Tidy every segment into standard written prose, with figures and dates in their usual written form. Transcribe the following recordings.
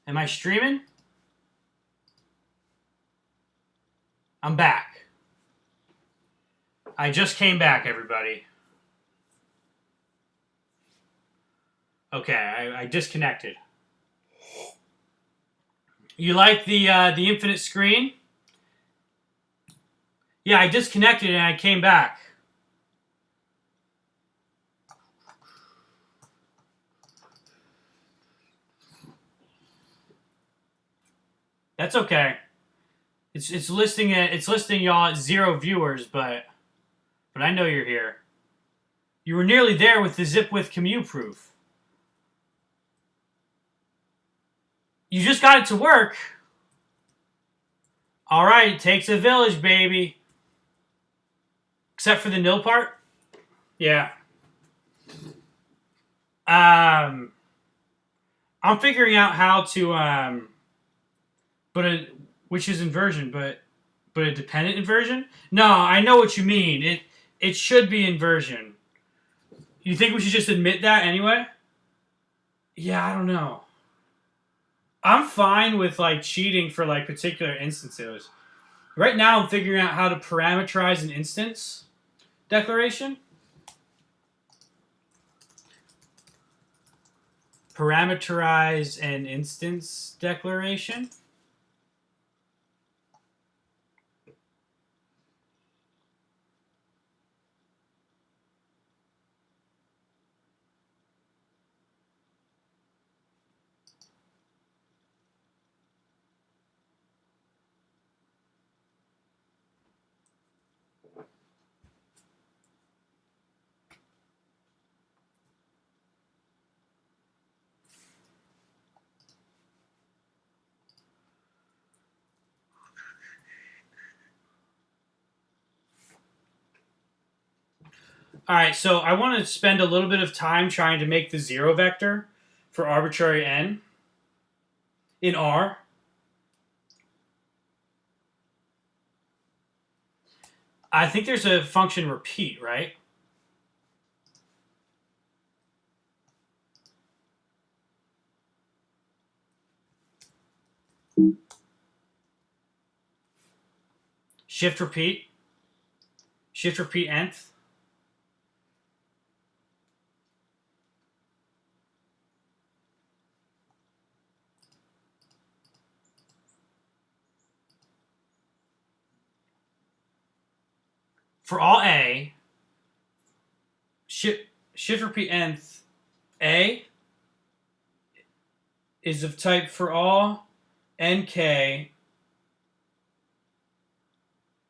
Am I streaming? I'm back. I just came back, everybody. Okay, I disconnected. You like the infinite screen? Yeah, I disconnected and I came back. That's okay. It's listing y'all at 0 viewers, but I know you're here. You were nearly there with the zip with commute proof. You just got it to work. All right, it takes a village, baby. Except for the nil part. Yeah. I'm figuring out how to which is inversion, but a dependent inversion. No, I know what you mean. It should be inversion. You think we should just admit that anyway? Yeah, I don't know. I'm fine with like cheating for like particular instances. Right now, I'm figuring out how to parameterize an instance declaration. Parameterize an instance declaration. All right, so I want to spend a little bit of time trying to make the zero vector for arbitrary n in R. I think there's a function repeat, right? Shift repeat nth. For all A, shift repeat nth A is of type for all nk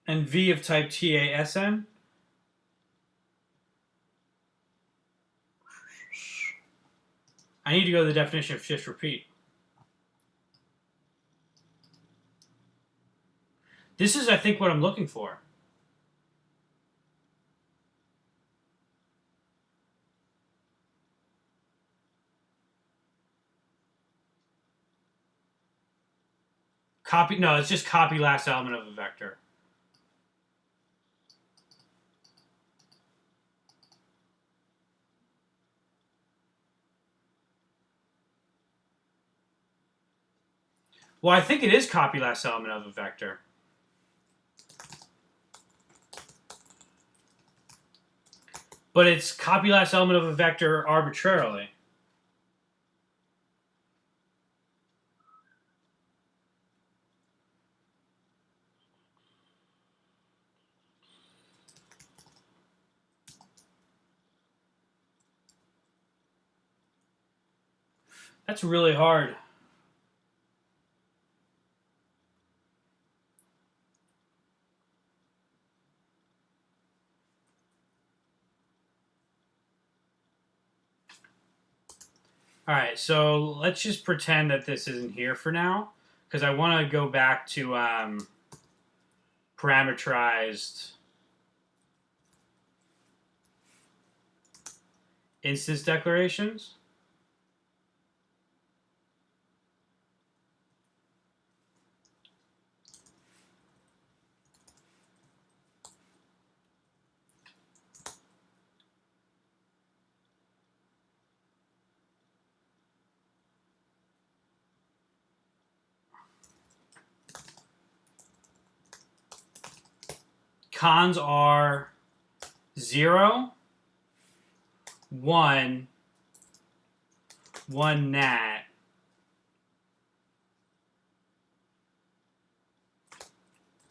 and V of type TASN. I need to go to the definition of shift repeat. This is, I think, what I'm looking for. Copy, no, it's just copy last element of a vector. Well, I think it is copy last element of a vector. But it's copy last element of a vector arbitrarily. That's really hard. All right, so let's just pretend that this isn't here for now, because I want to go back to parameterized instance declarations. cons are 0, 1, 1 nat,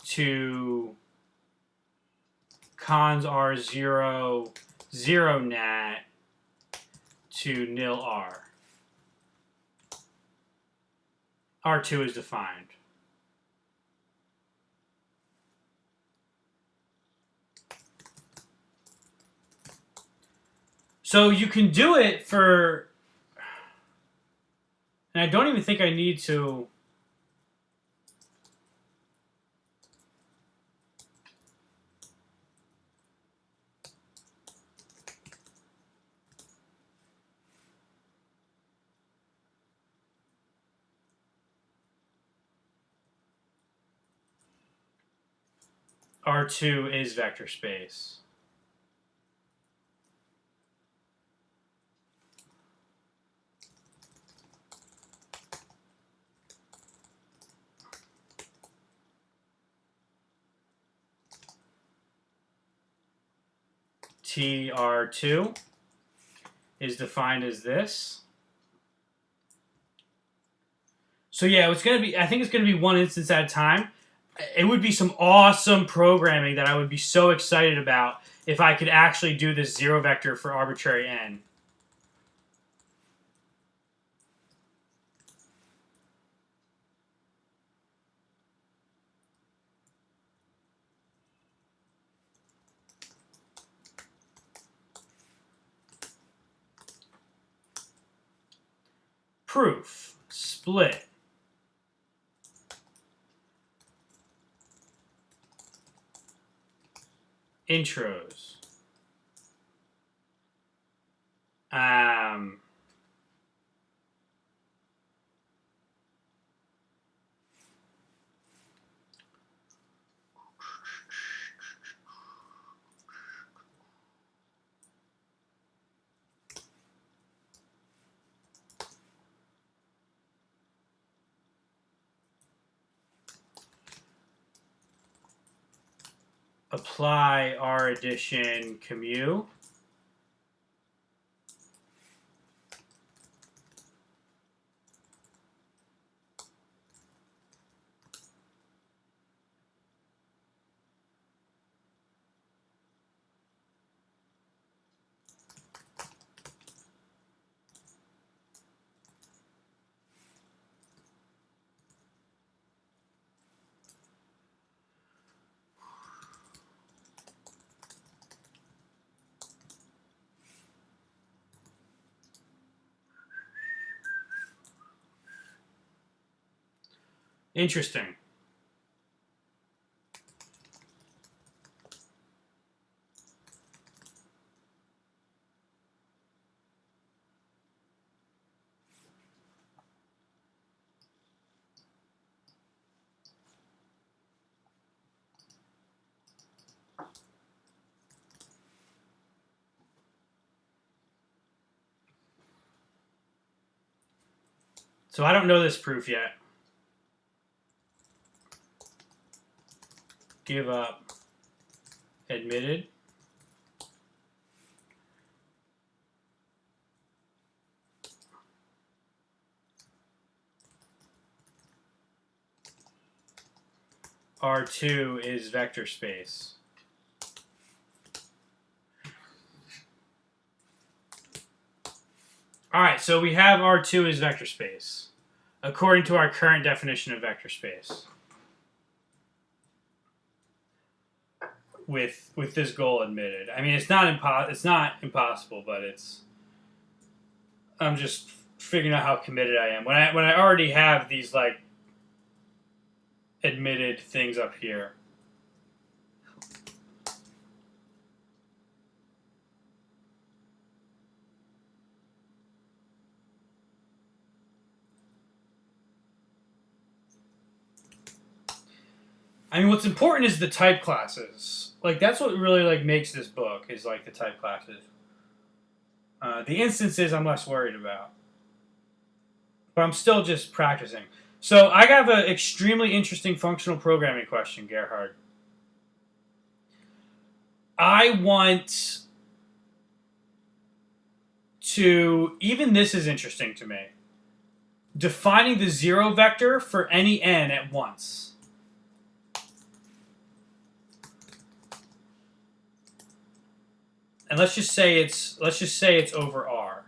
to cons are 0, 0 nat, to nil r. R2 is defined. So you can do it for, and I don't even think I need to. R2 is vector space. TR2 is defined as this. So yeah, it's going to be, I think it's going to be one instance at a time. It would be some awesome programming that I would be so excited about if I could actually do this zero vector for arbitrary n. Proof, split, intros, apply R addition commu, interesting. So I don't know this proof yet. Give up, admitted. R2 is vector space. All right, so we have R2 is vector space, according to our current definition of vector space. With this goal admitted. I mean, it's not impossible, but I'm just figuring out how committed I am. When I already have these like admitted things up here. I mean, what's important is the type classes. Like, that's what really like makes this book, is like the type classes. The instances I'm less worried about. But I'm still just practicing. So I have an extremely interesting functional programming question, Gerhard. I want to, even this is interesting to me, defining the 0 vector for any n at once. And let's just say it's over R.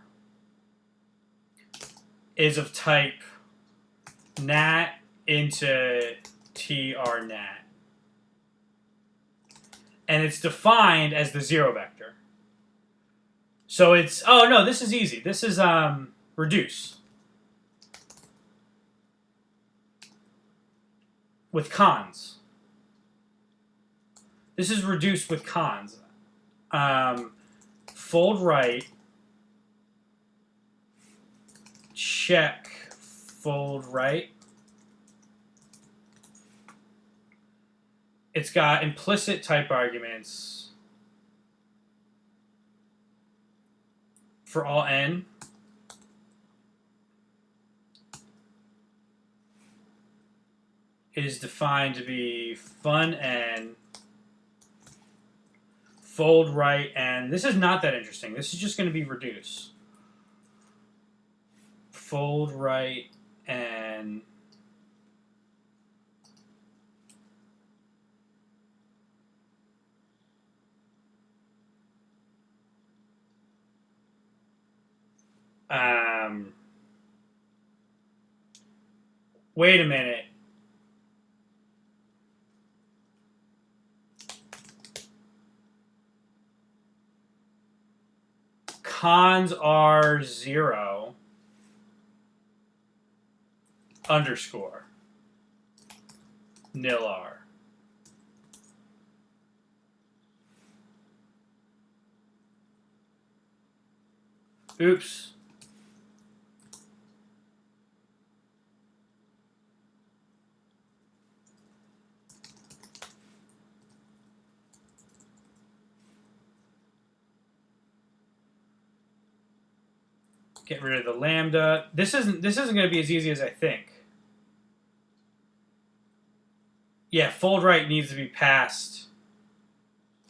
Is of type nat into tr nat. And it's defined as the 0 vector. So it's, oh no, this is easy. This is reduce. With cons. This is reduced with cons. Fold right. Check. Fold right. It's got implicit type arguments for all n. It is defined to be fun n, fold right n. This is not that interesting. This is just going to be reduce. Fold right n. Wait a minute. Cons are 0 underscore nil r. Oops. Get rid of the lambda. This isn't going to be as easy as I think. Yeah, fold right needs to be passed.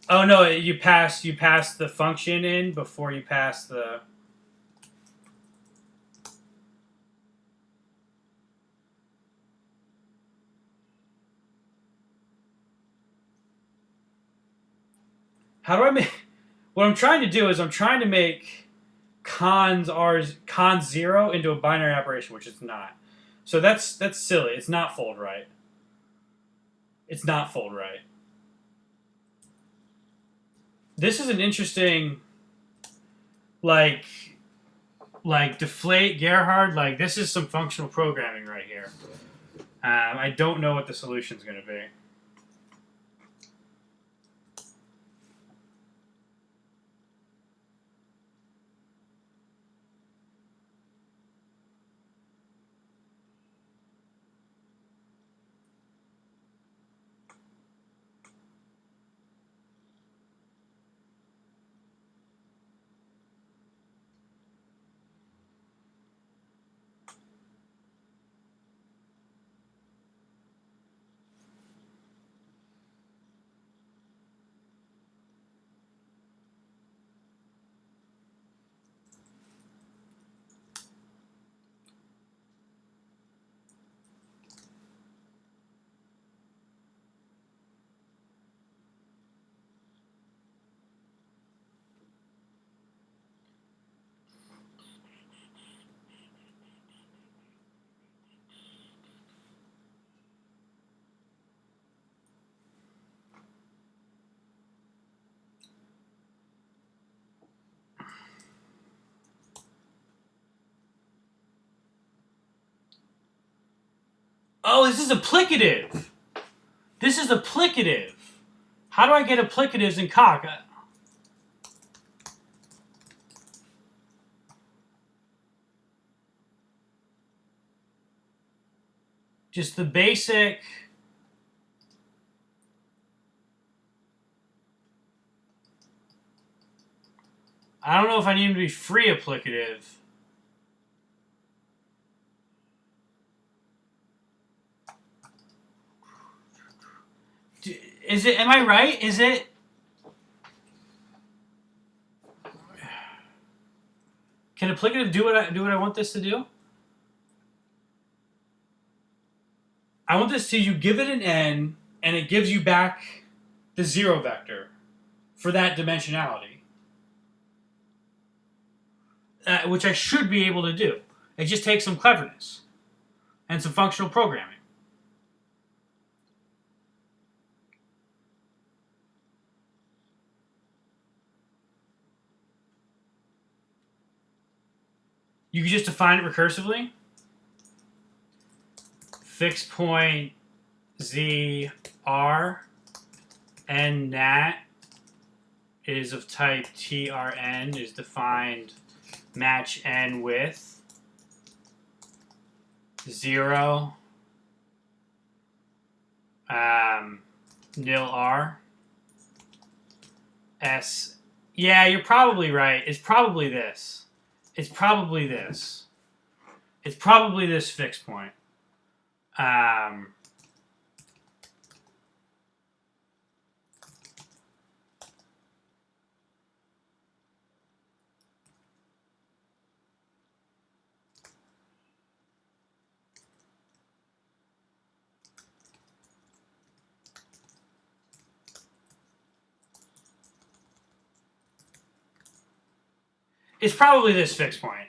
Oh no, you pass the function in before you pass the. How do I make? What I'm trying to do is I'm trying to make cons 0 into a binary operation, which it's not. So that's silly. It's not fold right. It's not fold right. This is an interesting, like deflate Gerhard. Like this is some functional programming right here. I don't know what the solution is going to be. Oh, this is applicative. This is applicative. How do I get applicatives in Coq? Just the basic. I don't know if I need them to be free applicative. Is it? Am I right? Is it? Can applicative do what I want this to do? I want this to, you give it an n, and it gives you back the 0 vector for that dimensionality. Which I should be able to do. It just takes some cleverness and some functional programming. You can just define it recursively. Fixed point z r n nat is of type trn is defined match n with 0 nil r s. Yeah, you're probably right. It's probably this. It's probably this. It's probably this fixed point. It's probably this fixed point.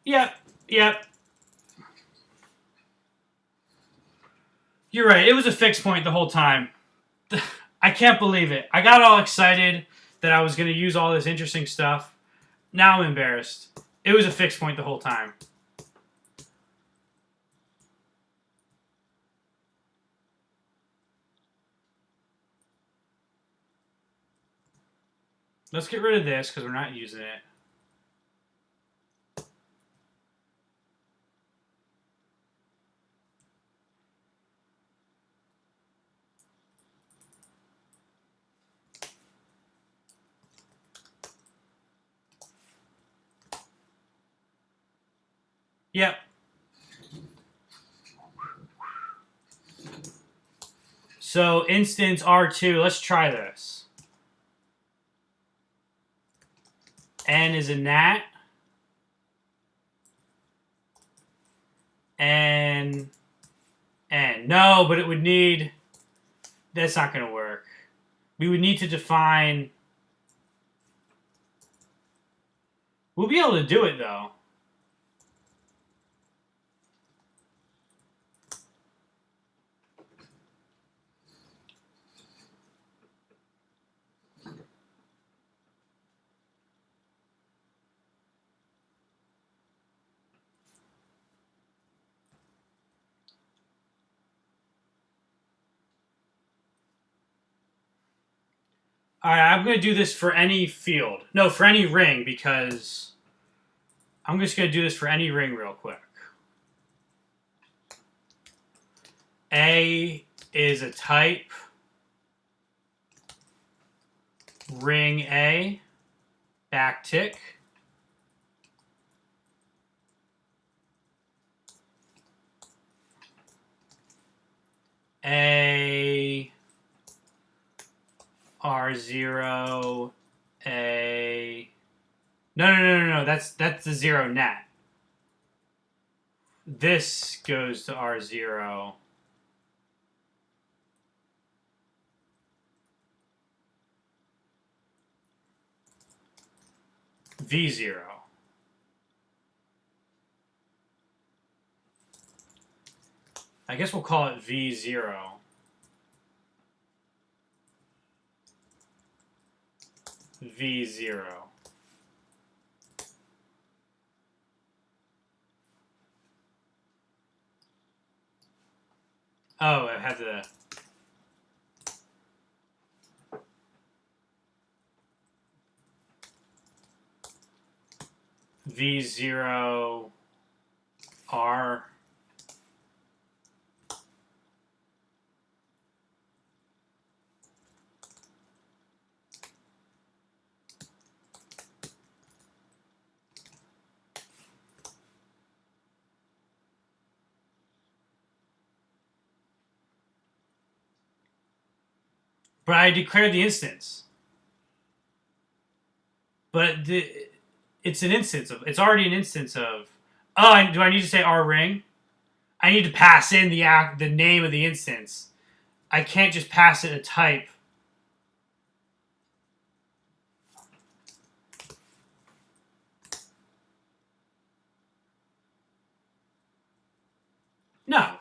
Yep, yep. You're right. It was a fixed point the whole time. I can't believe it. I got all excited that I was going to use all this interesting stuff. Now I'm embarrassed. It was a fixed point the whole time. Let's get rid of this because we're not using it. Yep. So instance R2, let's try this. N is a nat. And N. No, but it would need... That's not going to work. We would need to define... We'll be able to do it, though. Alright, I'm going to do this for any field. No, for any ring, because I'm just going to do this for any ring real quick. A is a type ring A, backtick. A R0 A. No. That's the 0 nat. This goes to R0. V0. I guess we'll call it V0. V0. Oh, I have the... V0 R. But I declared the instance. But it's an instance of. It's already an instance of. Oh, do I need to say R ring? I need to pass in the name of the instance. I can't just pass it a type. No.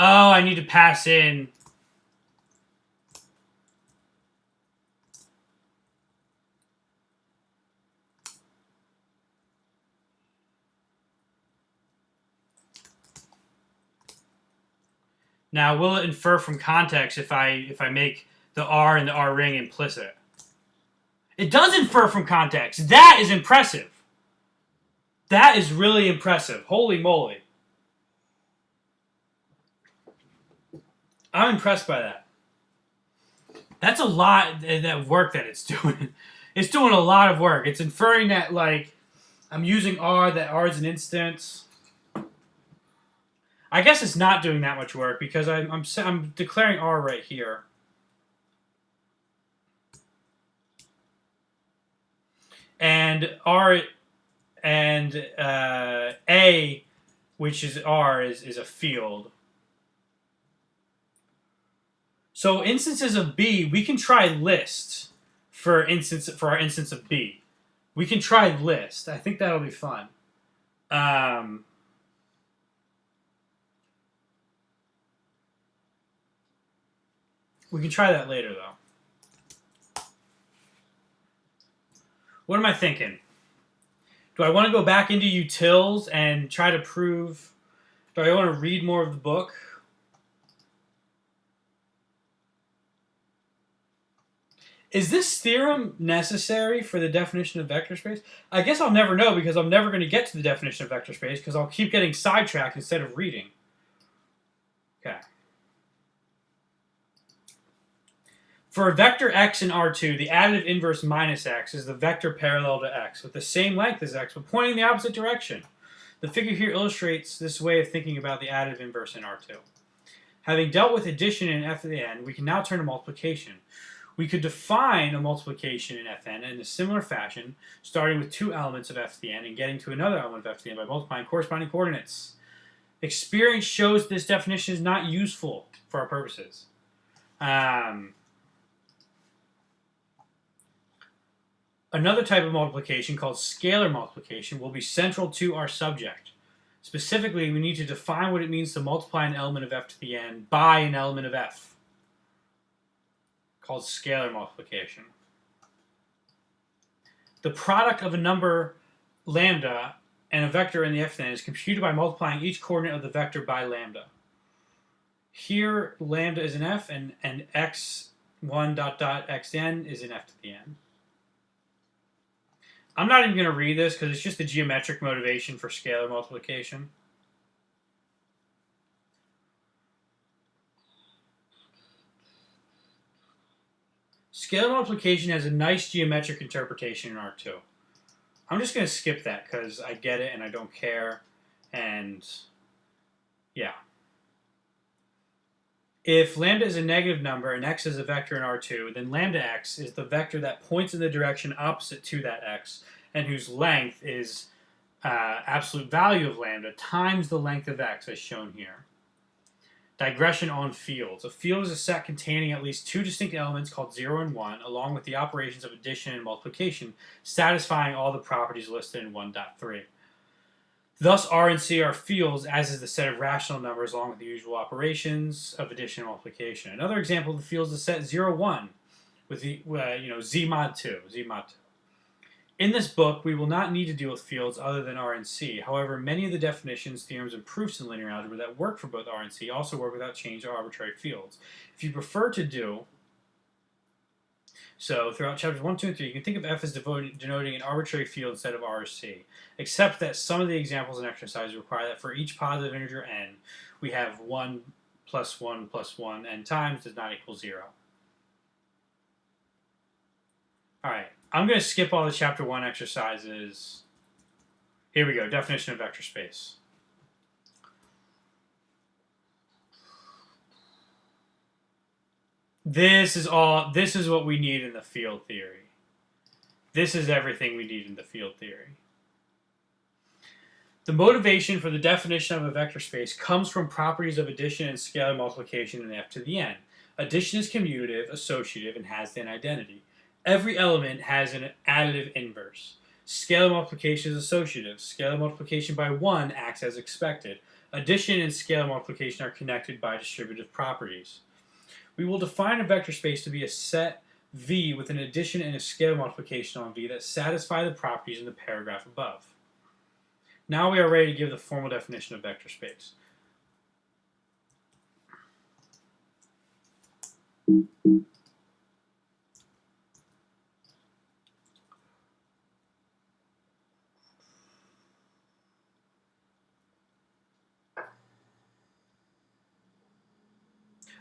Oh, I need to pass in. Now, will it infer from context if I make the R and the R ring implicit? It does infer from context. That is impressive. That is really impressive. Holy moly. I'm impressed by that. That's a lot that work that it's doing. It's doing a lot of work. It's inferring that, like, I'm using R, that R is an instance. I guess it's not doing that much work because I'm declaring R right here. And R and A, which is R, is a field. So instances of B, we can try list for our instance of B. We can try list. I think that'll be fun. We can try that later, though. What am I thinking? Do I want to go back into utils and try to prove... Do I want to read more of the book? Is this theorem necessary for the definition of vector space? I guess I'll never know because I'm never going to get to the definition of vector space because I'll keep getting sidetracked instead of reading. Okay. For a vector x in R2, the additive inverse minus x is the vector parallel to x with the same length as x but pointing in the opposite direction. The figure here illustrates this way of thinking about the additive inverse in R2. Having dealt with addition in Fn, we can now turn to multiplication. We could define a multiplication in Fn in a similar fashion, starting with two elements of Fn and getting to another element of Fn by multiplying corresponding coordinates. Experience shows this definition is not useful for our purposes. Another type of multiplication called scalar multiplication will be central to our subject. Specifically, we need to define what it means to multiply an element of f to the n by an element of f, called scalar multiplication. The product of a number lambda and a vector in the Fn is computed by multiplying each coordinate of the vector by lambda. Here, lambda is an f, and x1 dot dot xn is an f to the n. I'm not even going to read this because it's just the geometric motivation for scalar multiplication. Scalar multiplication has a nice geometric interpretation in R2. I'm just going to skip that because I get it and I don't care. And yeah. If lambda is a negative number and x is a vector in R2, then lambda x is the vector that points in the direction opposite to that x and whose length is absolute value of lambda times the length of x as shown here. Digression on fields. A field is a set containing at least two distinct elements called 0 and 1, along with the operations of addition and multiplication, satisfying all the properties listed in 1.3. Thus, R and C are fields, as is the set of rational numbers, along with the usual operations of addition and multiplication. Another example of the field is the set 0, 1, with the Z mod 2. In this book, we will not need to deal with fields other than R and C. However, many of the definitions, theorems, and proofs in linear algebra that work for both R and C also work without change or arbitrary fields. If you prefer to do so, throughout chapters 1, 2, and 3, you can think of F as denoting an arbitrary field instead of R or C, except that some of the examples and exercises require that for each positive integer n, we have 1 plus 1 plus 1 n times does not equal 0. Alright, I'm going to skip all the chapter 1 exercises. Here we go, definition of vector space. This is what we need in the field theory. This is everything we need in the field theory. The motivation for the definition of a vector space comes from properties of addition and scalar multiplication in f to the n. Addition is commutative, associative, and has an identity. Every element has an additive inverse. Scalar multiplication is associative. Scalar multiplication by 1 acts as expected. Addition and scalar multiplication are connected by distributive properties. We will define a vector space to be a set V with an addition and a scalar multiplication on V that satisfy the properties in the paragraph above. Now we are ready to give the formal definition of vector space.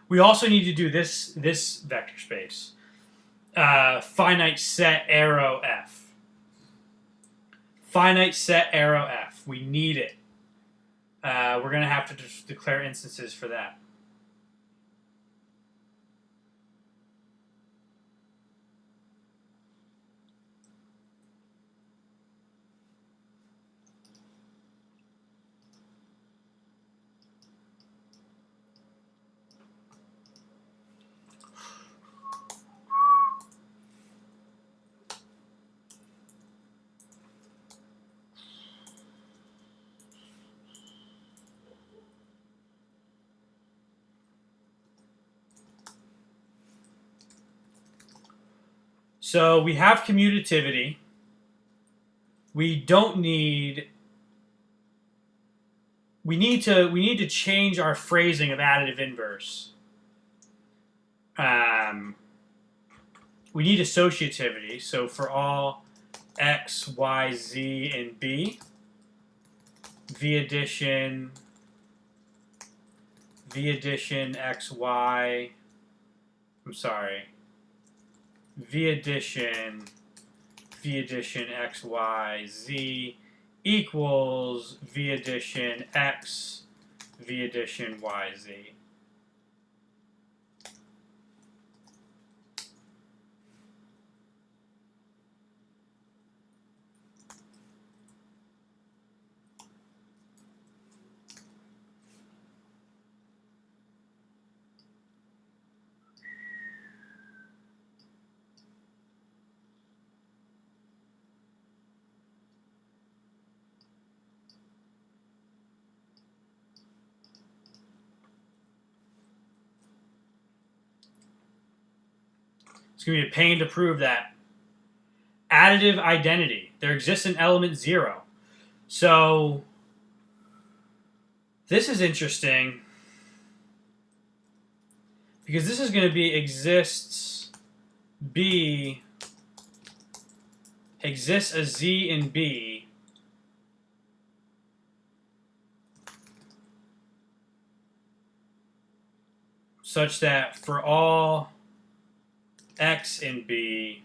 We also need to do this vector space. Finite set arrow F. Finite set arrow F. We need it. We're going to have to declare instances for that. So we have commutativity. We need to change our phrasing of additive inverse. We need associativity. So for all x, y, z, and b, v addition x, y. I'm sorry. V addition x, y, z equals V addition x, V addition y, z. It's going to be a pain to prove that. Additive identity. There exists an element 0. So this is interesting because this is going to be exists a z in B such that for all x in B,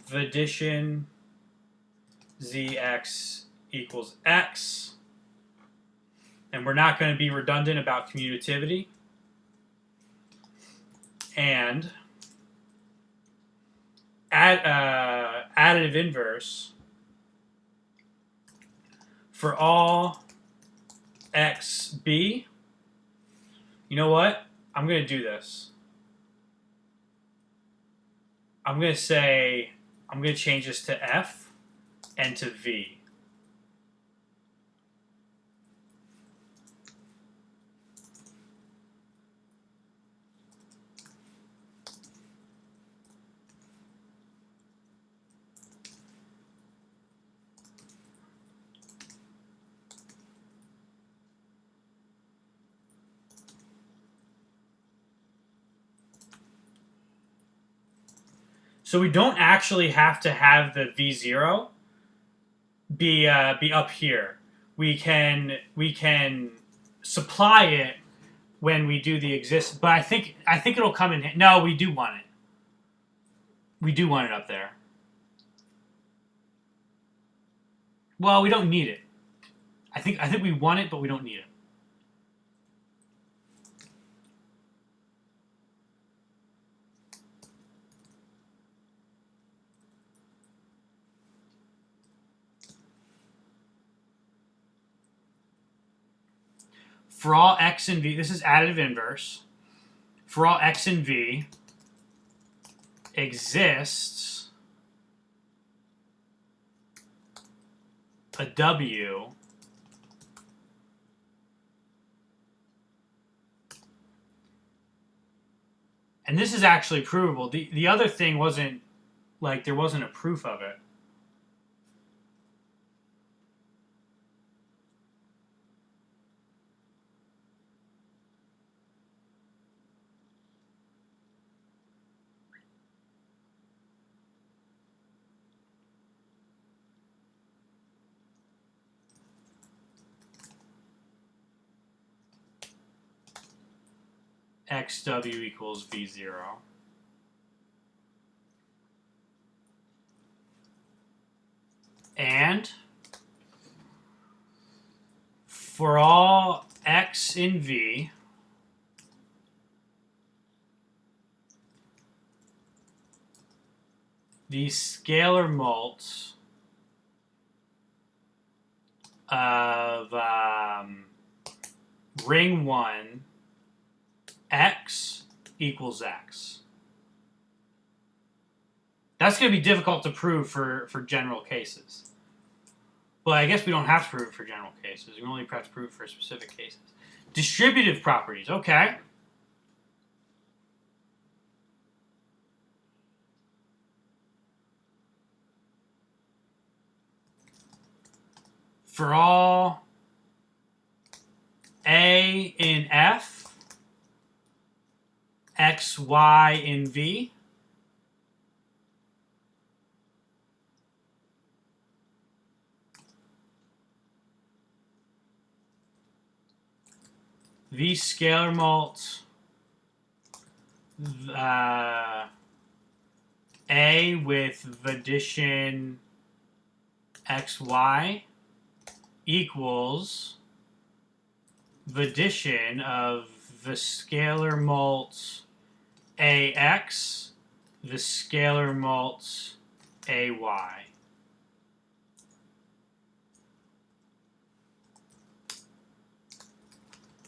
v addition zx equals x, and we're not going to be redundant about commutativity, and additive inverse for all xb. You know what? I'm going to do this. I'm going to change this to F and to V. So we don't actually have to have the V0 be up here. We can supply it when we do the exist, but I think it'll come in. No, we do want it. We do want it up there. Well, we don't need it. I think we want it, but we don't need it. For all x and v, this is additive inverse. For all x and v exists a w and this is actually provable. The other thing wasn't, like, there wasn't a proof of it. xw equals v0. And for all x in v, the scalar mults of ring 1 x equals x. That's going to be difficult to prove for general cases. But I guess we don't have to prove it for general cases. We only have to prove it for specific cases. Distributive properties, okay. For all a in f, x, y in v, v scalar mult a with addition xy equals the addition of the scalar mult ax, the scalar mult ay.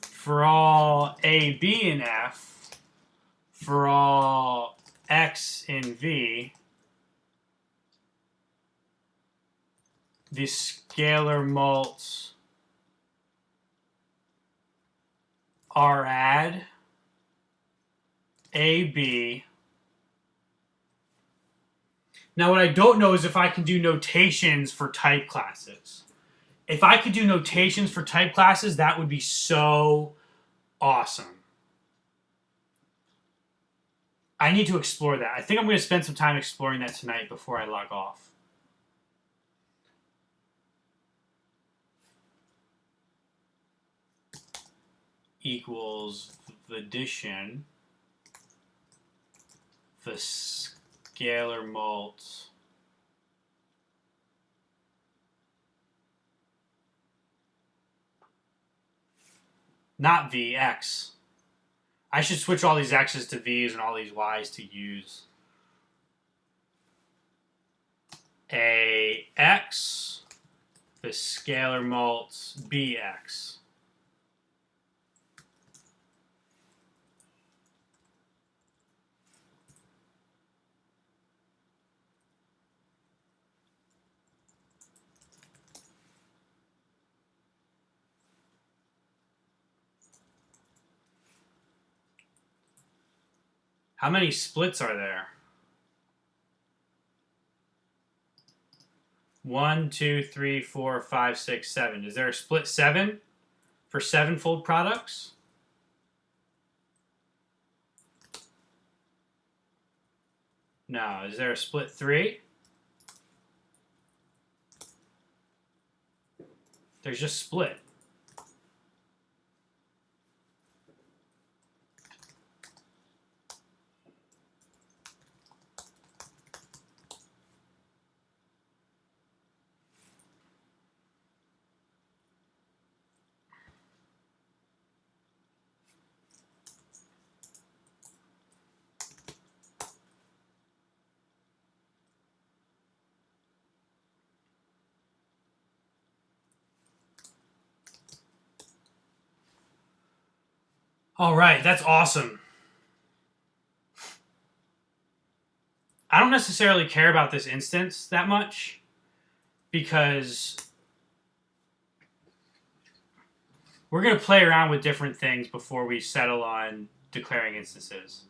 For all a, b, and f, for all x in v, the scalar mults are add a, b. Now what I don't know is if I can do notations for type classes. If I could do notations for type classes, that would be so awesome. I need to explore that. I think I'm going to spend some time exploring that tonight before I log off. Equals the addition, the scalar mult not v, x. I should switch all these x's to v's and all these y's to u's. Ax, the scalar mult bx. How many splits are there? 1, 2, 3, 4, 5, 6, 7. Is there a split 7 for 7-fold products? No. Is there a split 3? There's just split. All right, that's awesome. I don't necessarily care about this instance that much because we're going to play around with different things before we settle on declaring instances.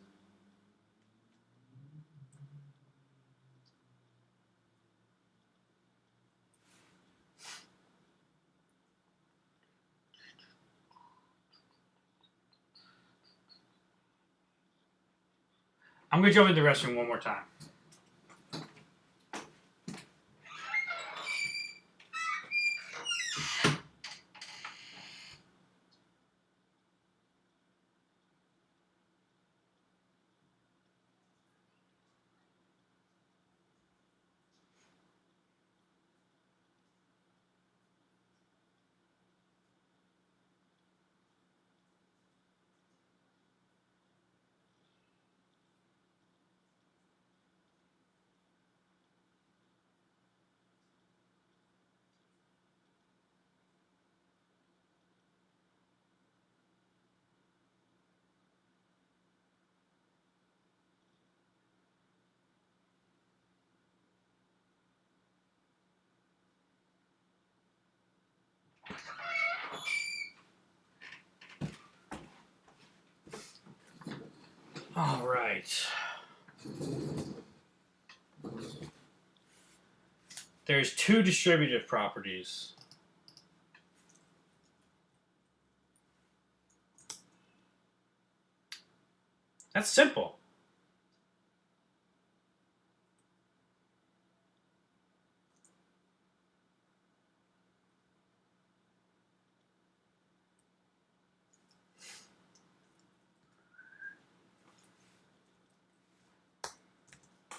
I'm going to jump into the restroom one more time. All right. There's two distributive properties. That's simple.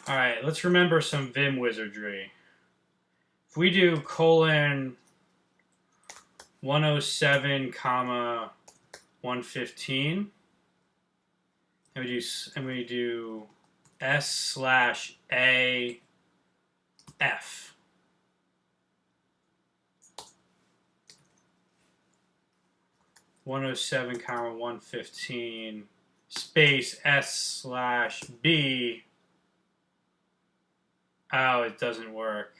All right, let's remember some Vim wizardry. If we do colon 107 comma 115, and we do S/A F. (107,115) space S/B. Oh, it doesn't work.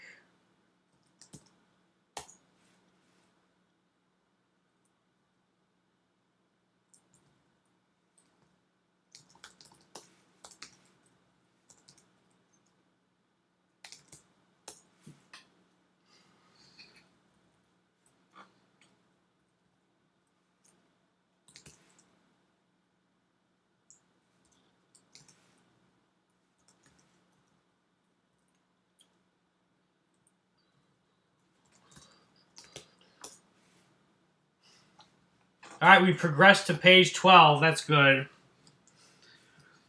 All right, we progressed to page 12. That's good.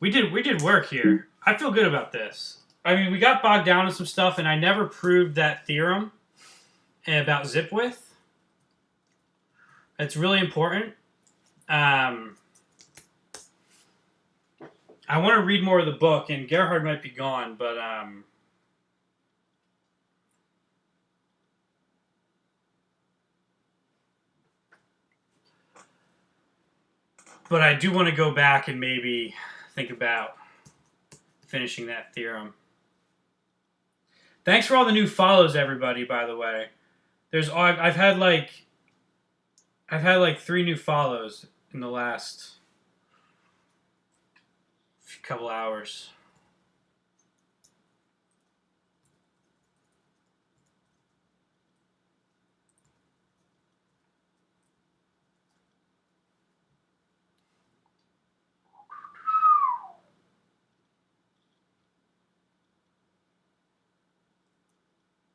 We did work here. I feel good about this. I mean, we got bogged down in some stuff, and I never proved that theorem about zip width. It's really important. I want to read more of the book, and Gerhard might be gone, but I do want to go back and maybe think about finishing that theorem. Thanks for all the new follows, everybody. By the way, I've had like 3 new follows in the last couple hours.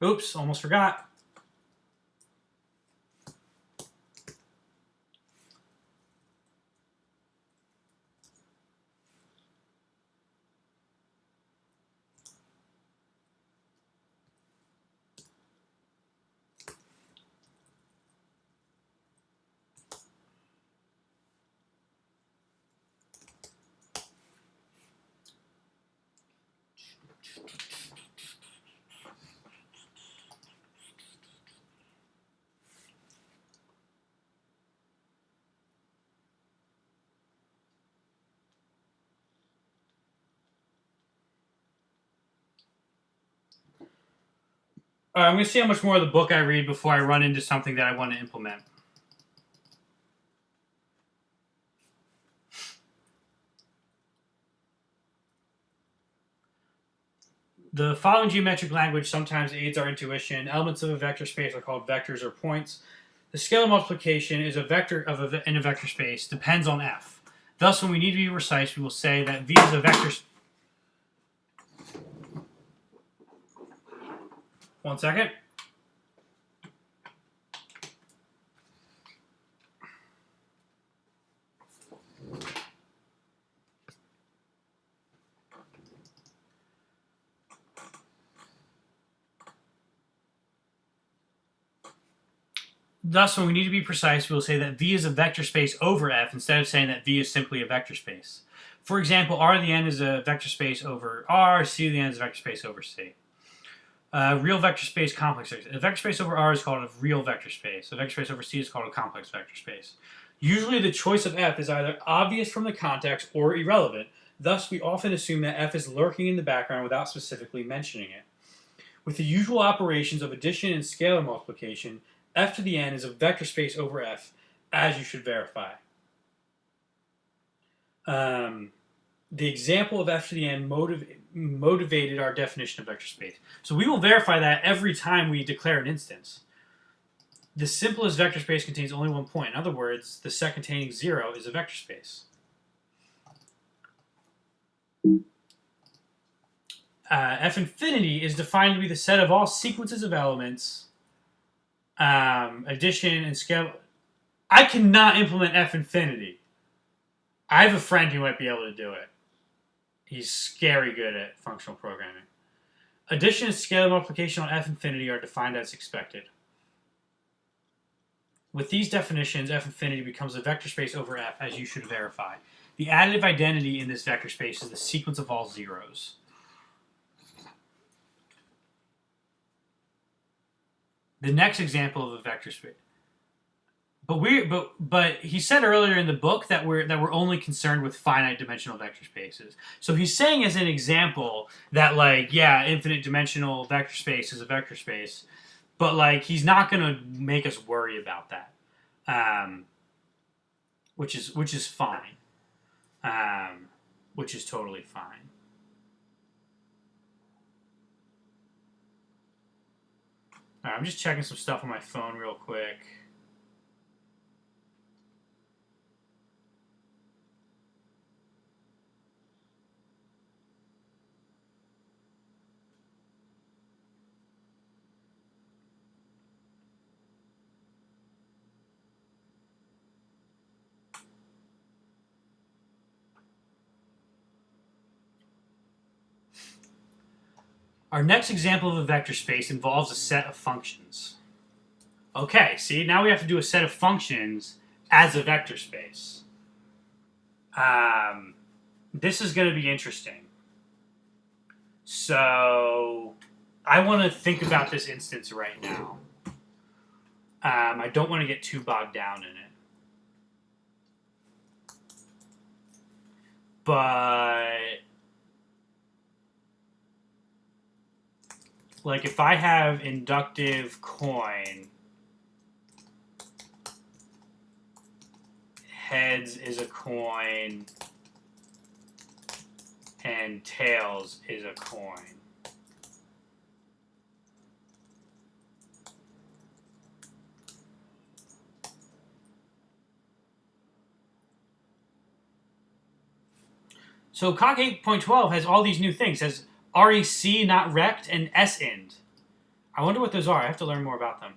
Oops, almost forgot. All right, I'm going to see how much more of the book I read before I run into something that I want to implement. The following geometric language sometimes aids our intuition. Elements of a vector space are called vectors or points. The scalar multiplication is a vector in a vector space depends on f. Thus, when we need to be precise, we will say that v is a vector. 1 second. Thus, when we need to be precise, we will say that V is a vector space over F instead of saying that V is simply a vector space. For example, R to the n is a vector space over R, C to the n is a vector space over C. Real vector space, complex vector. A vector space over R is called a real vector space. A vector space over C is called a complex vector space. Usually the choice of F is either obvious from the context or irrelevant. Thus, we often assume that F is lurking in the background without specifically mentioning it. With the usual operations of addition and scalar multiplication, F to the n is a vector space over F, as you should verify. The example of F to the n motivated our definition of vector space. So we will verify that every time we declare an instance. The simplest vector space contains only one point. In other words, the set containing 0 is a vector space. F infinity is defined to be the set of all sequences of elements, addition and scale. I cannot implement F infinity. I have a friend who might be able to do it. He's scary good at functional programming. Addition and scalar multiplication on F infinity are defined as expected. With these definitions, F infinity becomes a vector space over F, as you should verify. The additive identity in this vector space is the sequence of all zeros. The next example of a vector space. But he said earlier in the book that we're only concerned with finite dimensional vector spaces. So he's saying as an example that, like, yeah, infinite dimensional vector space is a vector space, but like he's not going to make us worry about that, which is fine, which is totally fine. All right, I'm just checking some stuff on my phone real quick. Our next example of a vector space involves a set of functions. Okay, see, now we have to do a set of functions as a vector space. This is going to be interesting. So, I want to think about this instance right now. I don't want to get too bogged down in it. But like if I have inductive coin, heads is a coin, and tails is a coin. So Conc 8.12 has all these new things. It has REC, not rect, and SInd. I wonder what those are. I have to learn more about them.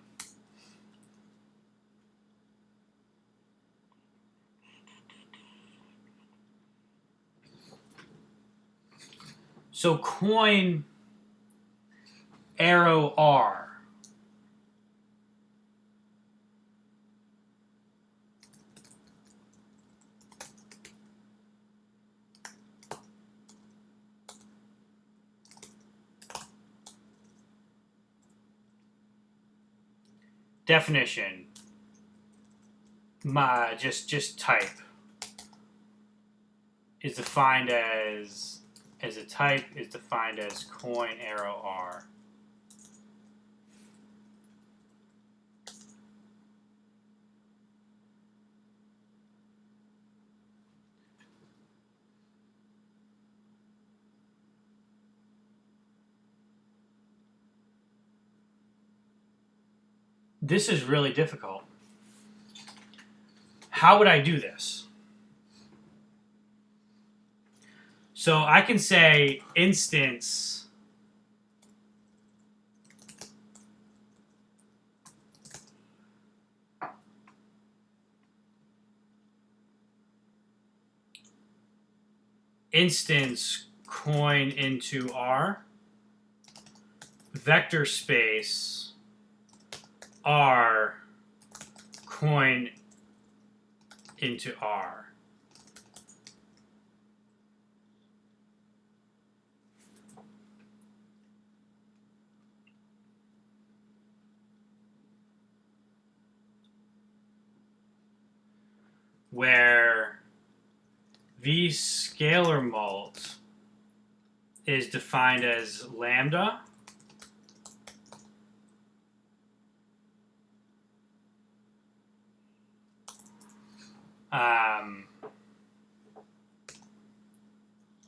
So coin, arrow, R. Definition. Just type is defined as a type is defined as coin arrow R. This is really difficult. How would I do this? So I can say instance coin into R, vector space R coin into R. Where V scalar mult is defined as lambda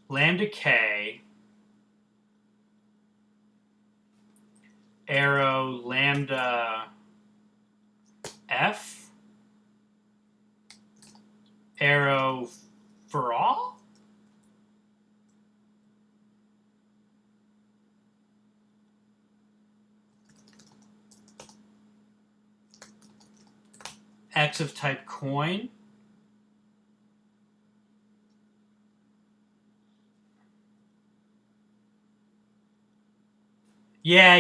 lambda k arrow lambda f arrow for all? X of type coin. Yeah.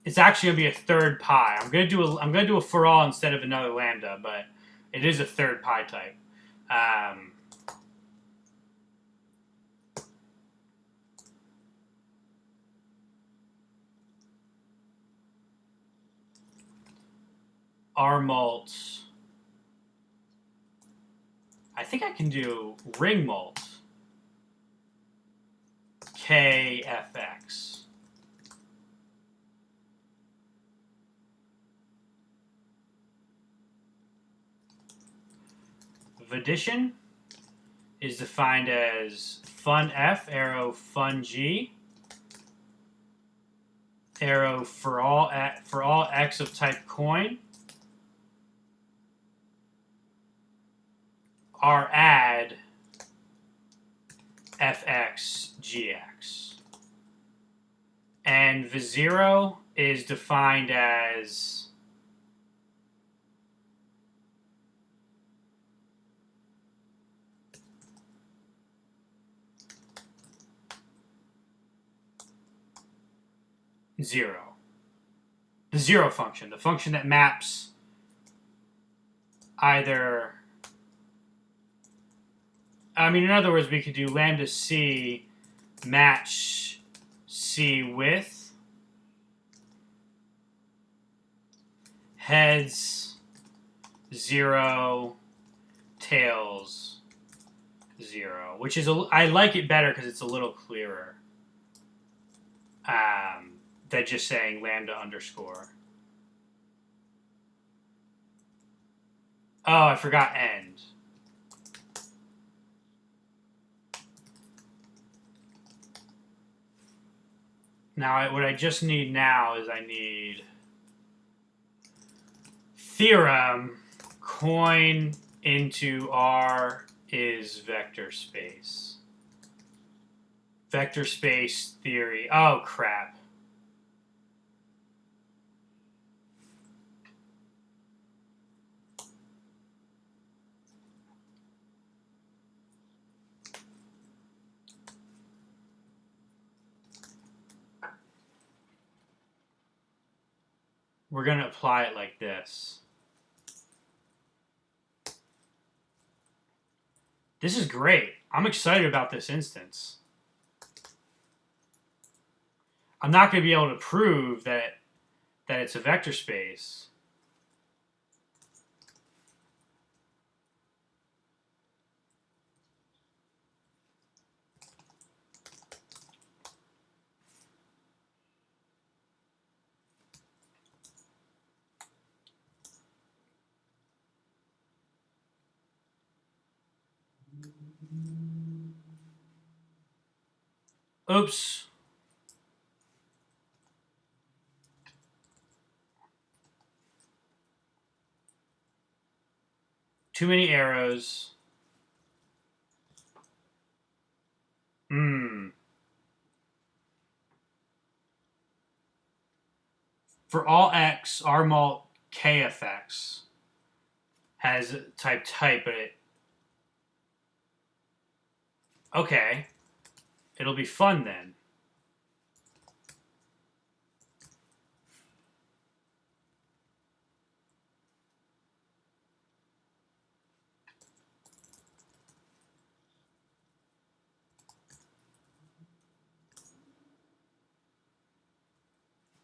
It's actually gonna be a third pi. I'm gonna do a for all instead of another lambda, but it is a third pi type. R mult. I think I can do ring mult. KFX. Addition is defined as fun F arrow fun G arrow for all X of type coin R add FX GX. And V0 is defined as zero. The zero function, the function that maps either, in other words, we could do lambda C match C with heads 0, tails 0, which is I like it better because it's a little clearer than just saying lambda underscore. Oh, I forgot end. Now, what I just need now is I need theorem coin into R is vector space. Vector space theory. Oh, crap. We're going to apply it like this. This is great. I'm excited about this instance. I'm not going to be able to prove that it's a vector space. Oops. Too many arrows. For all x, R mult k of x has type, but it... Okay. It'll be fun then.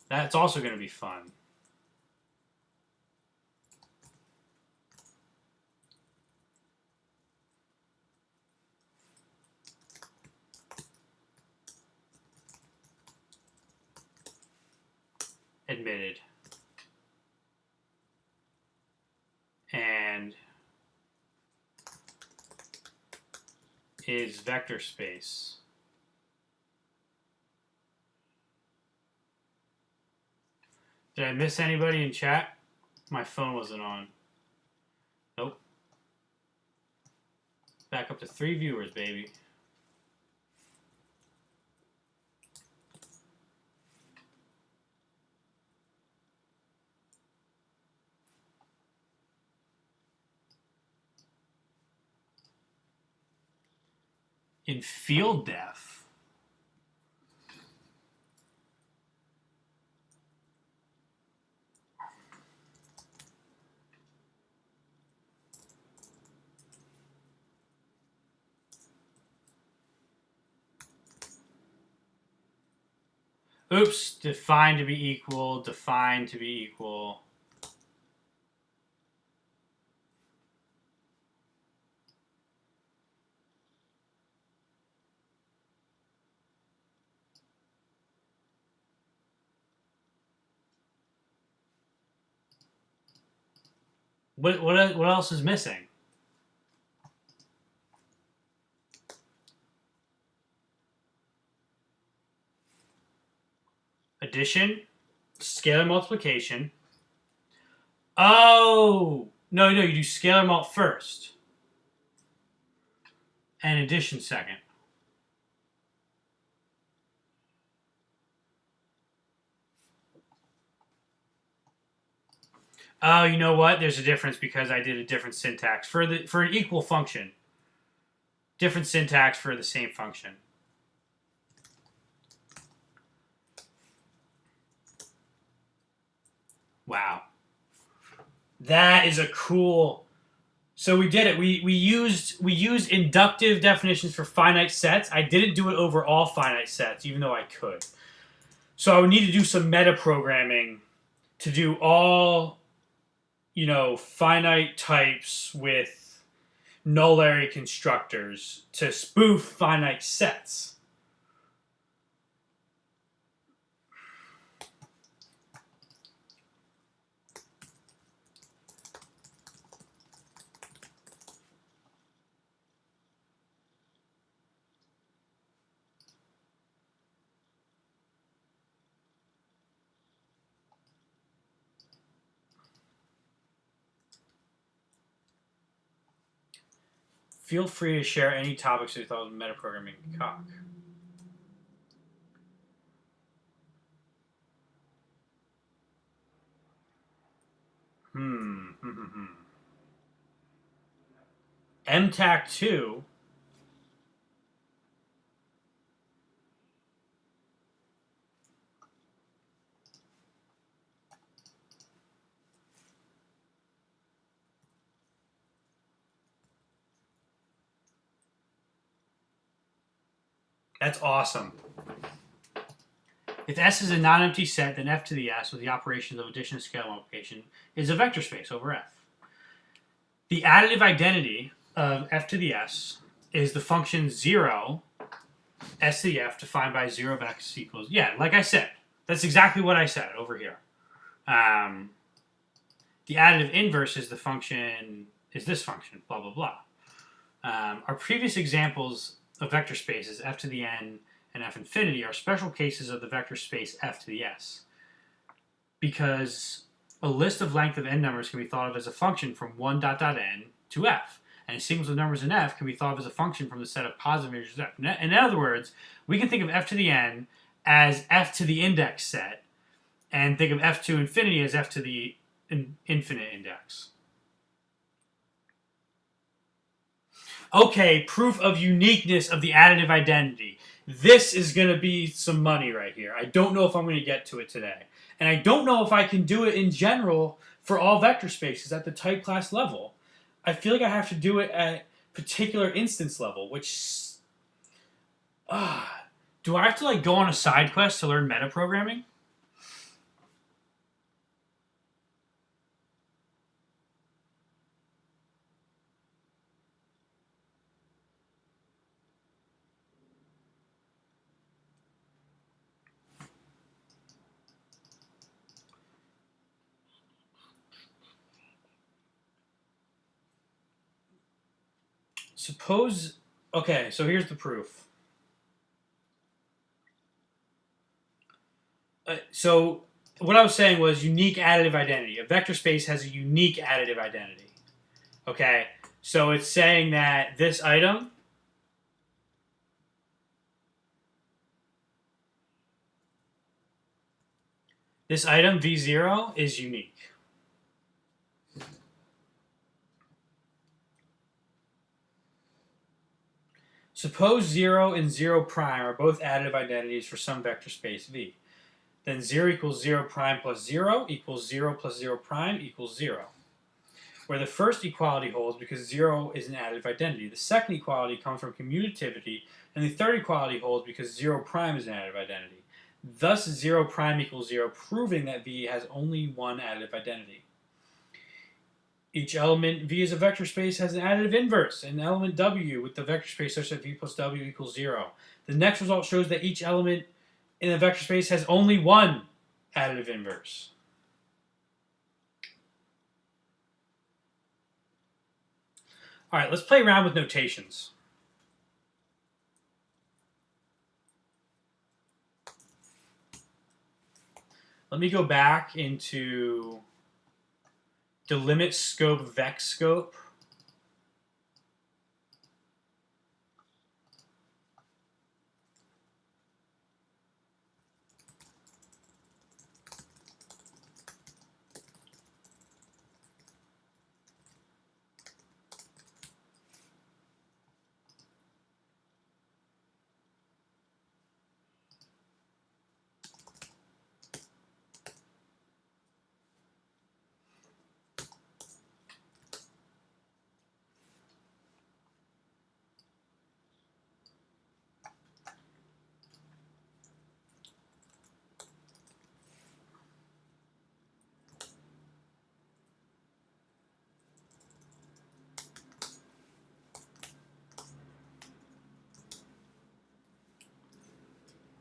That's also going to be fun. Admitted. And is vector space. Did I miss anybody in chat? My phone wasn't on. Nope. Back up to 3 viewers, baby. In field def. Oops, define to be equal, define to be equal. What else is missing? Addition, scalar multiplication. Oh, no, you do scalar mult first. And addition second. Oh, you know what? There's a difference because I did a different syntax for an equal function. Different syntax for the same function. Wow. That is a cool... So we did it. We used inductive definitions for finite sets. I didn't do it over all finite sets, even though I could. So I would need to do some meta programming to do all, finite types with nullary constructors to spoof finite sets. Feel free to share any topics you thought of metaprogramming cock. MTAC 2. That's awesome. If S is a non-empty set, then F to the S with the operations of addition and scalar multiplication is a vector space over F. The additive identity of F to the S is the function 0 S to the F defined by 0 of X equals... Yeah, like I said. That's exactly what I said over here. The additive inverse is the function... is this function, blah, blah, blah. Our previous examples of vector spaces, F to the N and F infinity, are special cases of the vector space F to the S. Because a list of length of n numbers can be thought of as a function from 1 ... n to f. And a sequence of numbers in f can be thought of as a function from the set of positive integers f. In other words, we can think of f to the n as f to the index set, and think of f to infinity as f to the infinite index. Okay, proof of uniqueness of the additive identity. This is going to be some money right here. I don't know if I'm going to get to it today. And I don't know if I can do it in general for all vector spaces at the type class level. I feel like I have to do it at particular instance level, which... do I have to go on a side quest to learn metaprogramming? Suppose... Okay, so here's the proof. So what I was saying was unique additive identity. A vector space has a unique additive identity. Okay, so it's saying that this item V0 is unique. Suppose 0 and 0 prime are both additive identities for some vector space V. Then 0 equals 0 prime plus 0 equals 0 plus 0 prime equals 0. Where the first equality holds because 0 is an additive identity. The second equality comes from commutativity, and the third equality holds because 0 prime is an additive identity. Thus 0 prime equals 0, proving that V has only one additive identity. Each element V is a vector space has an additive inverse, an element W with the vector space such that V plus W equals 0. The next result shows that each element in a vector space has only one additive inverse. All right, let's play around with notations. Let me go back into delimit scope vex scope.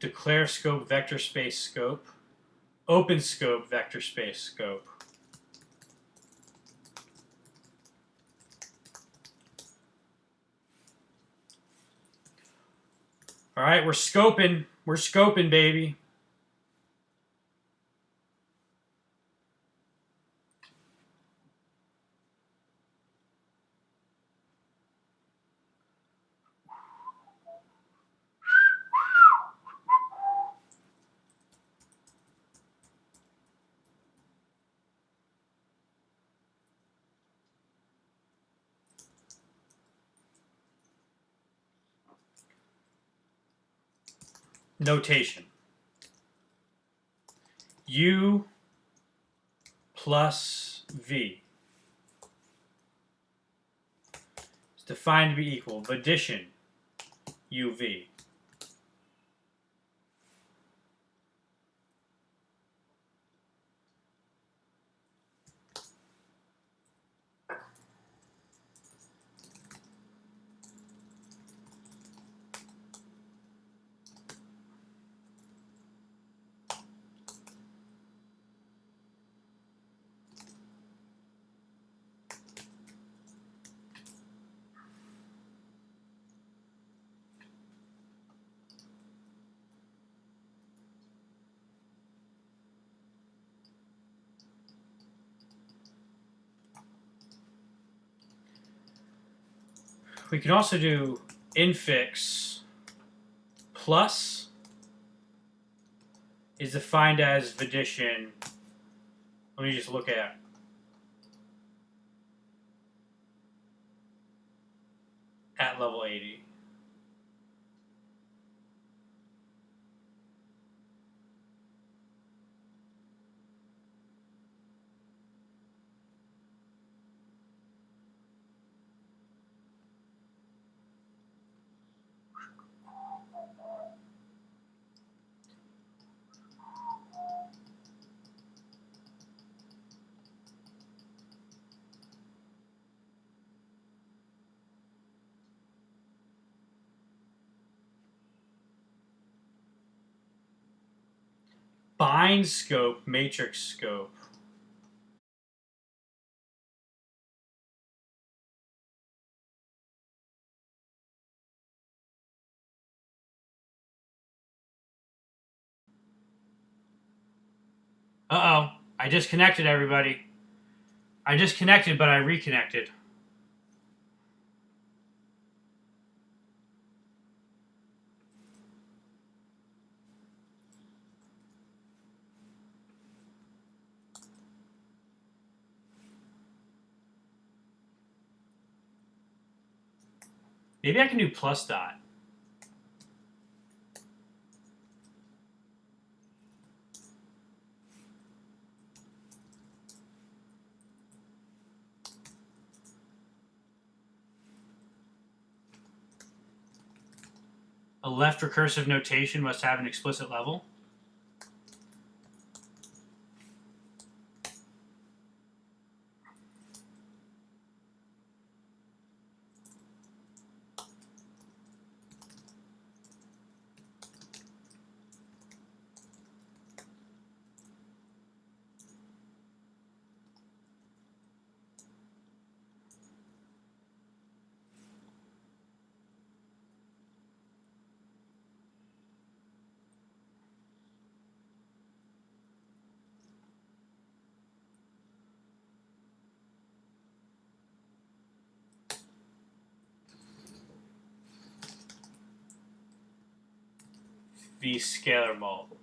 Declare scope vector space scope. Open scope vector space scope. All right, we're scoping. We're scoping, baby. Notation. U plus V is defined to be equal of addition UV. We can also do infix plus is defined as addition. Let me just look at level 80. Bind scope, matrix scope. Uh-oh. I disconnected, everybody. I disconnected, but I reconnected. Maybe I can do plus dot. A left recursive notation must have an explicit level. V scalar mult.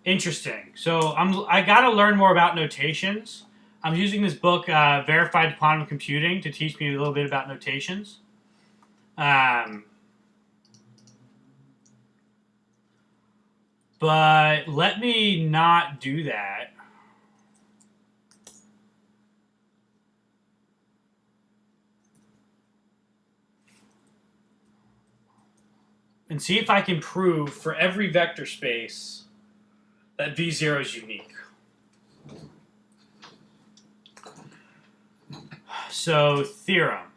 Interesting. So I got to learn more about notations. I'm using this book, Verified Quantum Computing, to teach me a little bit about notations. But let me not do that. And see if I can prove for every vector space that V0 is unique. So, theorem.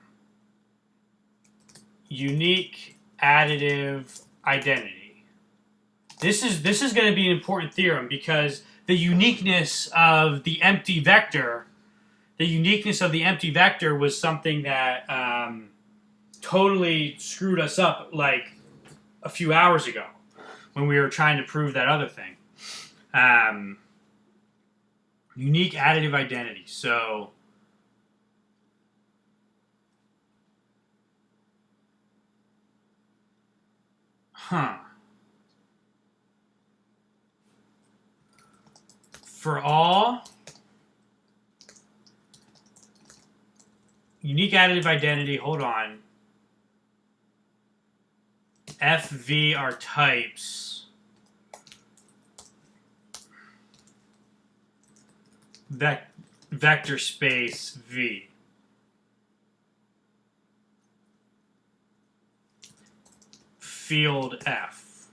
Unique additive identity. This is going to be an important theorem because the uniqueness of the empty vector was something that totally screwed us up like a few hours ago when we were trying to prove that other thing. Unique additive identity. So for all unique additive identity, hold on. FV are types. Vector space V. Field F.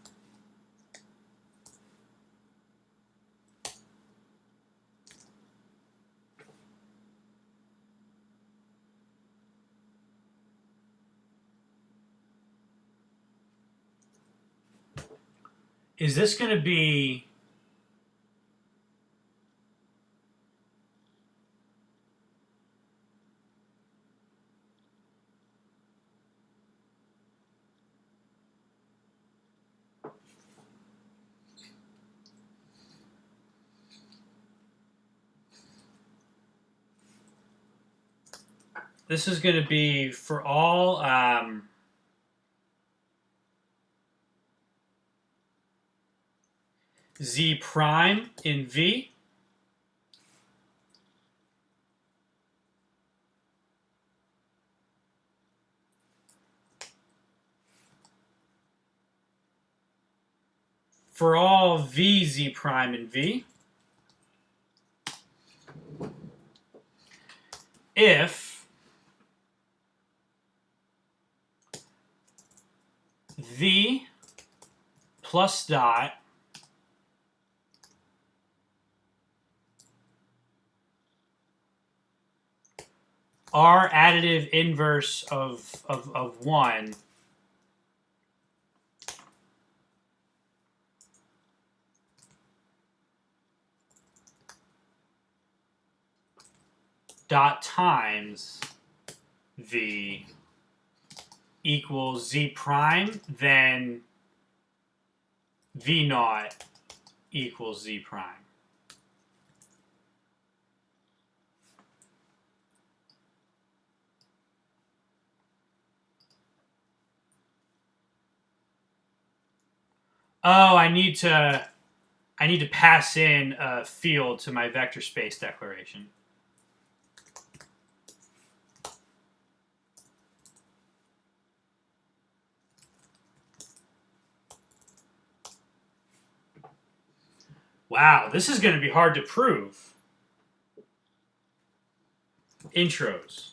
Is this going to be... This is going to be for all z prime in V. For all v z prime in V. If V plus dot R additive inverse of 1 dot times V equals Z prime, then V naught equals Z prime. Oh, I need to pass in a field to my vector space declaration. Wow, this is going to be hard to prove. Intros.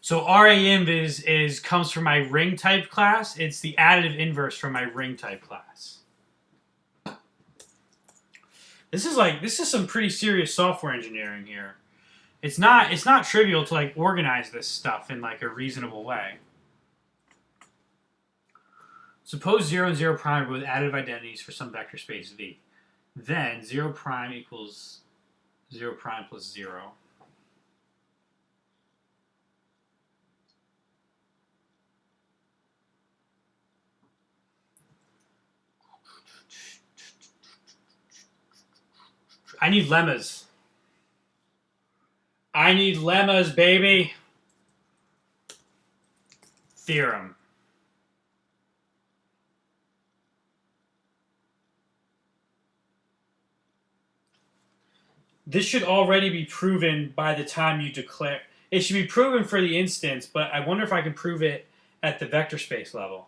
So RAinv comes from my ring type class. It's the additive inverse from my ring type class. This is some pretty serious software engineering here. It's not trivial to like organize this stuff in like a reasonable way. Suppose 0 and 0 prime are both additive identities for some vector space V. Then 0 prime equals 0 prime plus 0. I need lemmas. I need lemmas, baby. Theorem. This should already be proven by the time you declare. It should be proven for the instance, but I wonder if I can prove it at the vector space level.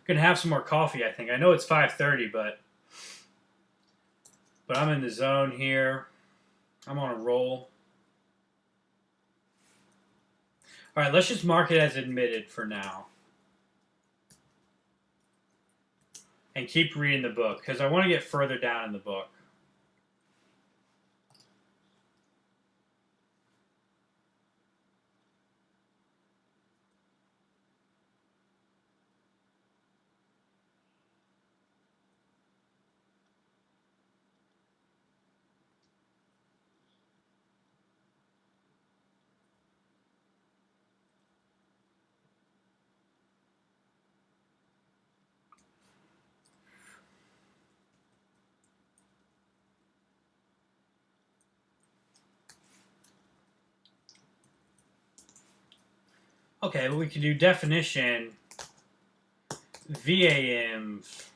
Gonna have some more coffee, I think. I know it's 5:30, but I'm in the zone here. I'm on a roll. All right, let's just mark it as admitted for now. And keep reading the book, because I want to get further down in the book. Okay, well, we can do definition VAinv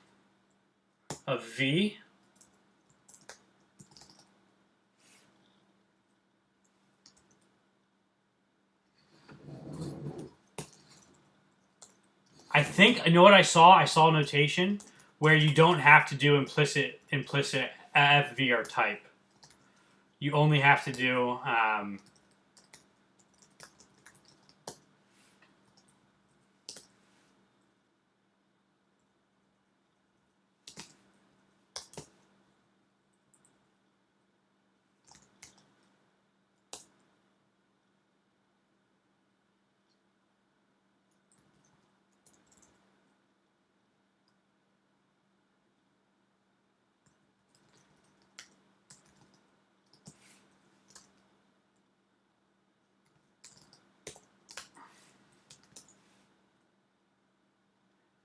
of v. I think, you know what I saw? I saw notation where you don't have to do implicit FV or type. You only have to do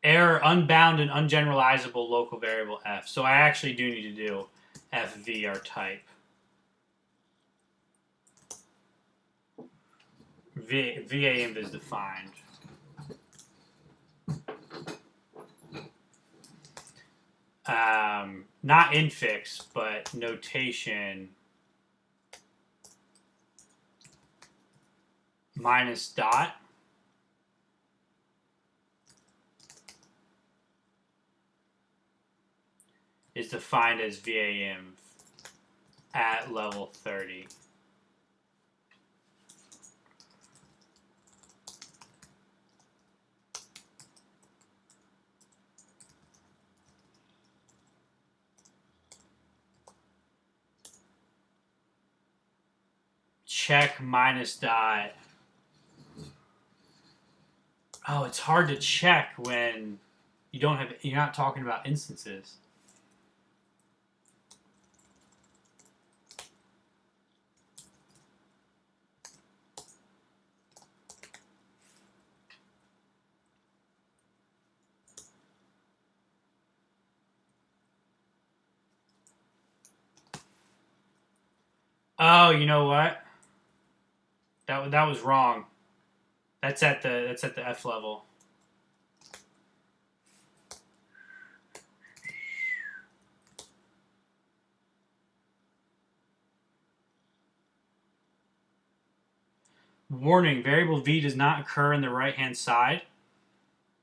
error unbound and ungeneralizable local variable f. So I actually do need to do FV or type. VAINV is defined. Not infix, but notation minus dot is defined as VAINV at level 30. Check minus dot. Oh, it's hard to check when you're not talking about instances. Oh, you know what? That was wrong. That's at the F level. Warning, variable v does not occur in the right-hand side.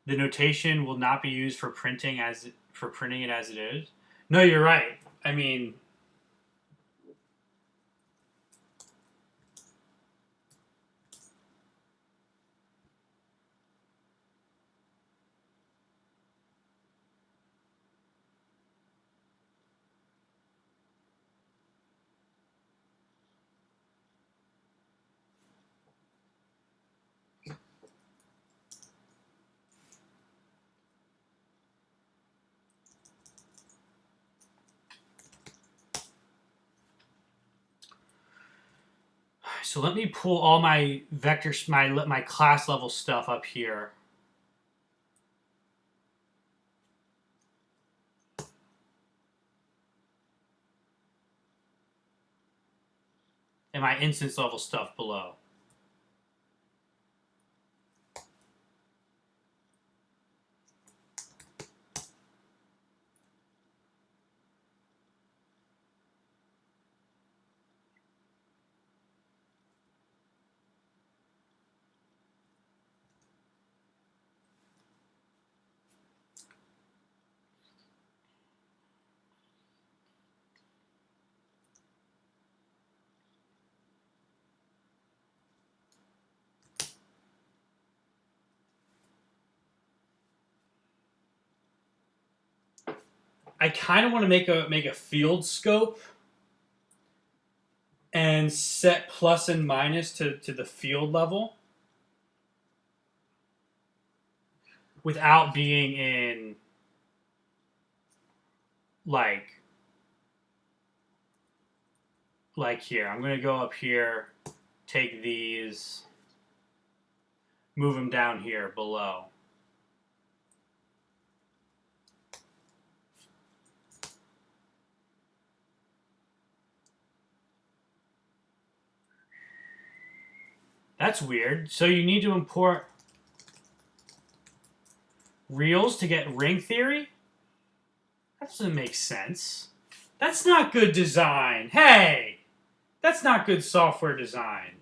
The notation will not be used for printing it as it is. No, you're right. I mean, so let me pull all my vectors, my class level stuff up here. And my instance level stuff below. I kind of want to make a field scope and set plus and minus to the field level without being in like here. I'm going to go up here, take these, move them down here below. That's weird. So you need to import reals to get ring theory? I That doesn't make sense. That's not good design. Hey! That's not good software design.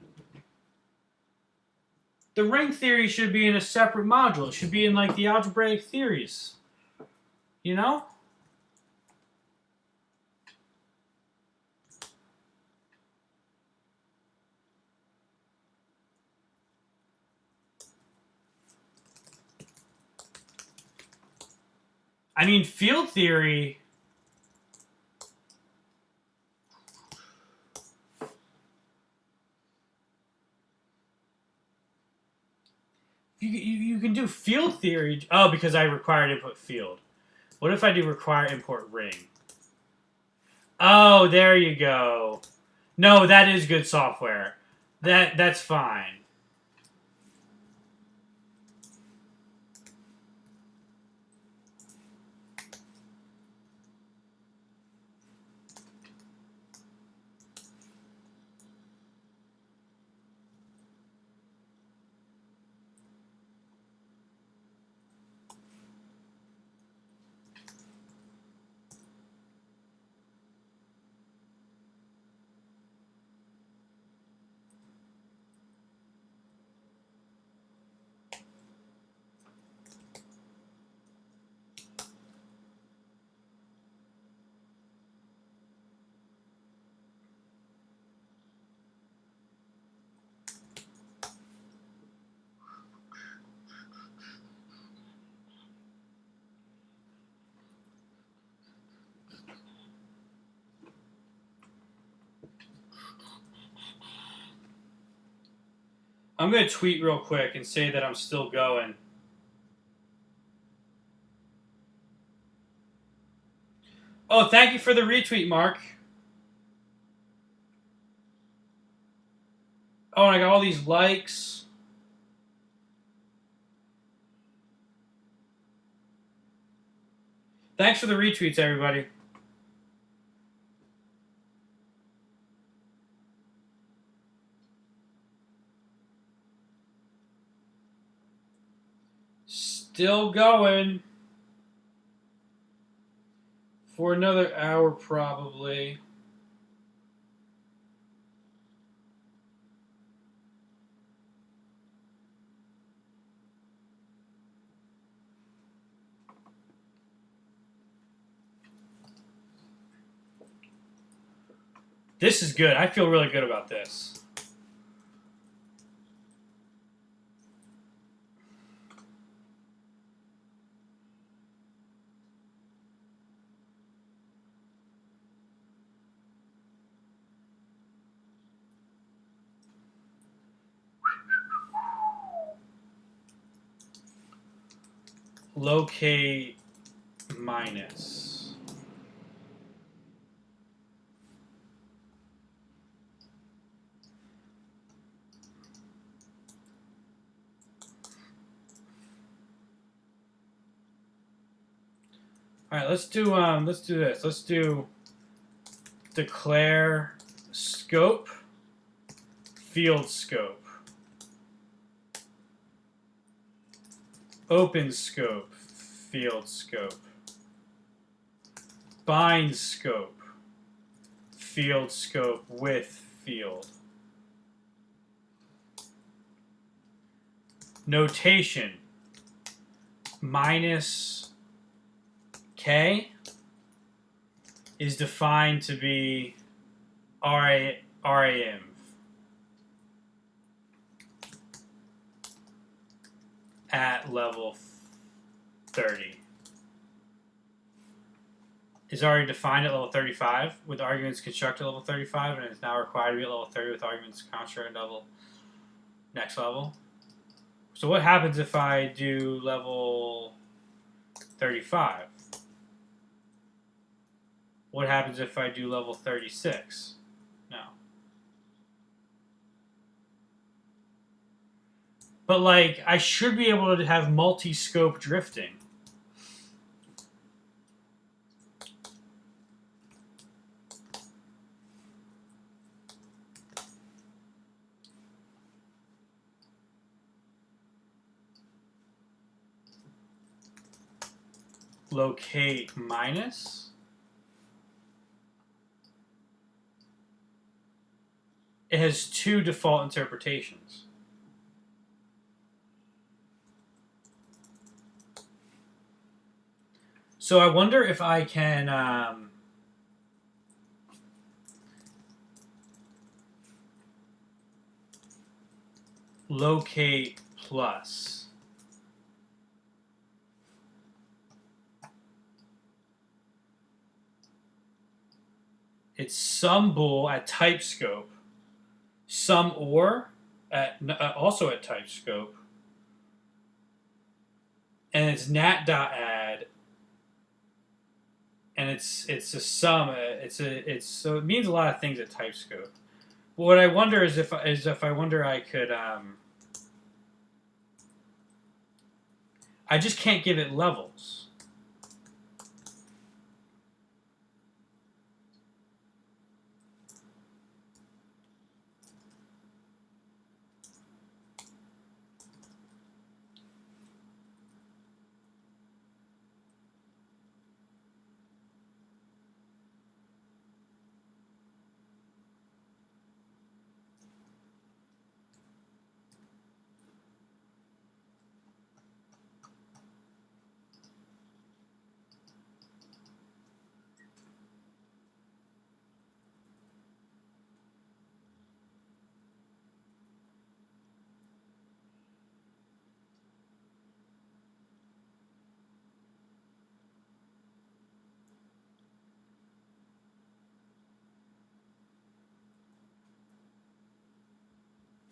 The ring theory should be in a separate module. It should be in like the algebraic theories. You know? I mean, field theory... You can do field theory. Oh, because I required input field. What if I do require import ring? Oh, there you go. No, that is good software. That's fine. I'm going to tweet real quick and say that I'm still going. Oh, thank you for the retweet, Mark. Oh, and I got all these likes. Thanks for the retweets, everybody. Still going. For another hour, probably. This is good. I feel really good about this. Locate minus. All right, let's do this. Let's do declare scope, field scope, open scope, field scope, bind scope, field scope with field. Notation minus k is defined to be RAM at level 30. Is already defined at level 35 with arguments constructed at level 35, and is now required to be at level 30 with arguments constructed at level next level. So what happens if I do level 35? What happens if I do level 36? No. But like, I should be able to have multi-scope drifting. locate minus. It has two default interpretations. So I wonder if I can locate plus. It's some bool at type scope, some or at also at type scope, and it's nat.add, and it's a sum. So it means a lot of things at type scope. But what I wonder is if I wonder I could I just can't give it levels.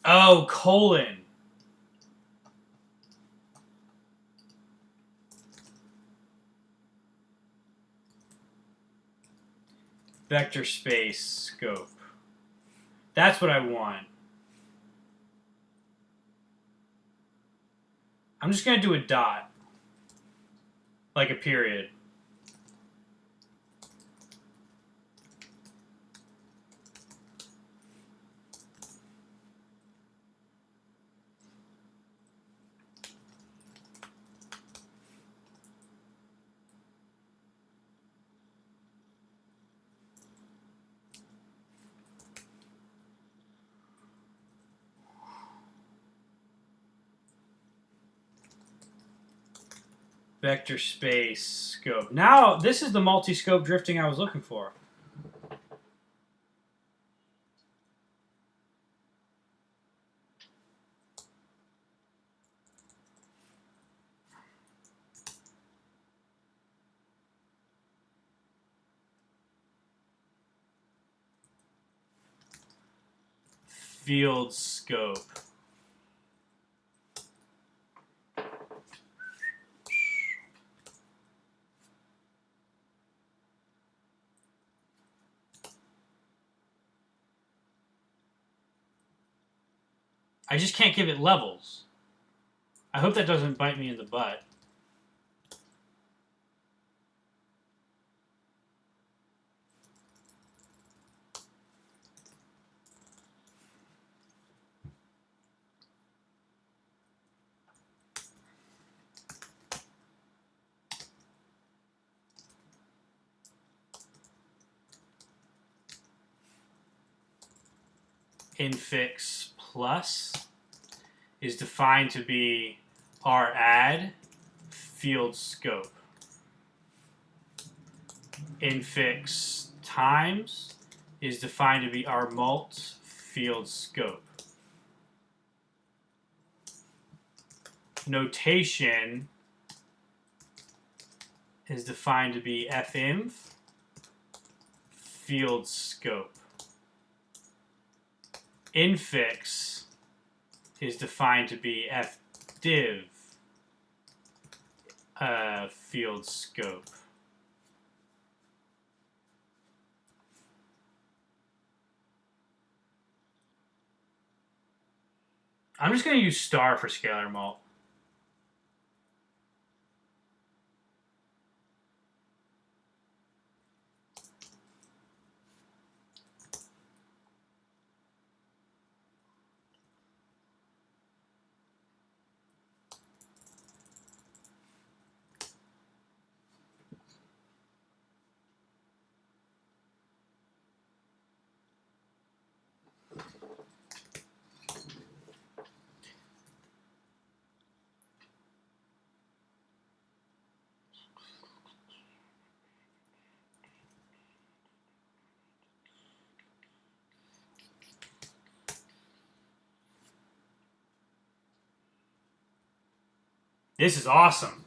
Oh, colon. Vector space scope. That's what I want. I'm just going to do a dot. Like a period. Vector space scope. Now, this is the multi-scope drifting I was looking for. Field scope. I just can't give it levels. I hope that doesn't bite me in the butt. Infix plus is defined to be our add field scope. Infix times is defined to be our mult field scope. Notation is defined to be finv field scope. Infix is defined to be fdiv field scope. I'm just going to use star for scalar mult. This is awesome.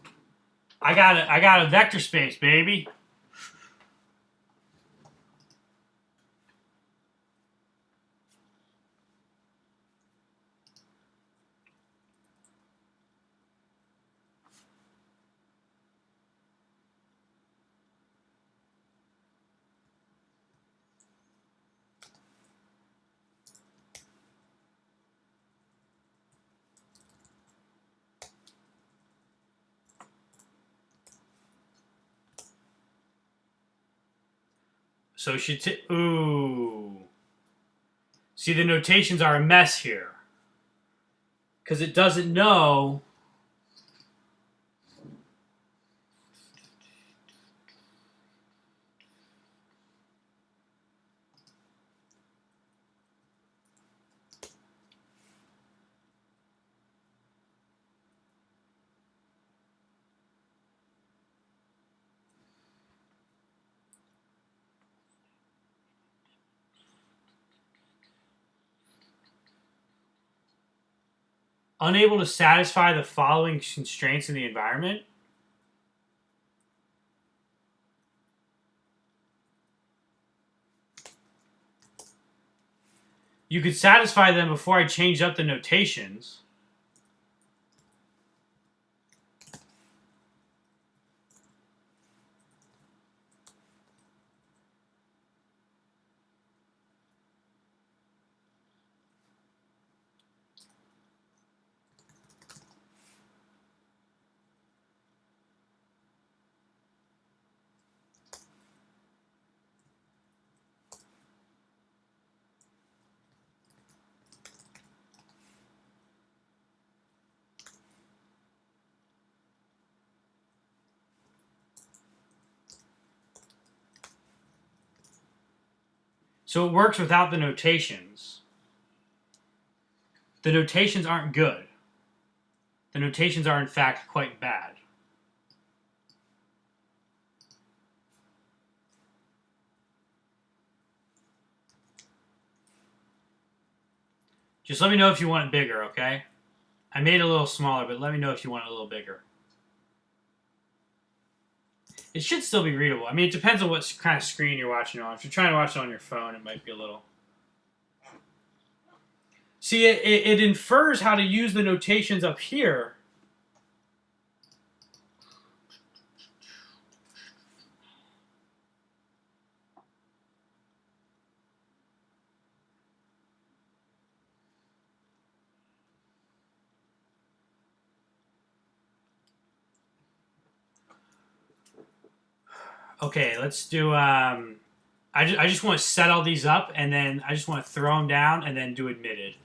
I got a vector space, baby. So she ooh. See, the notations are a mess here. Because it doesn't know. Unable to satisfy the following constraints in the environment. You could satisfy them before I changed up the notations. So it works without the notations. The notations aren't good. The notations are, in fact, quite bad. Just let me know if you want it bigger, okay? I made it a little smaller, but let me know if you want it a little bigger. It should still be readable. I mean, it depends on what kind of screen you're watching on. If you're trying to watch it on your phone, it might be a little... See, it infers how to use the notations up here. Okay, let's do... I just want to set all these up, and then I just want to throw them down, and then do admitted.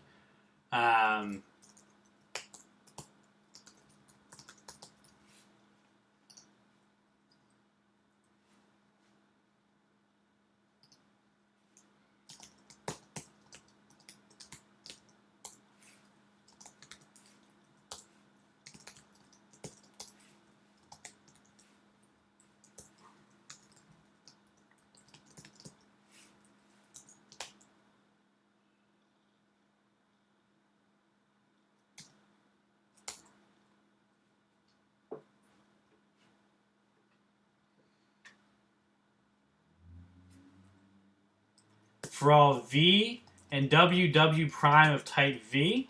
For all v and w prime of type v,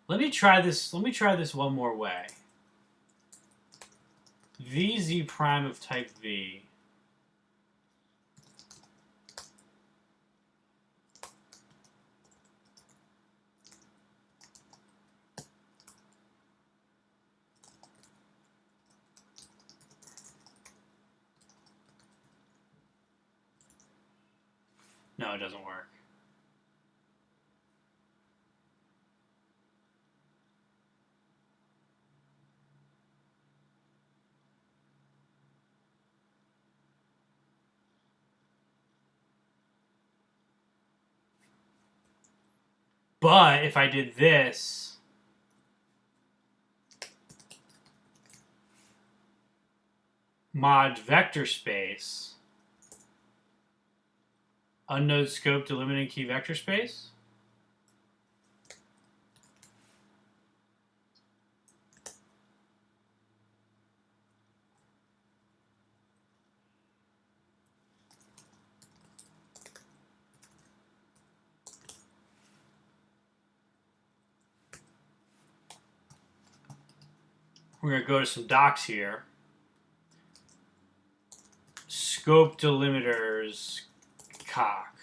let me try this one more way. Vz prime of type v. No, it doesn't work. But if I did this, mod vector space, unknown scope delimiting key vector space, We're going to go to some docs here. Scope delimiters, cock.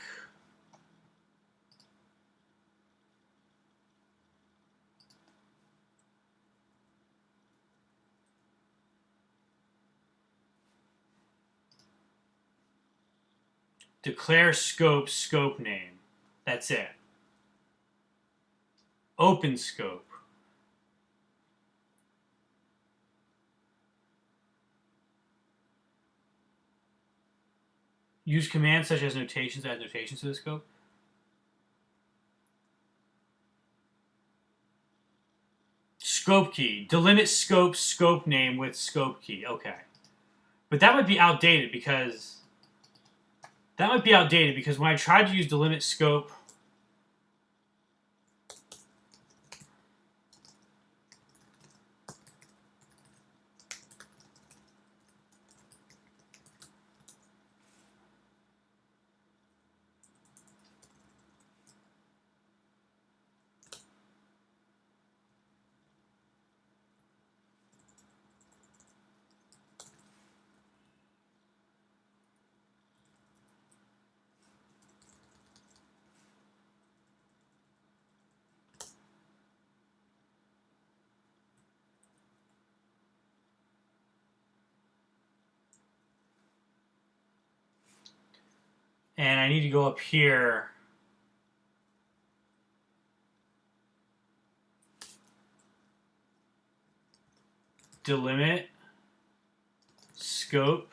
Declare scope, scope name. That's it. Open scope. Use commands such as notations, add notations to the scope. Scope key. Delimit scope, scope name with scope key. Okay. But that might be outdated because when I tried to use delimit scope, and I need to go up here. Delimit scope,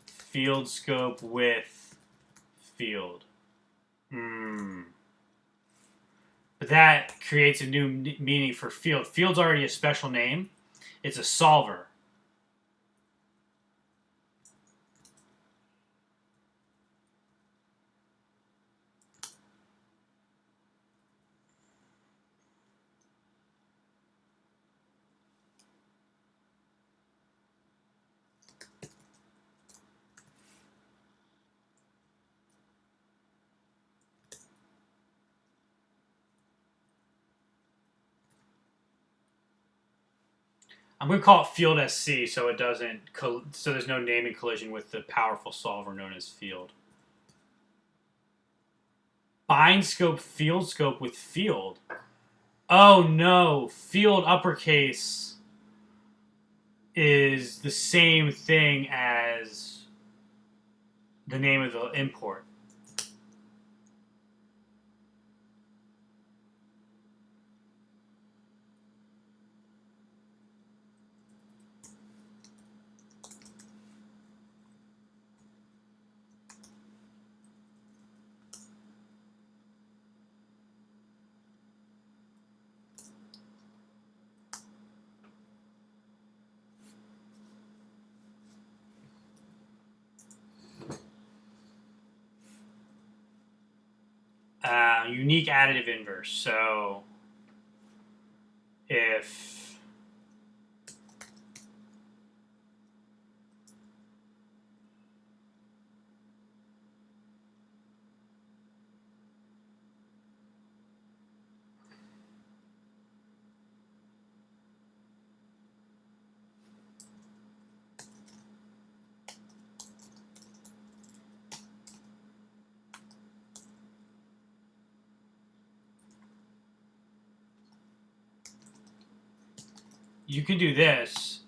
field scope with field. But that creates a new meaning for field. Field's already a special name. It's a solver. I'm going to call it field SC so it doesn't, so there's no naming collision with the powerful solver known as field. Bind scope, field scope with field. Oh no, field uppercase is the same thing as the name of the import. Unique additive inverse. So if you can do this,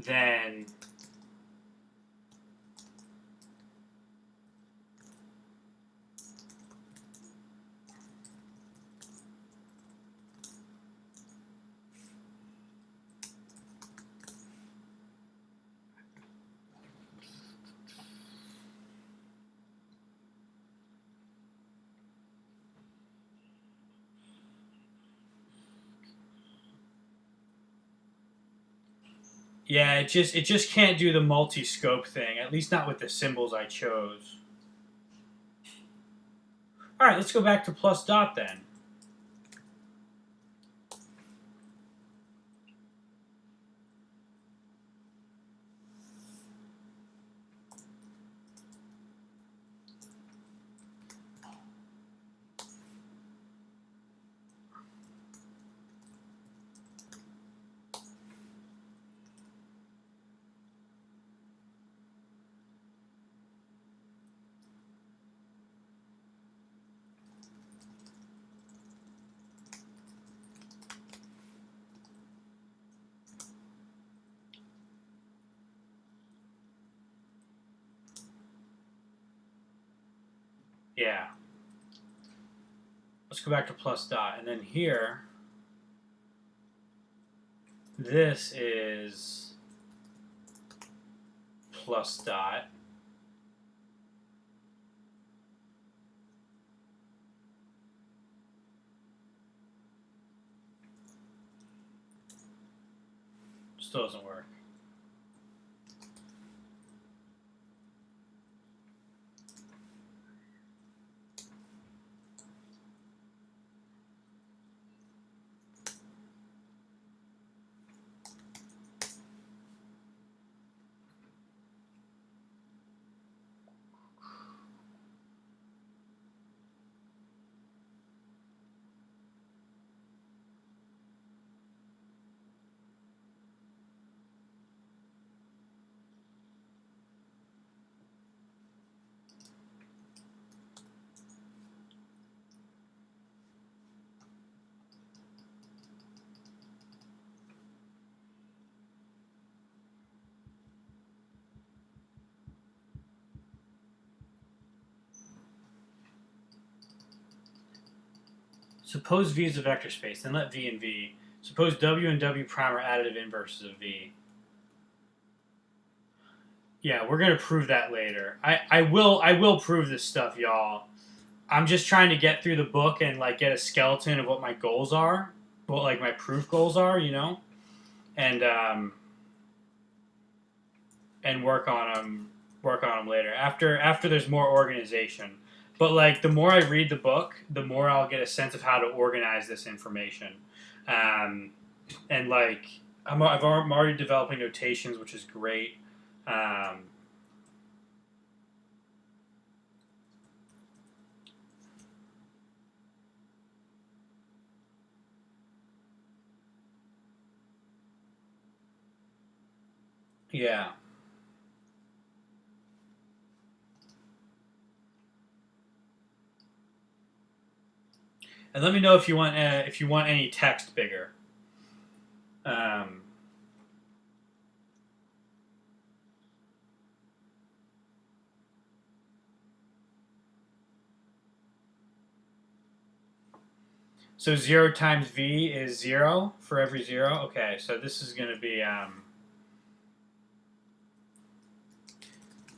then yeah, it just can't do the multi-scope thing, at least not with the symbols I chose. All right, let's go back to plus dot then. Yeah. Let's go back to plus dot. And then here, this is plus dot. Still doesn't work. Suppose V is a vector space, then let V and V. Suppose W and W prime are additive inverses of V. Yeah, we're gonna prove that later. I will prove this stuff, y'all. I'm just trying to get through the book and like get a skeleton of what my goals are, what like my proof goals are, you know, and work on them later after there's more organization. But like the more I read the book, the more I'll get a sense of how to organize this information, and like I'm already developing notations, which is great. Yeah. And let me know if you want any text bigger. So 0 times V is 0 for every 0. Okay, so this is going to be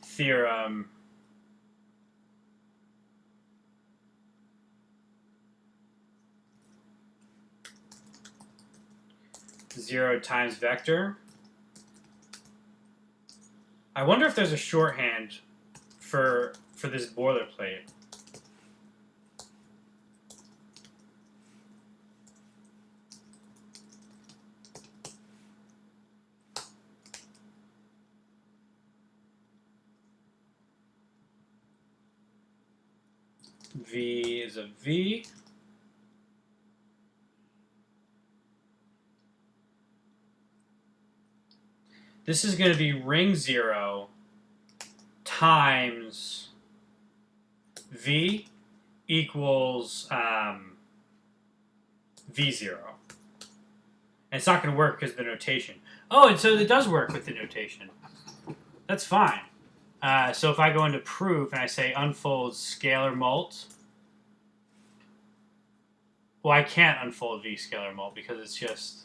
theorem. Zero times vector. I wonder if there's a shorthand for this boilerplate. V is a V. This is going to be ring 0 times V equals V0. And it's not going to work because of the notation. Oh, and so it does work with the notation. That's fine. So if I go into proof and I say unfold scalar mult, well, I can't unfold V scalar mult because it's just...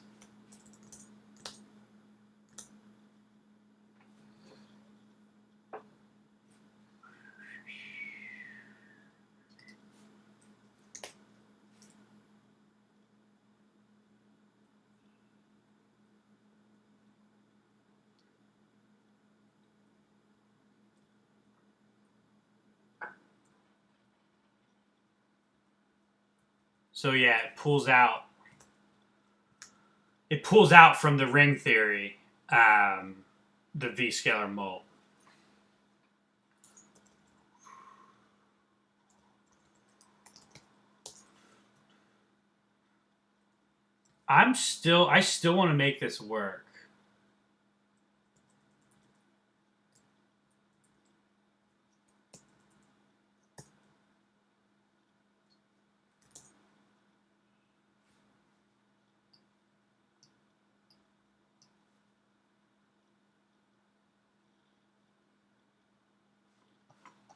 So yeah, it pulls out. It pulls out from the ring theory, the V scalar mult. I still want to make this work.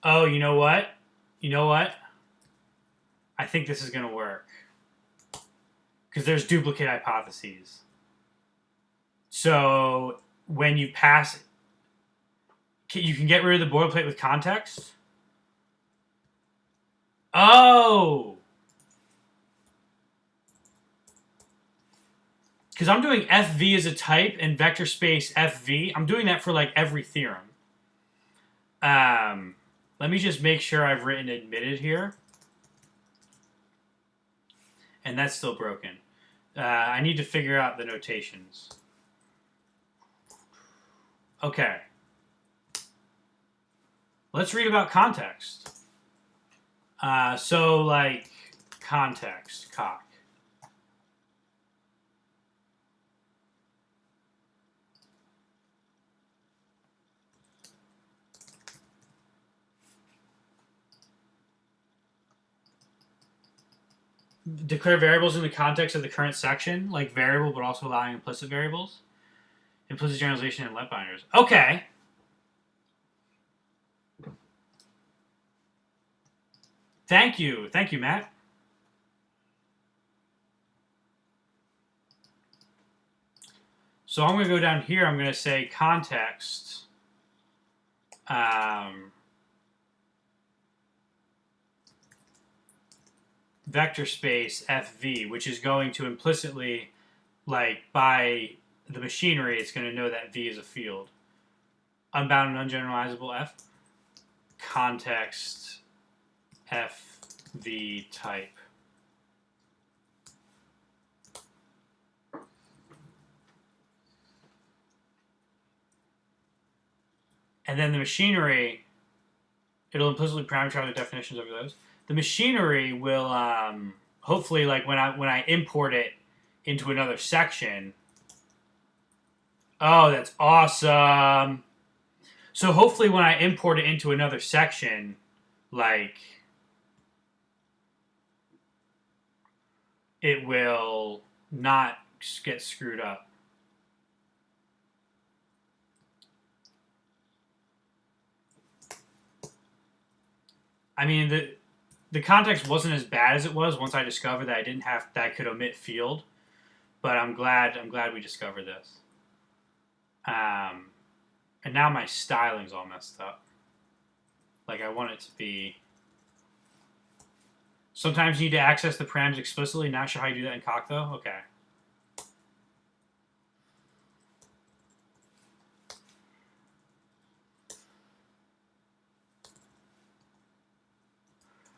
Oh, you know what? You know what? I think this is going to work. Because there's duplicate hypotheses. So when you pass, you can get rid of the boilerplate with context. Oh! Because I'm doing FV as a type and vector space FV. I'm doing that for like every theorem. Let me just make sure I've written admitted here. And that's still broken. I need to figure out the notations. Okay. Let's read about context. So, like, context, cock. Declare variables in the context of the current section, like variable, but also allowing implicit variables. Implicit generalization and let binders. Okay. Thank you. Thank you, Matt. So I'm going to go down here. I'm going to say context. Vector space FV, which is going to implicitly, like, by the machinery, it's going to know that V is a field. Unbound and ungeneralizable F. Context FV type. And then the machinery, it'll implicitly parameterize the definitions over those. The machinery will hopefully, like, when I import it into another section. Oh, that's awesome. So hopefully when I import it into another section, like, it will not get screwed up. I mean, the context wasn't as bad as it was once I discovered that I could omit field, but I'm glad we discovered this. And now my styling's all messed up. Like, I want it to be. Sometimes you need to access the params explicitly. Not sure how you do that in Coq, though. Okay.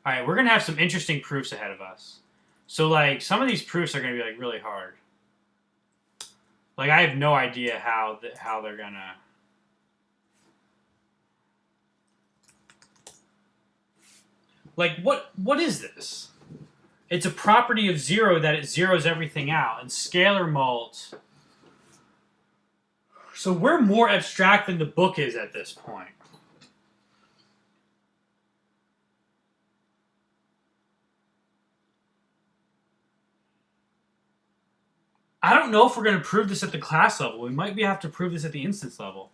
All right, we're gonna have some interesting proofs ahead of us. So, like, some of these proofs are gonna be, like, really hard. Like, I have no idea how they're gonna. Like, what is this? It's a property of zero that it zeroes everything out, and scalar mult. So we're more abstract than the book is at this point. I don't know if we're going to prove this at the class level. We might have to prove this at the instance level.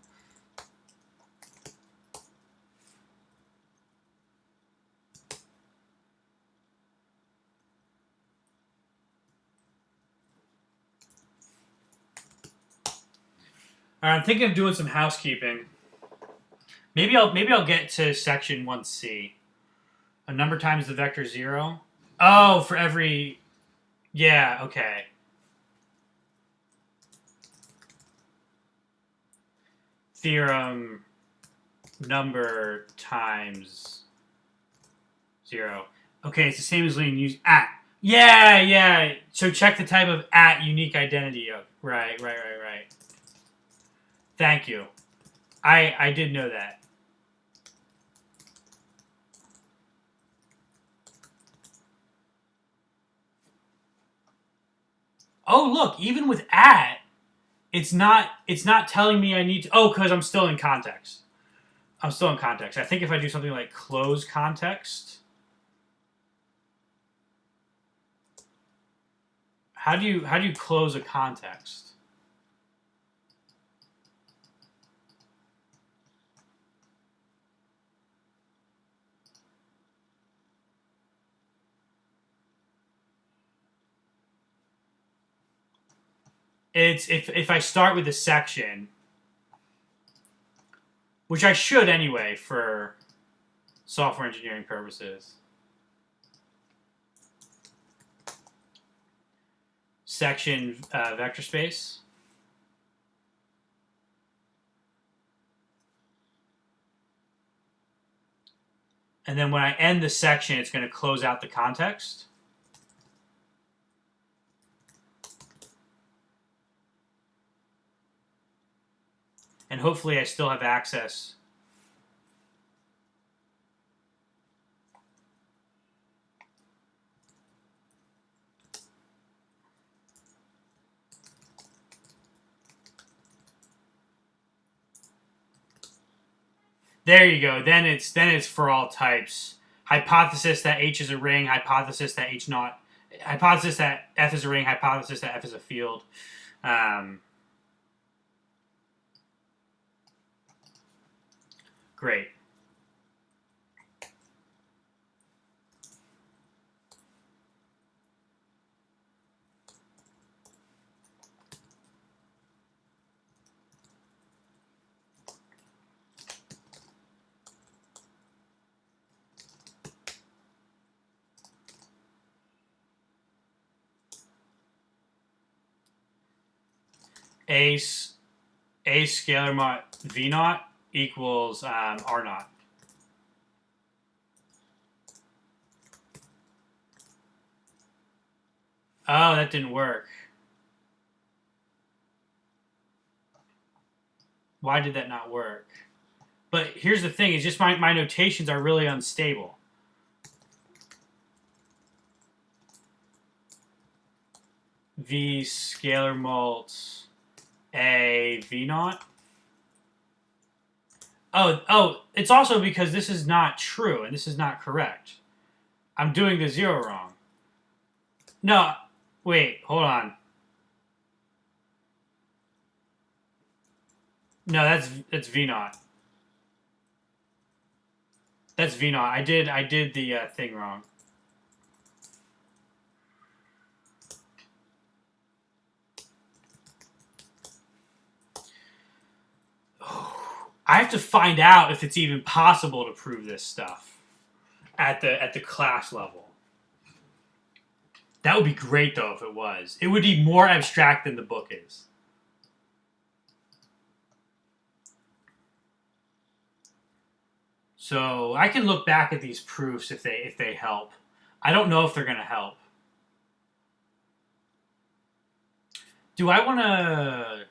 All right, I'm thinking of doing some housekeeping. Maybe I'll get to section 1C. A number times the vector 0. Oh, for every. Yeah. Okay. Theorem number times 0. Okay, it's the same as Linear use at. Yeah. So check the type of at unique identity of. Right. Thank you. I did know that. Oh, look, even with at, it's not telling me I need to. Oh, because I'm still in context. I think if I do something like close context. How do you close a context? It's if I start with a section, which I should anyway for software engineering purposes. Section vector space. And then when I end the section, it's going to close out the context. And hopefully I still have access. There you go. Then it's for all types. Hypothesis that H is a ring. Hypothesis that H not. Hypothesis that F is a ring. Hypothesis that F is a field. Great. A scalar mod V naught equals R naught. Oh, that didn't work. Why did that not work? But here's the thing, it's just my notations are really unstable. V scalar mult A V naught. Oh, it's also because this is not true and this is not correct. I'm doing the zero wrong. No, wait, hold on. No, that's V naught. That's V naught. I did the thing wrong. I have to find out if it's even possible to prove this stuff at the class level. That would be great though if it was. It would be more abstract than the book is. So I can look back at these proofs if they help. I don't know if they're going to help. Do I want to...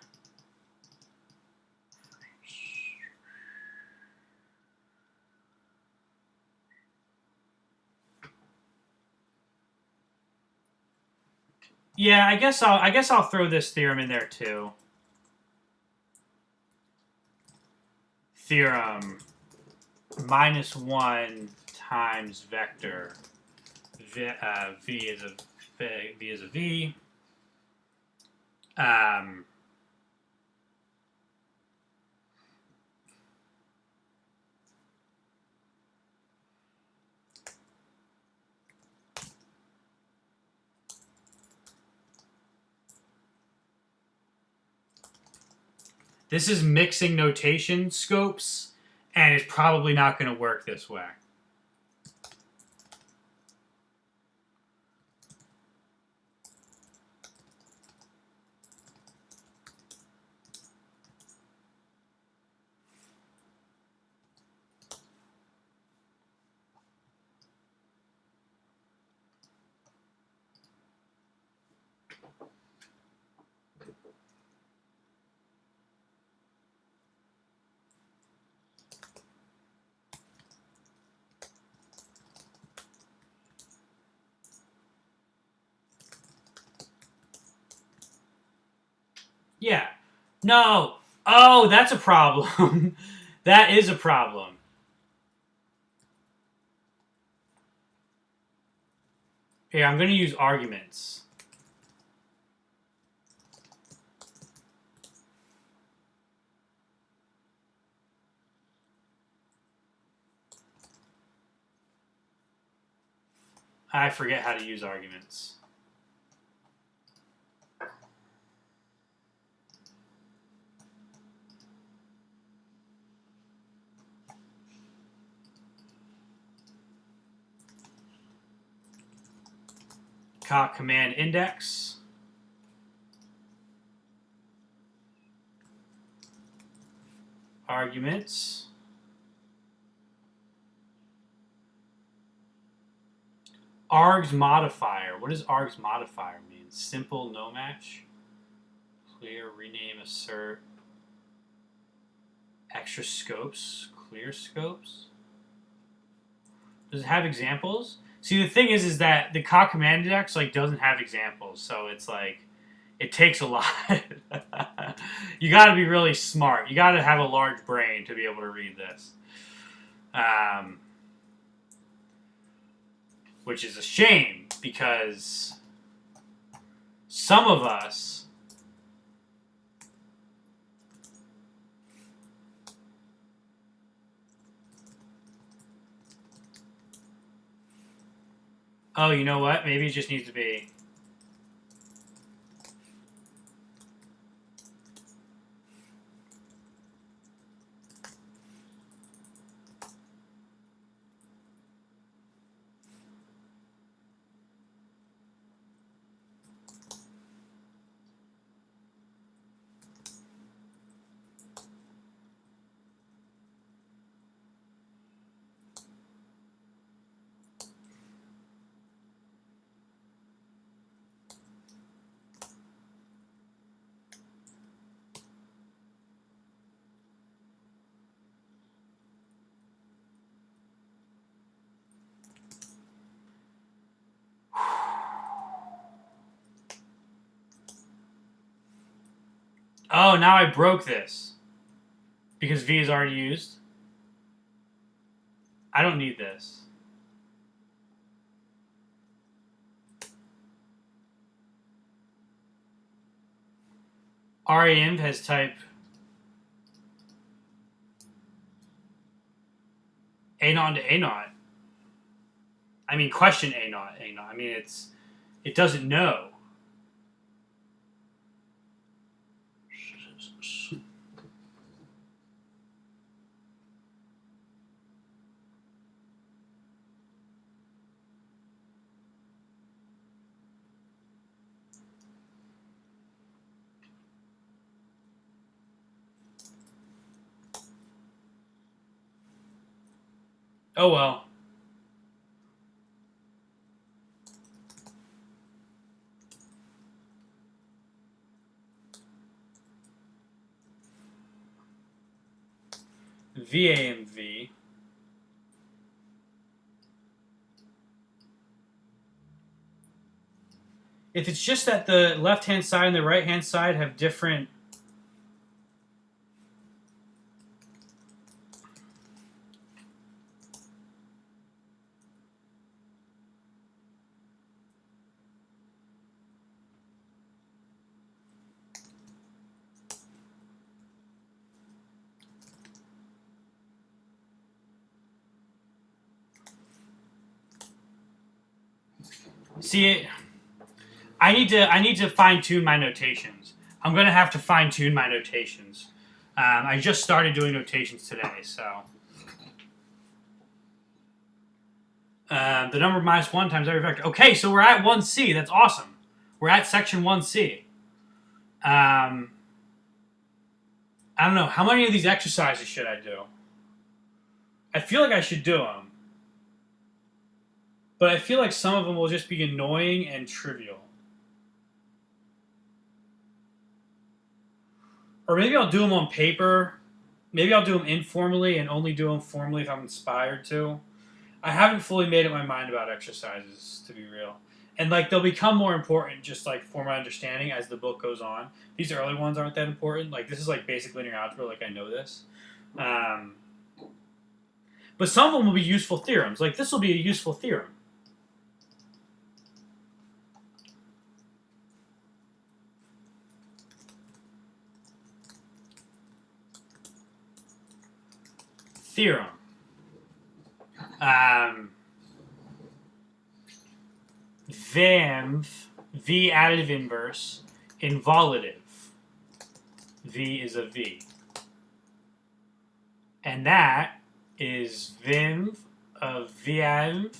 Yeah, I guess I'll throw this theorem in there too. Theorem -1 times vector v is a v. This is mixing notation scopes, and it's probably not going to work this way. Yeah. No. Oh, that's a problem. That is a problem. Here, I'm going to use arguments. I forget how to use arguments. command index. Arguments. Args modifier. What does args modifier mean? Simple, no match. Clear, rename, assert. Extra scopes, clear scopes. Does it have examples? See, the thing is that the command index like doesn't have examples, so it's like it takes a lot. You got to be really smart. You got to have a large brain to be able to read this, which is a shame because some of us. Oh, you know what? Maybe it just needs to be. Oh, now I broke this. Because V is already used. I don't need this. RAINV has type A0 to A0. I mean, question A0, A0. I mean, it doesn't know. Oh well. VAMV. If it's just that the left-hand side and the right-hand side have different. See, I need to fine tune my notations. I'm gonna have to fine tune my notations. I just started doing notations today, so the number minus 1 times every vector. Okay, so we're at 1C. That's awesome. We're at section 1C. I don't know. How many of these exercises should I do? I feel like I should do them. But I feel like some of them will just be annoying and trivial. Or maybe I'll do them on paper. Maybe I'll do them informally and only do them formally if I'm inspired to. I haven't fully made up my mind about exercises, to be real. And like they'll become more important just like for my understanding as the book goes on. These early ones aren't that important. Like this is like basic linear algebra, like I know this. But some of them will be useful theorems. Like this will be a useful theorem. Theorem. VAMV, V additive inverse, involutive. V is a V. And that is VIMV of V additive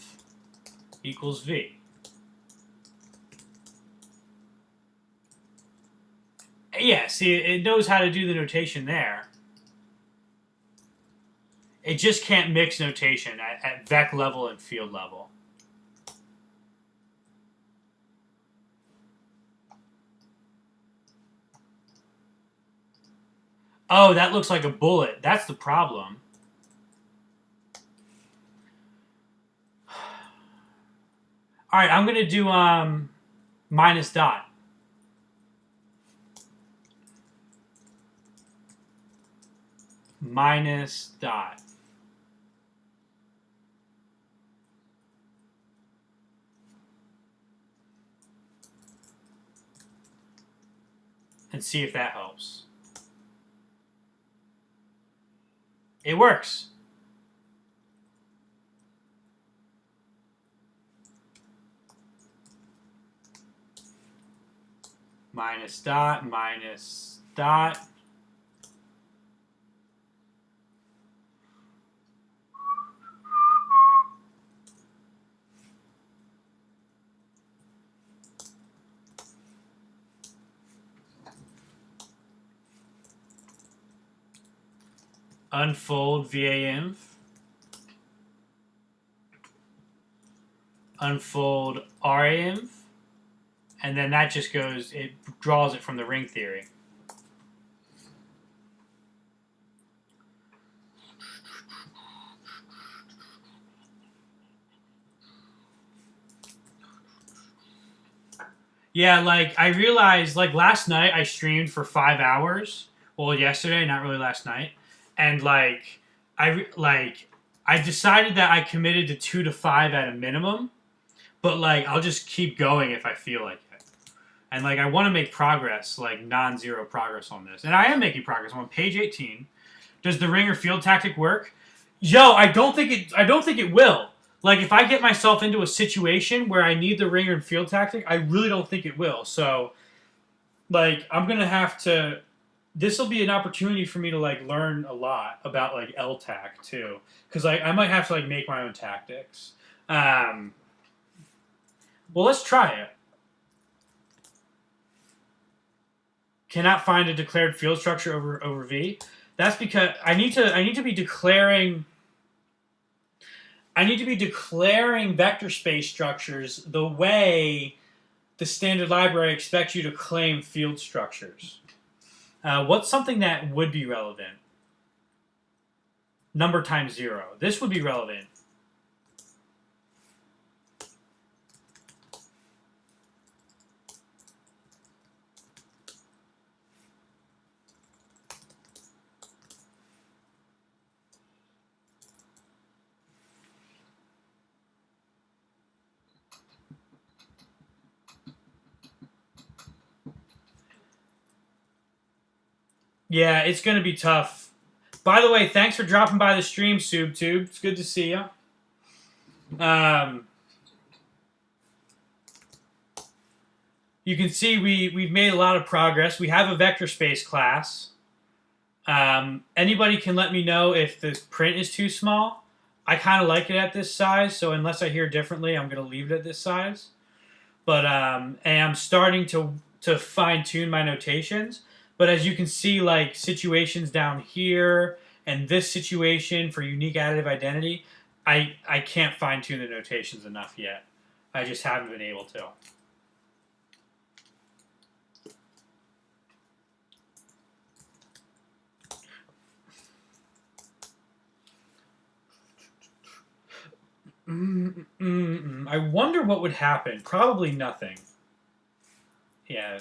equals V. Yeah, see, it knows how to do the notation there. It just can't mix notation at vec level and field level. Oh, that looks like a bullet. That's the problem. All right, I'm going to do minus dot. Minus dot. And see if that helps. It works. Minus dot, minus dot. Unfold VAinf. Unfold RAinf. And then that just goes, it draws it from the ring theory. Yeah, like I realized, like last night I streamed for 5 hours. Well, yesterday, not really last night, and like I decided that I committed to 2 to 5 at a minimum, but like I'll just keep going if I feel like it, and like I want to make progress, like non-zero progress on this, and I am making progress. I'm on page 18. Does the ring or field tactic work? Yo, I don't think it will. Like, if I get myself into a situation where I need the ringer and field tactic, I really don't think it will. So, like, I'm going to have to... This will be an opportunity for me to, like, learn a lot about, like, LTAC, too. Because, like, I might have to, like, make my own tactics. Well, let's try it. Cannot find a declared field structure over V. That's because I need to be declaring... I need to be declaring vector space structures the way the standard library expects you to claim field structures. What's something that would be relevant? Number times 0. This would be relevant. Yeah, it's going to be tough. By the way, thanks for dropping by the stream, SubTube. It's good to see you. You can see we've made a lot of progress. We have a vector space class. Anybody can let me know if the print is too small. I kind of like it at this size, so unless I hear differently, I'm going to leave it at this size. But and I'm starting to fine-tune my notations. But as you can see, like situations down here and this situation for unique additive identity, I can't fine-tune the notations enough yet. I just haven't been able to. I wonder what would happen. Probably nothing. Yeah.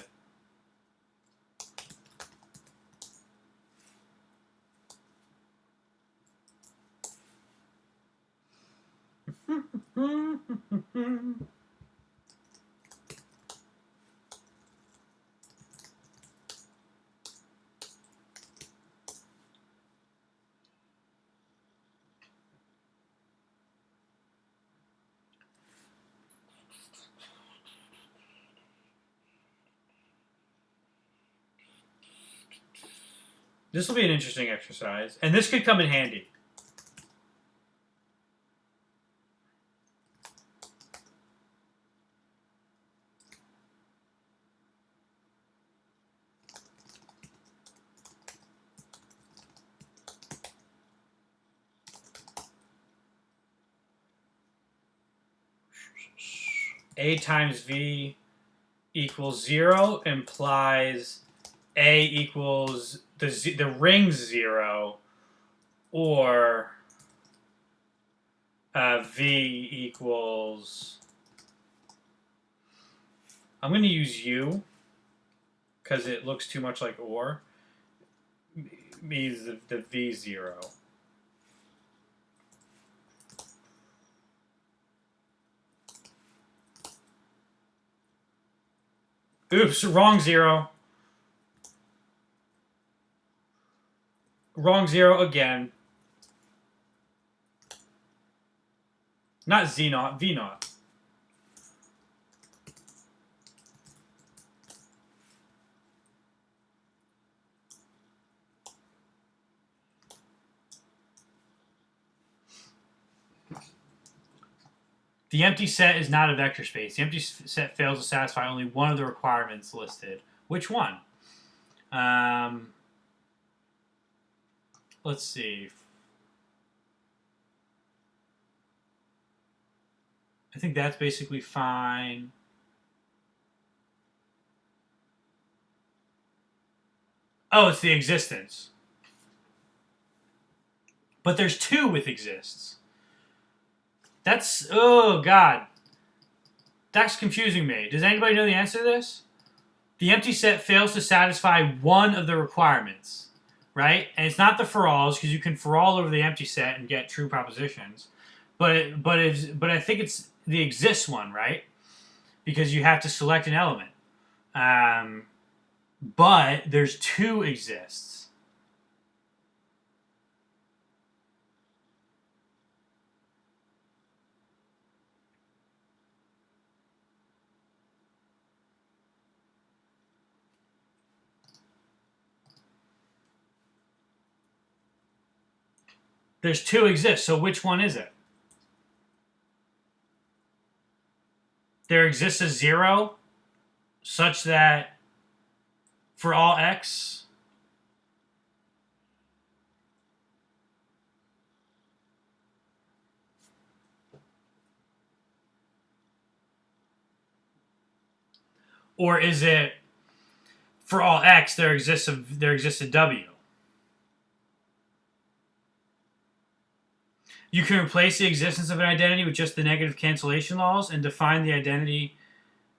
This will be an interesting exercise, and this could come in handy. A times V equals 0 implies A equals the ring's 0, or V equals, I'm going to use U because it looks too much like or, means the V0. Oops, wrong 0. Wrong 0 again. Not Z naught, V naught. The empty set is not a vector space. The empty set fails to satisfy only one of the requirements listed. Which one? Let's see. I think that's basically fine. Oh, it's the existence. But there's 2 with exists. That's, oh god. That's confusing me. Does anybody know the answer to this? The empty set fails to satisfy one of the requirements, right? And it's not the for alls, because you can for all over the empty set and get true propositions. But I think it's the exists one, right? Because you have to select an element. But there's 2 exists. There's 2 exists, so which one is it? There exists a 0 such that for all x, or is it for all x there exists a w? You can replace the existence of an identity with just the negative cancellation laws and define the identity.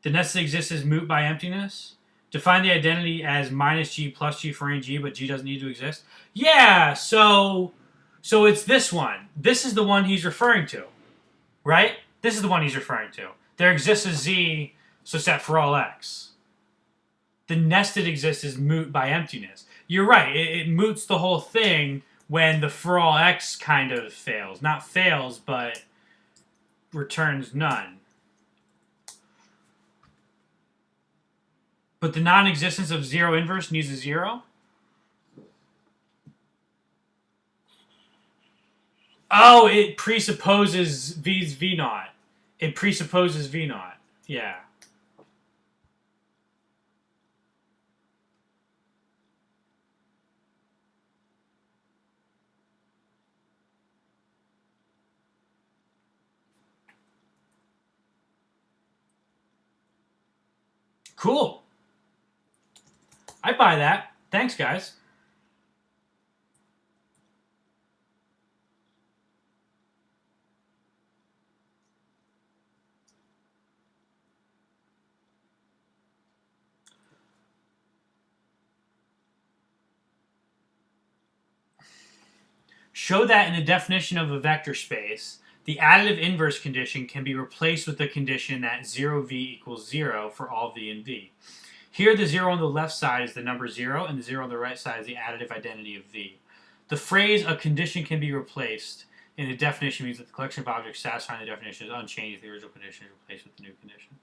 The nested exists is moot by emptiness. Define the identity as minus g plus g for any g, but g doesn't need to exist. Yeah, so it's this one. This is the one he's referring to, right? This is the one he's referring to. There exists a z such that for all x. The nested exists is moot by emptiness. You're right. It moots the whole thing when the for all x kind of fails. Not fails, but returns none. But the non-existence of 0 inverse needs a 0? Oh, it presupposes V's V naught. It presupposes V naught. Yeah. Cool. I buy that. Thanks, guys. Show that in the definition of a vector space, the additive inverse condition can be replaced with the condition that 0v equals 0 for all v and v. Here, the 0 on the left side is the number 0, and the 0 on the right side is the additive identity of v. The phrase, a condition can be replaced, in the definition means that the collection of objects satisfying the definition is unchanged if the original condition is replaced with the new condition.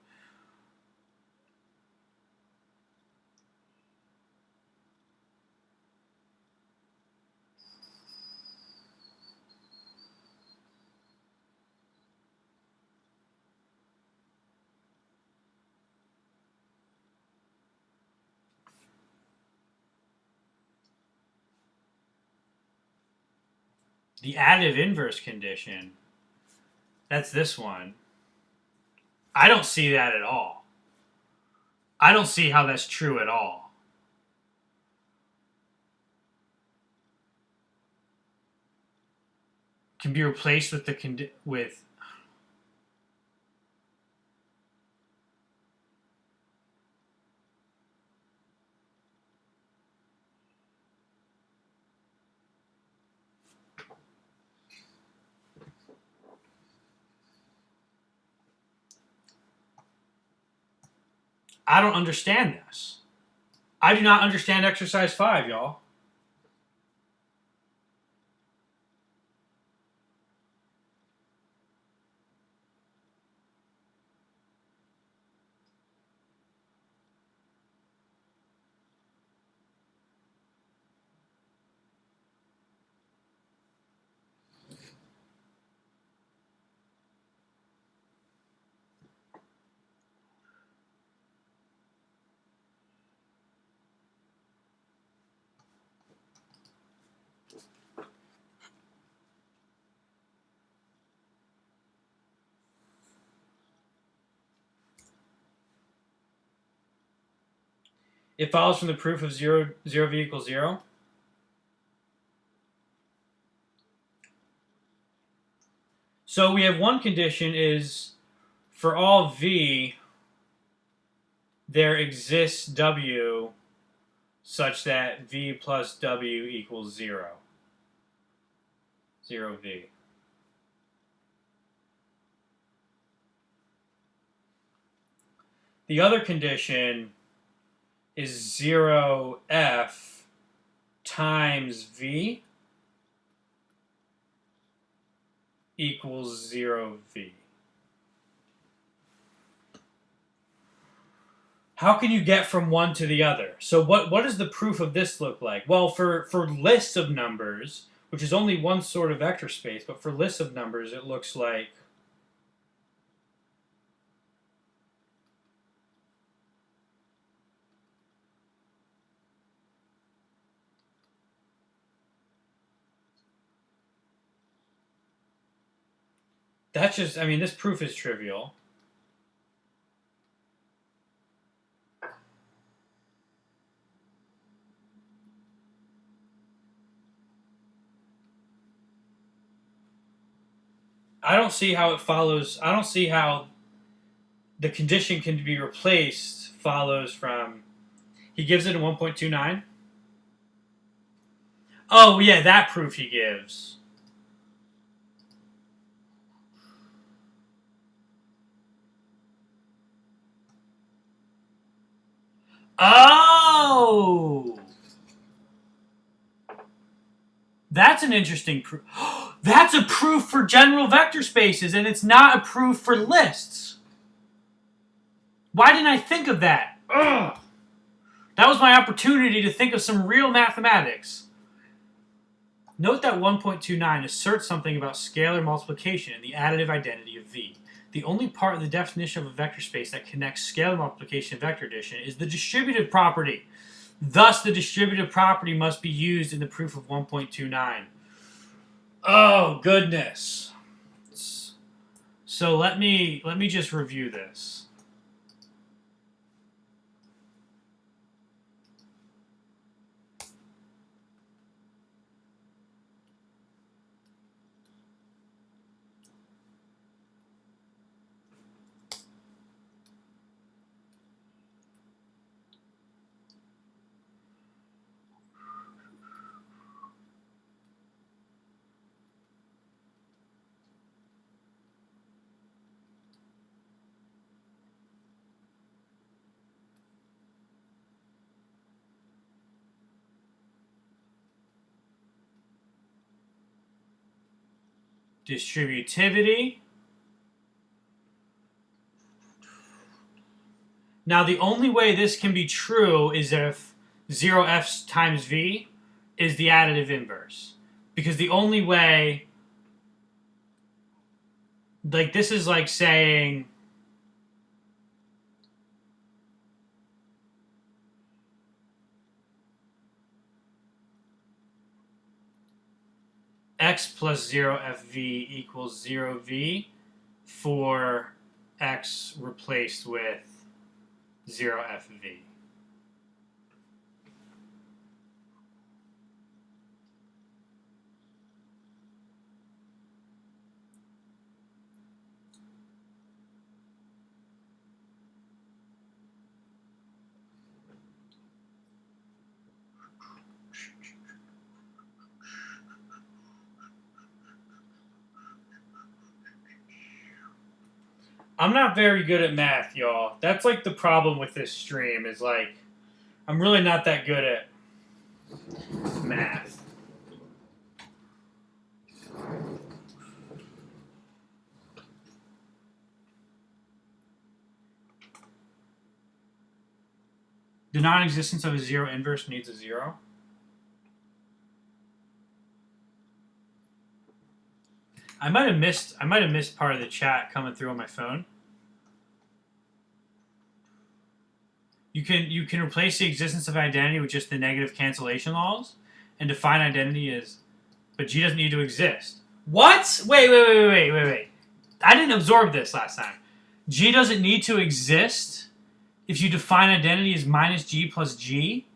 The additive inverse condition, that's this one. I don't see that at all. I don't see how that's true at all. Can be replaced with the with. I don't understand this. I do not understand exercise 5, y'all. It follows from the proof of 0 v equals 0. So we have one condition is for all v, there exists w such that v plus w equals 0. 0v. The other condition is 0f times v equals 0v. How can you get from one to the other? So what does the proof of this look like? Well, for lists of numbers, which is only one sort of vector space, but for lists of numbers, it looks like that's just, I mean, this proof is trivial. I don't see how it follows. I don't see how the condition can be replaced follows from. He gives it a 1.29. Oh, yeah, that proof he gives. Oh! That's an interesting proof. That's a proof for general vector spaces, and it's not a proof for lists. Why didn't I think of that? Ugh. That was my opportunity to think of some real mathematics. Note that 1.29 asserts something about scalar multiplication and the additive identity of V. The only part of the definition of a vector space that connects scalar multiplication and vector addition is the distributive property. Thus, the distributive property must be used in the proof of 1.29. Oh, goodness. So let me just review this. Distributivity. Now, the only way this can be true is if 0f times v is the additive inverse. Because the only way, like, this is like saying x plus 0fv equals 0v for x x replaced with 0 f of v. I'm not very good at math, y'all. That's like the problem with this stream is like, I'm really not that good at math. The non-existence of a 0 inverse needs a 0. I might have missed part of the chat coming through on my phone. You can replace the existence of identity with just the negative cancellation laws and define identity as, but G doesn't need to exist. What? Wait. I didn't absorb this last time. G doesn't need to exist if you define identity as minus G plus G?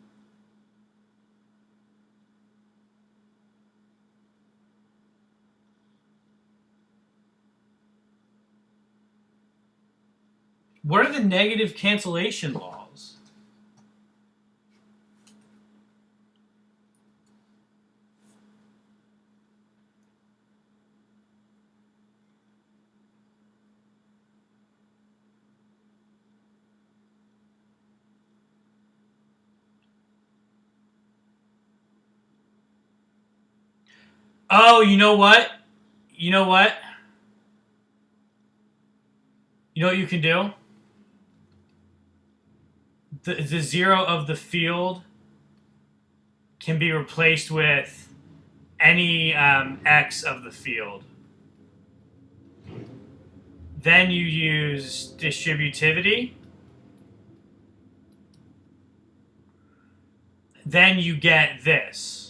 What are the negative cancellation laws? Oh, you know what? You know what you can do? The 0 of the field can be replaced with any x of the field. Then you use distributivity. Then you get this.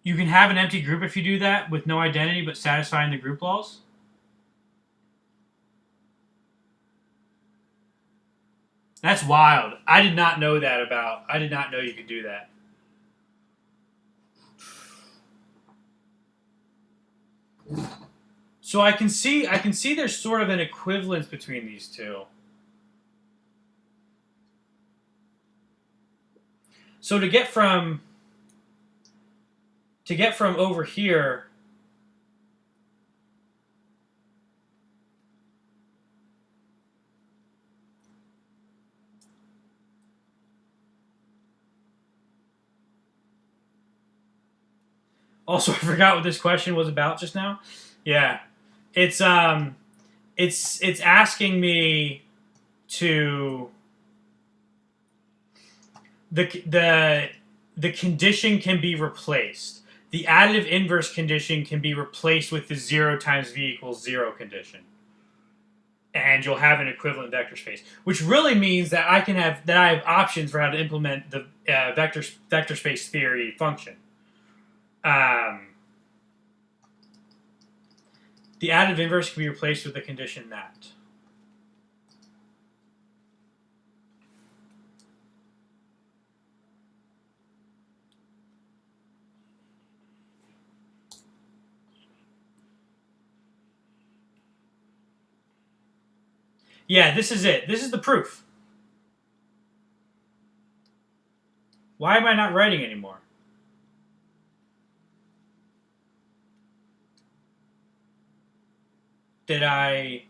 You can have an empty group if you do that with no identity but satisfying the group laws. That's wild. I did not know that about. I did not know you could do that. So I can see there's sort of an equivalence between these two. So to get from over here also, I forgot what this question was about just now. Yeah. It's asking me to the condition can be replaced. The additive inverse condition can be replaced with the 0 times v equals 0 condition. And you'll have an equivalent vector space, which really means that I have options for how to implement the vector space theory function. The additive inverse can be replaced with the condition that. Yeah, this is it. This is the proof. Why am I not writing anymore? Did I...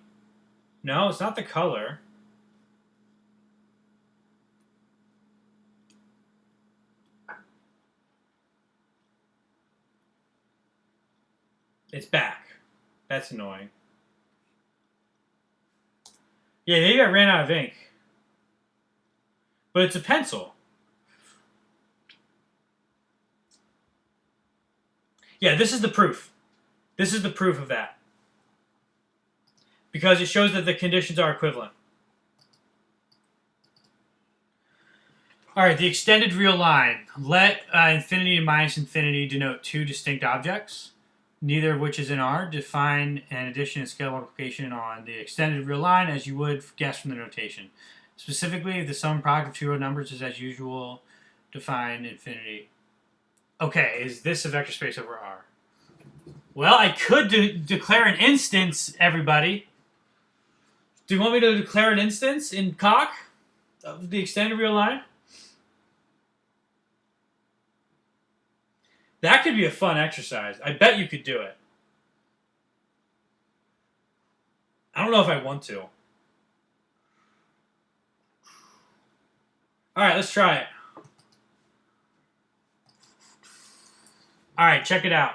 No, it's not the color. It's back. That's annoying. Yeah, maybe I ran out of ink. But it's a pencil. Yeah, this is the proof. This is the proof of that. Because it shows that the conditions are equivalent. All right, the extended real line. Let infinity and minus infinity denote two distinct objects, neither of which is in R. Define an addition and scalar multiplication on the extended real line as you would guess from the notation. Specifically, if the sum product of two real numbers is as usual, define infinity. Okay, is this a vector space over R? Well, I could declare an instance, everybody. Do you want me to declare an instance in Coq of the extended real line? That could be a fun exercise. I bet you could do it. I don't know if I want to. All right, let's try it. All right, check it out.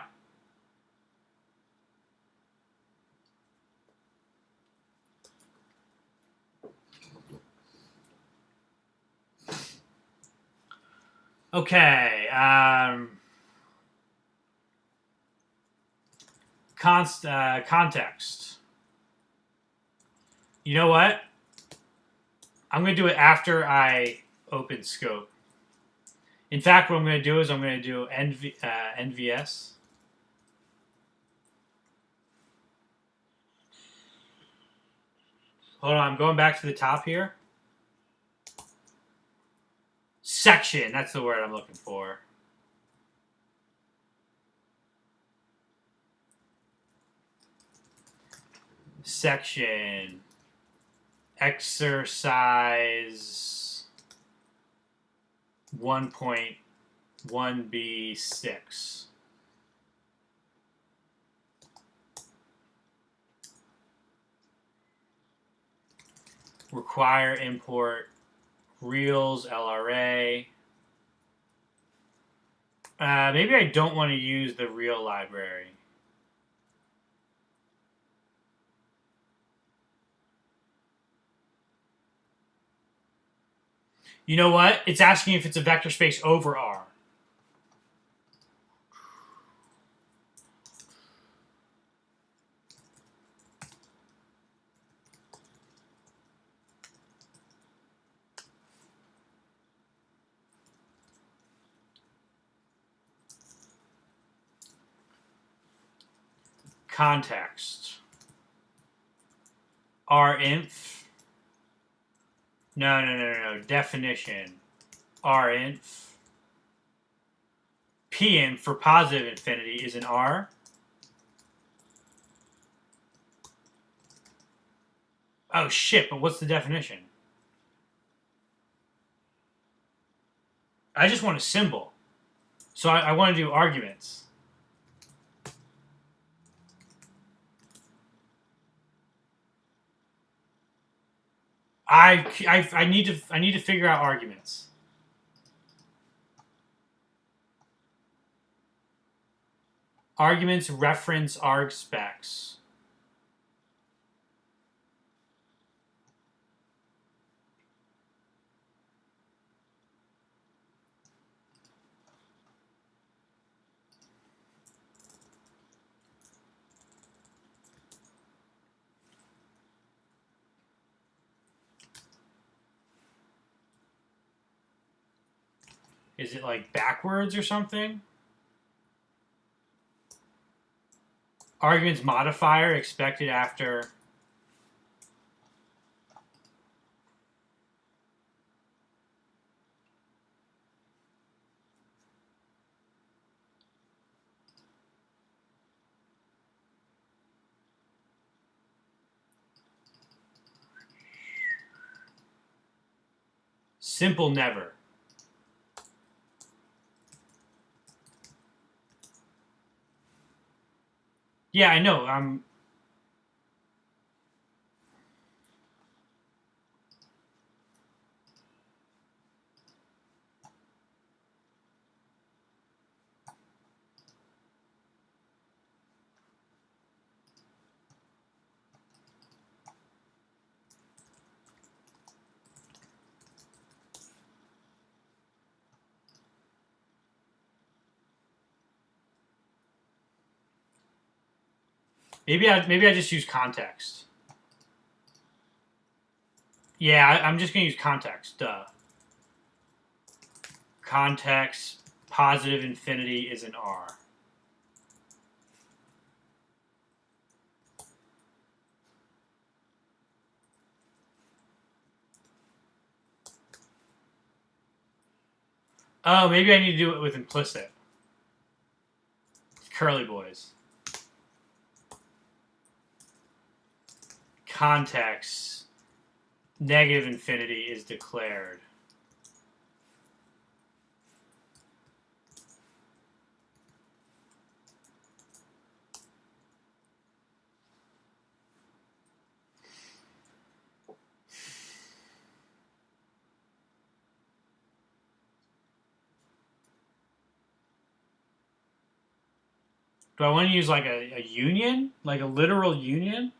Okay. Context. You know what? I'm going to do it after I open scope. In fact, what I'm going to do is I'm going to do NVS. Hold on, I'm going back to the top here. Section, that's the word I'm looking for. Section. Exercise 1.1b6. Require import reals LRA. Maybe I don't want to use the real library. You know what? It's asking if it's a vector space over R. Context. RInf. No. Definition. RInf. Pinf for positive infinity is an R. Oh shit, but what's the definition? I just want a symbol. So I want to do arguments. I need to figure out arguments. Arguments reference arg specs. Is it like backwards or something? Arguments modifier expected after. Simple never. Yeah, I know. Maybe I just use context. Yeah, I'm just gonna use context. Duh. context positive infinity is an R. Oh, maybe I need to do it with implicit. Curly boys. Context negative infinity is declared. Do I want to use like a union? Like a literal union?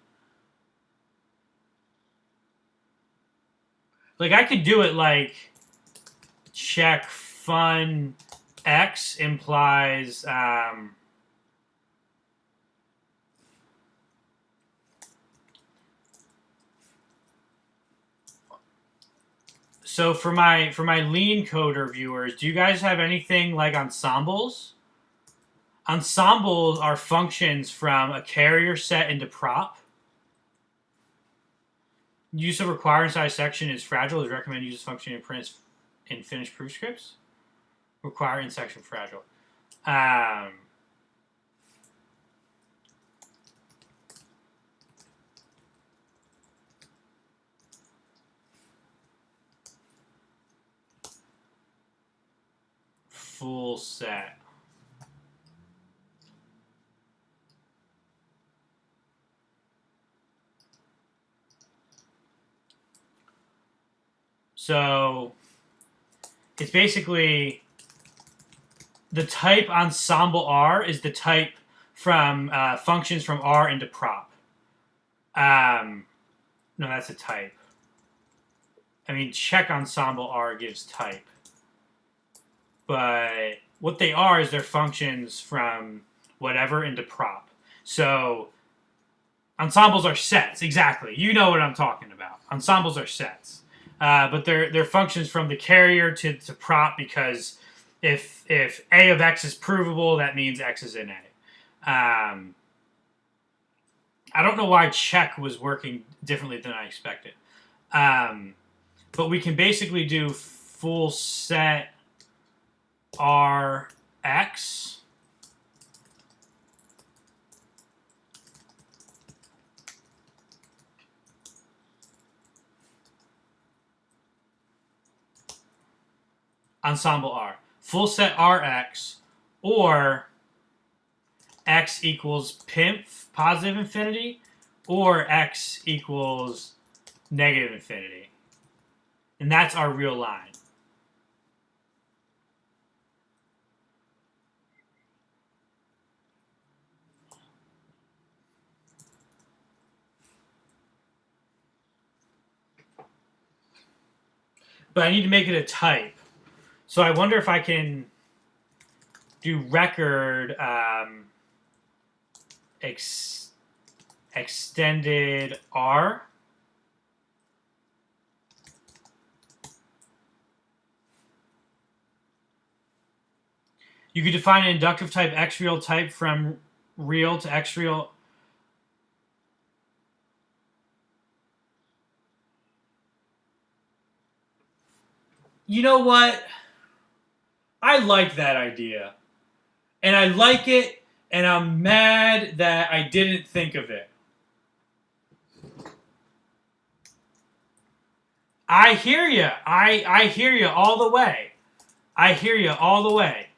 Like I could do it like check fun x implies so for my lean coder viewers, do you guys have anything like ensembles? Ensembles are functions from a carrier set into prop. Use of require inside section is fragile. Is recommended use this function in finished proof scripts. Require in section fragile. Full set. So it's basically the type ensemble R is the type from functions from R into prop. No, that's a type. I mean, check ensemble R gives type. But what they are is they're functions from whatever into prop. So ensembles are sets, exactly. You know what I'm talking about. Ensembles are sets. But they're functions from the carrier to prop because if A of X is provable, that means X is in A. I don't know why check was working differently than I expected. But we can basically do full set Rx ensemble R. Full set Rx or X equals pimp positive infinity or X equals negative infinity. And that's our real line. But I need to make it a type. So I wonder if I can do record extended R. You could define an inductive type X real type from real to X real. You know what? I like that idea. And I like it, and I'm mad that I didn't think of it. I hear you. I hear you all the way. I hear you all the way.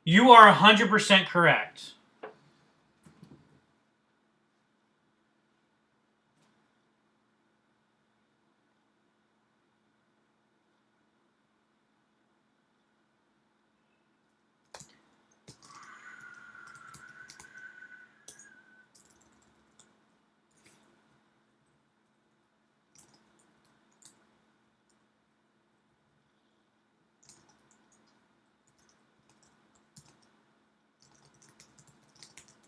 You are 100% correct.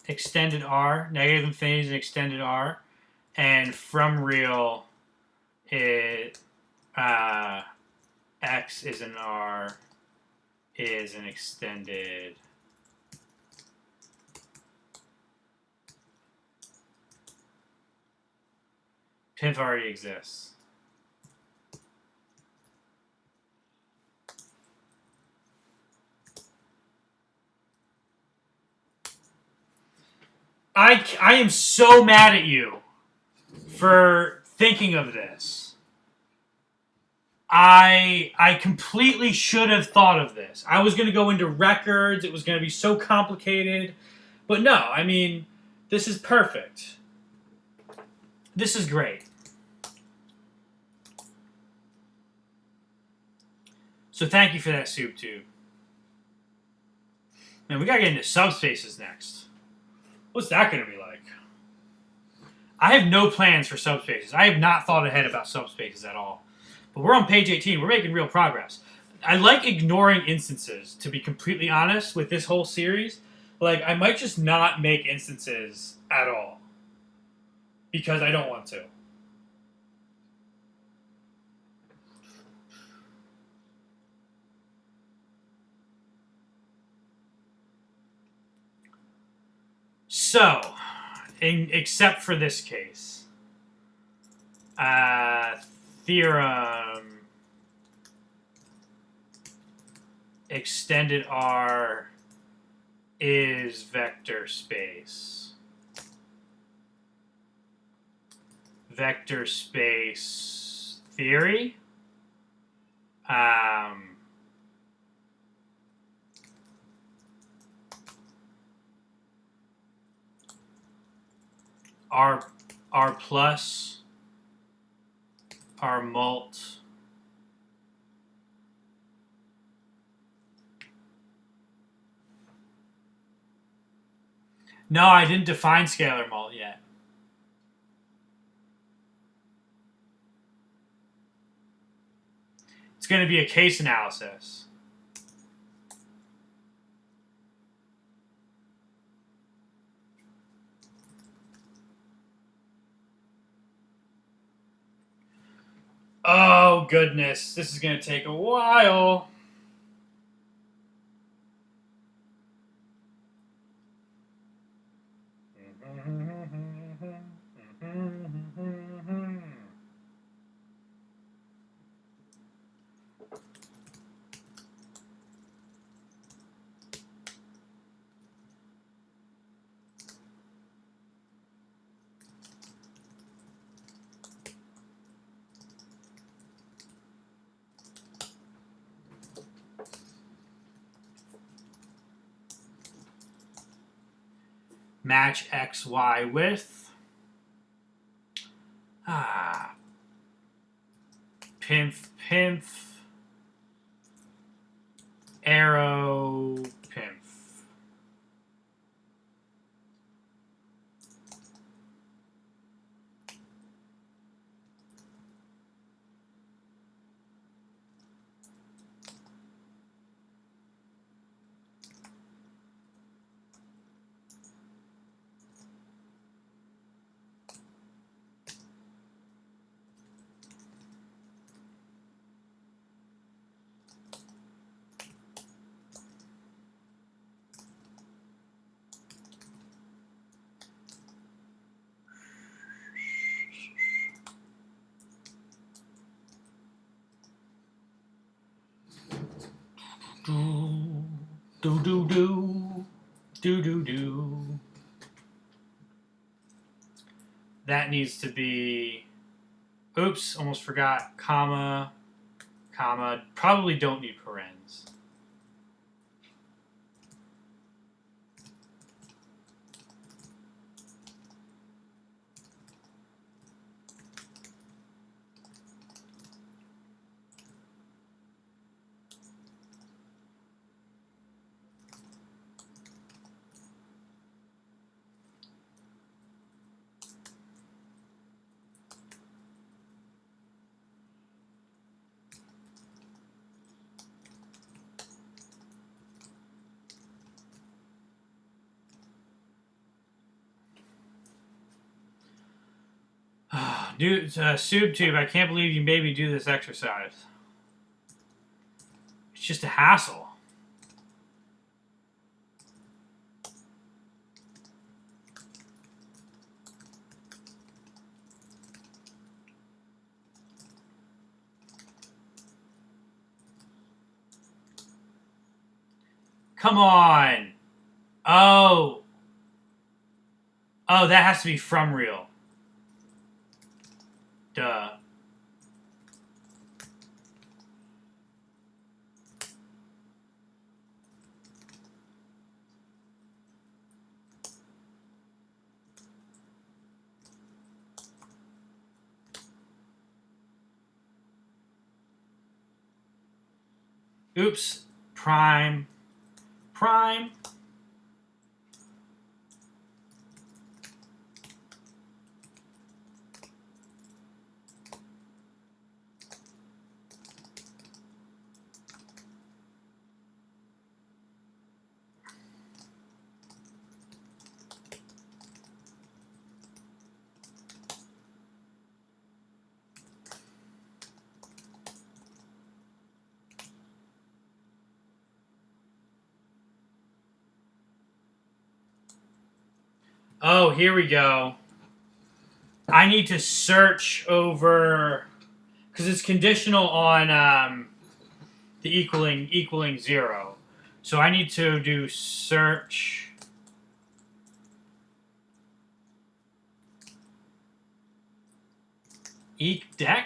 extended R. Negative infinity is an extended R. And from real, it X is an R, is an extended PIV already exists. I am so mad at you for thinking of this. I completely should have thought of this. I was going to go into records. It was going to be so complicated. But no, I mean, this is perfect. This is great. So thank you for that, Soup Tube. Man, we got to get into subspaces next. What's that going to be like? I have no plans for subspaces. I have not thought ahead about subspaces at all. But we're on page 18. We're making real progress. I like ignoring instances, to be completely honest, with this whole series. Like, I might just not make instances at all. Because I don't want to. So, except for this case. Theorem. Extended R is vector space. Vector space theory. R plus, R mult. No, I didn't define scalar mult yet. It's going to be a case analysis. Oh, goodness. This is going to take a while. Match X, Y with pimp, arrow, pimp. Do. That needs to be, oops, almost forgot, comma, probably don't need parens. Dude, SubTube, I can't believe you made me do this exercise. It's just a hassle. Come on. Oh. Oh, that has to be from real. Duh. Oops. Prime. Prime. Oh, here we go. I need to search over because it's conditional on the equaling 0. So I need to do search eq_dec.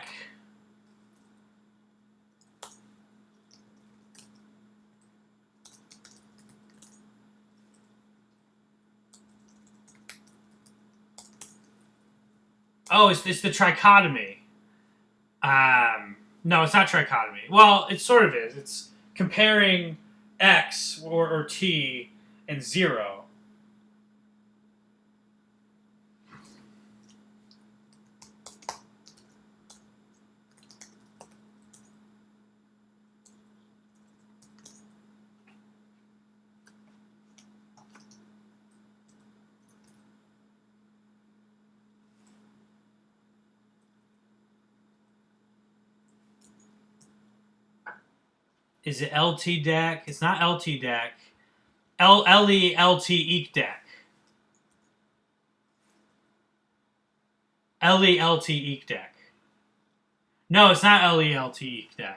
Oh, it's the trichotomy. No, it's not trichotomy. Well, it sort of is. It's comparing x or t and 0. Is it LT_dec? It's not LT_dec. LE_LT eq_dec. LE_LT eq_dec. No, it's not LE_LT eq_dec.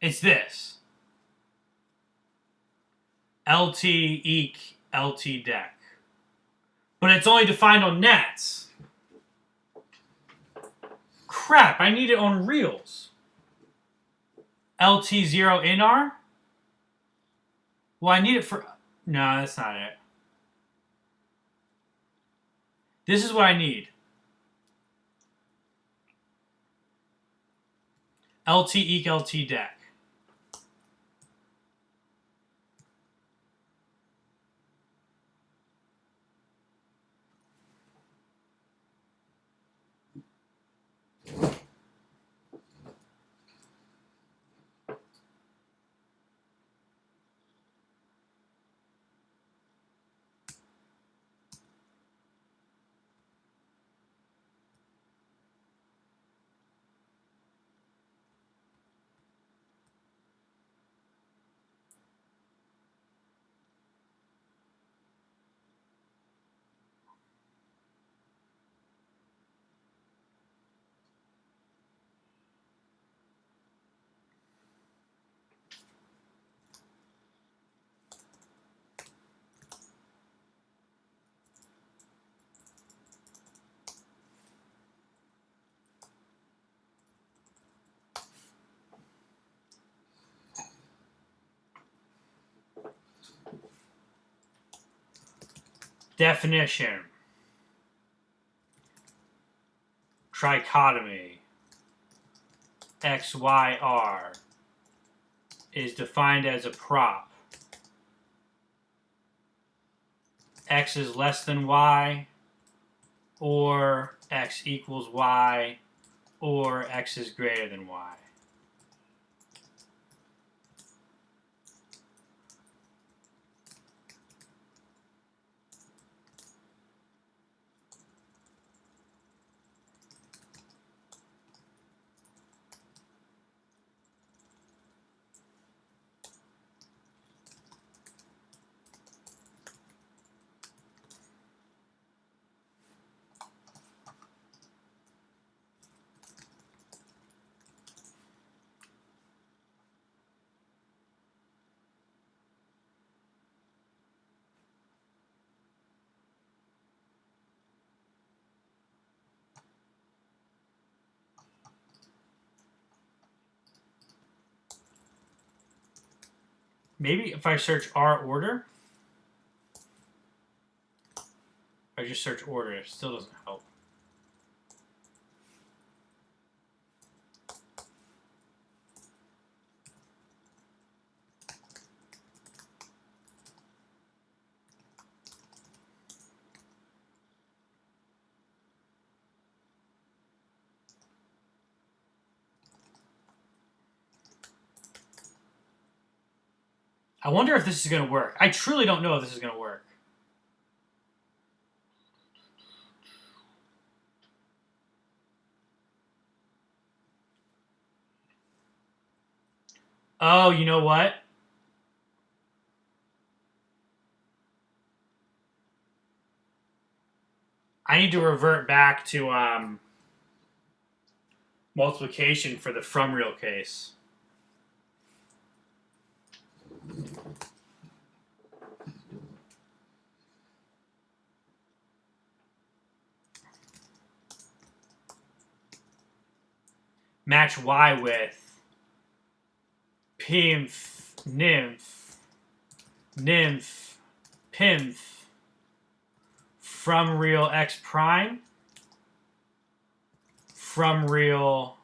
It's this. LT eq LT_dec. But it's only defined on nets. Crap, I need it on reals. LT0 NR? Well, I need it for... No, that's not it. This is what I need. LT eq LT_dec. Definition. Trichotomy. XYR is defined as a prop. X is less than Y or X equals Y or x is greater than y. Maybe if I search R order, if I just search order, it still doesn't help. I wonder if this is going to work. I truly don't know if this is going to work. Oh, you know what? I need to revert back to multiplication for the from real case. Match y with pimf, nymph, pimf, from real x prime, from real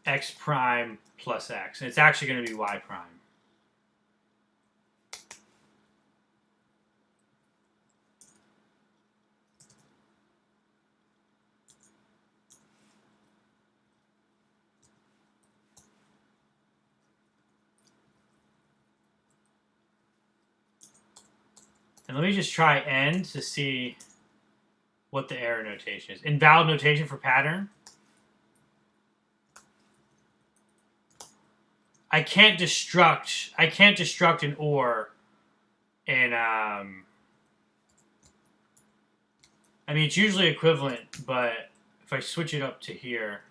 x prime plus x. And it's actually going to be y prime. And let me just try n to see what the error notation is. Invalid notation for pattern. I can't destruct an or in I mean it's usually equivalent, but if I switch it up to here,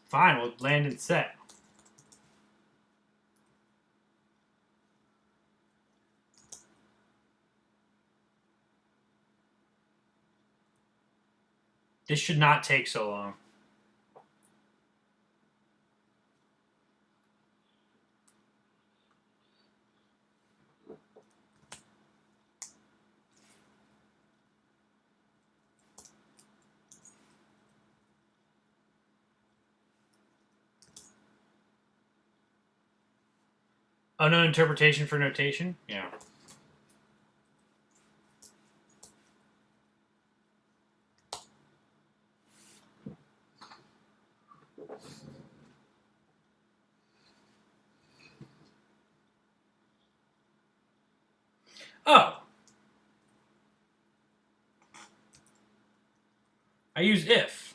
fine, we'll land and set. This should not take so long. Unknown interpretation for notation? Yeah. Oh. I use if.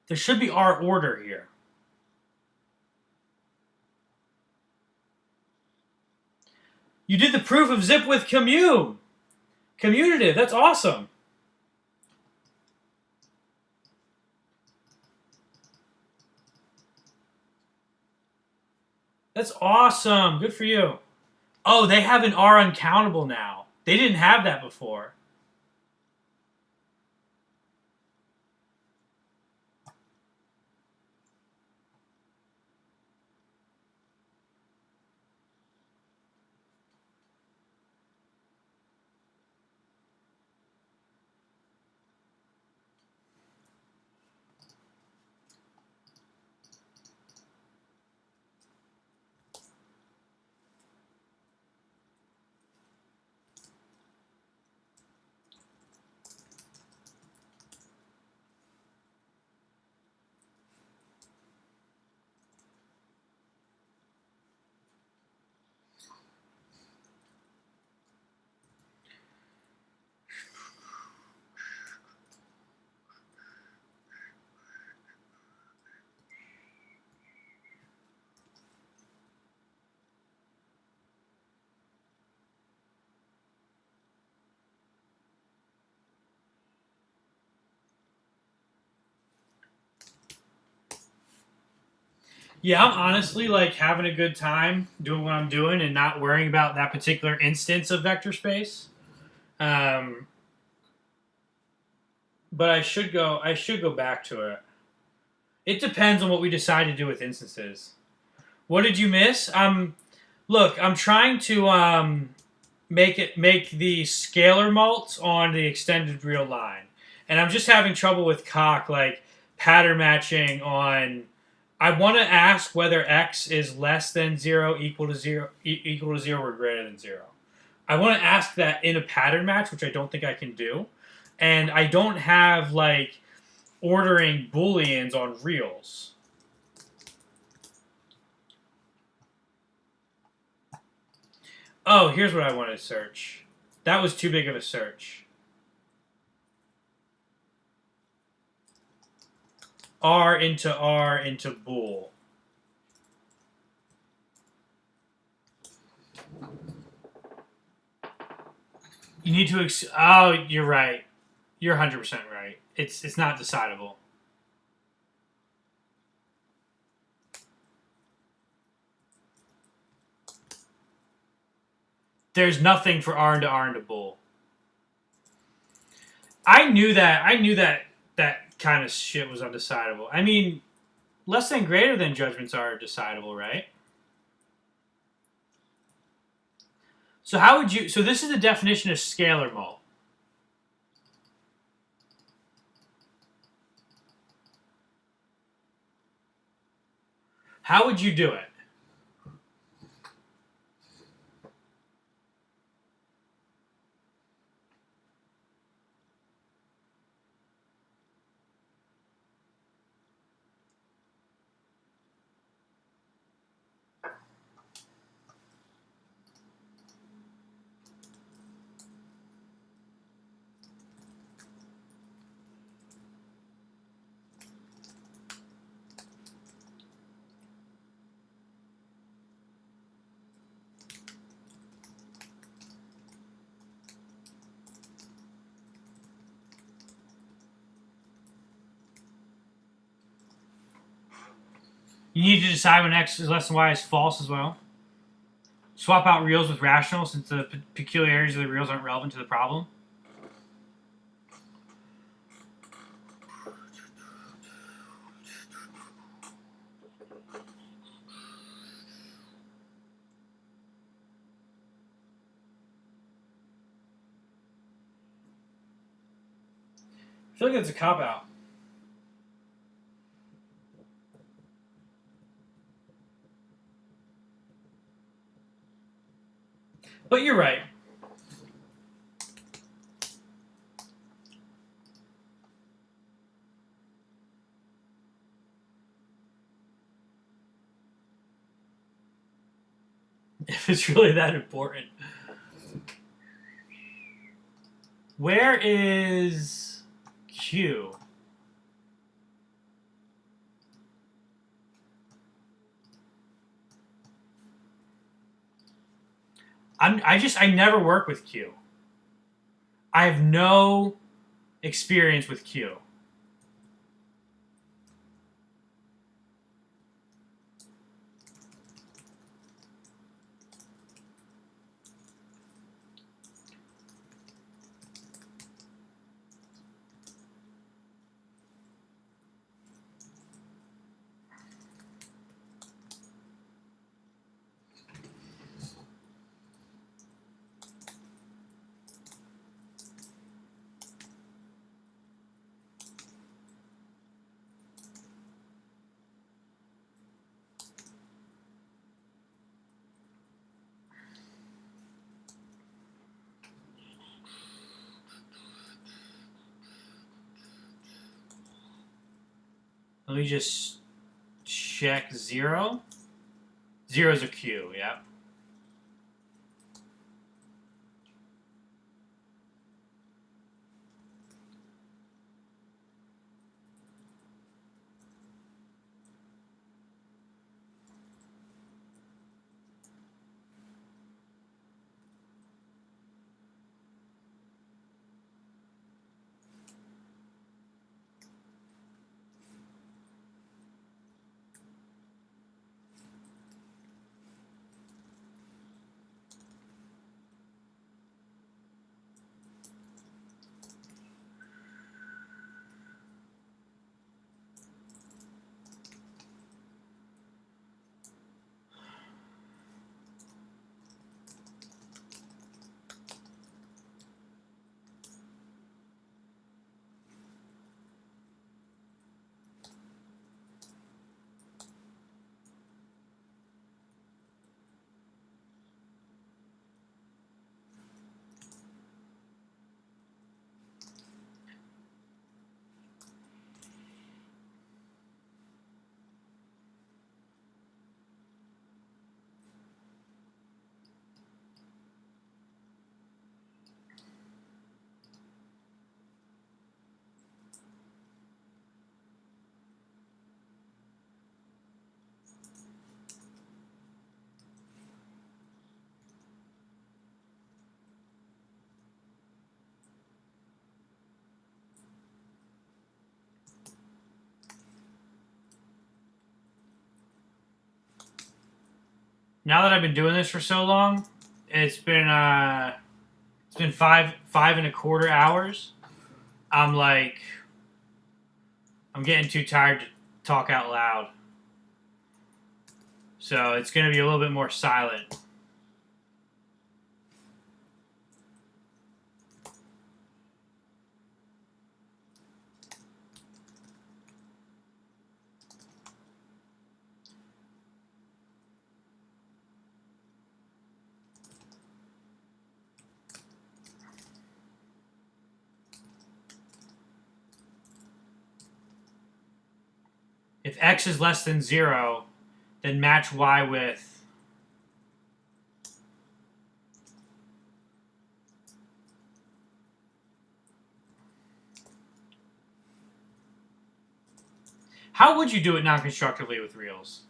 There should be R order here. You did the proof of zip with commutative. That's awesome. That's awesome. Good for you. Oh, they have an R uncountable now. They didn't have that before. Yeah, I'm honestly like having a good time doing what I'm doing and not worrying about that particular instance of vector space. Um, but I should go. I should go back to it. It depends on what we decide to do with instances. What did you miss? Look, I'm trying to make the scalar mult on the extended real line, and I'm just having trouble with cock like pattern matching on. I want to ask whether x is less than 0, equal to 0, equal to 0, or greater than 0. I want to ask that in a pattern match, which I don't think I can do, and I don't have like ordering booleans on reals. Oh, here's what I want to search. That was too big of a search. R into bool. You need to. Oh, you're right. You're 100% right. It's not decidable. There's nothing for R into bool. I knew that kind of shit was undecidable. I mean, less than greater than judgments are decidable, right? So how would you? So this is the definition of scalar mult. How would you do it? You need to decide when x is less than y is false as well. Swap out reals with rationals since the peculiarities of the reals aren't relevant to the problem. I feel like it's a cop-out. But you're right. If it's really that important. Where is Q? I never work with Q. I have no experience with Q. Let me just check 0. 0 is a Q, yeah. Now that I've been doing this for so long, it's been 5.25 hours. I'm getting too tired to talk out loud. So it's going to be a little bit more silent. If x is less than 0, then match y with how would you do it non-constructively with reals?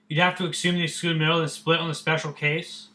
You'd have to assume the excluded middle and split on the special case.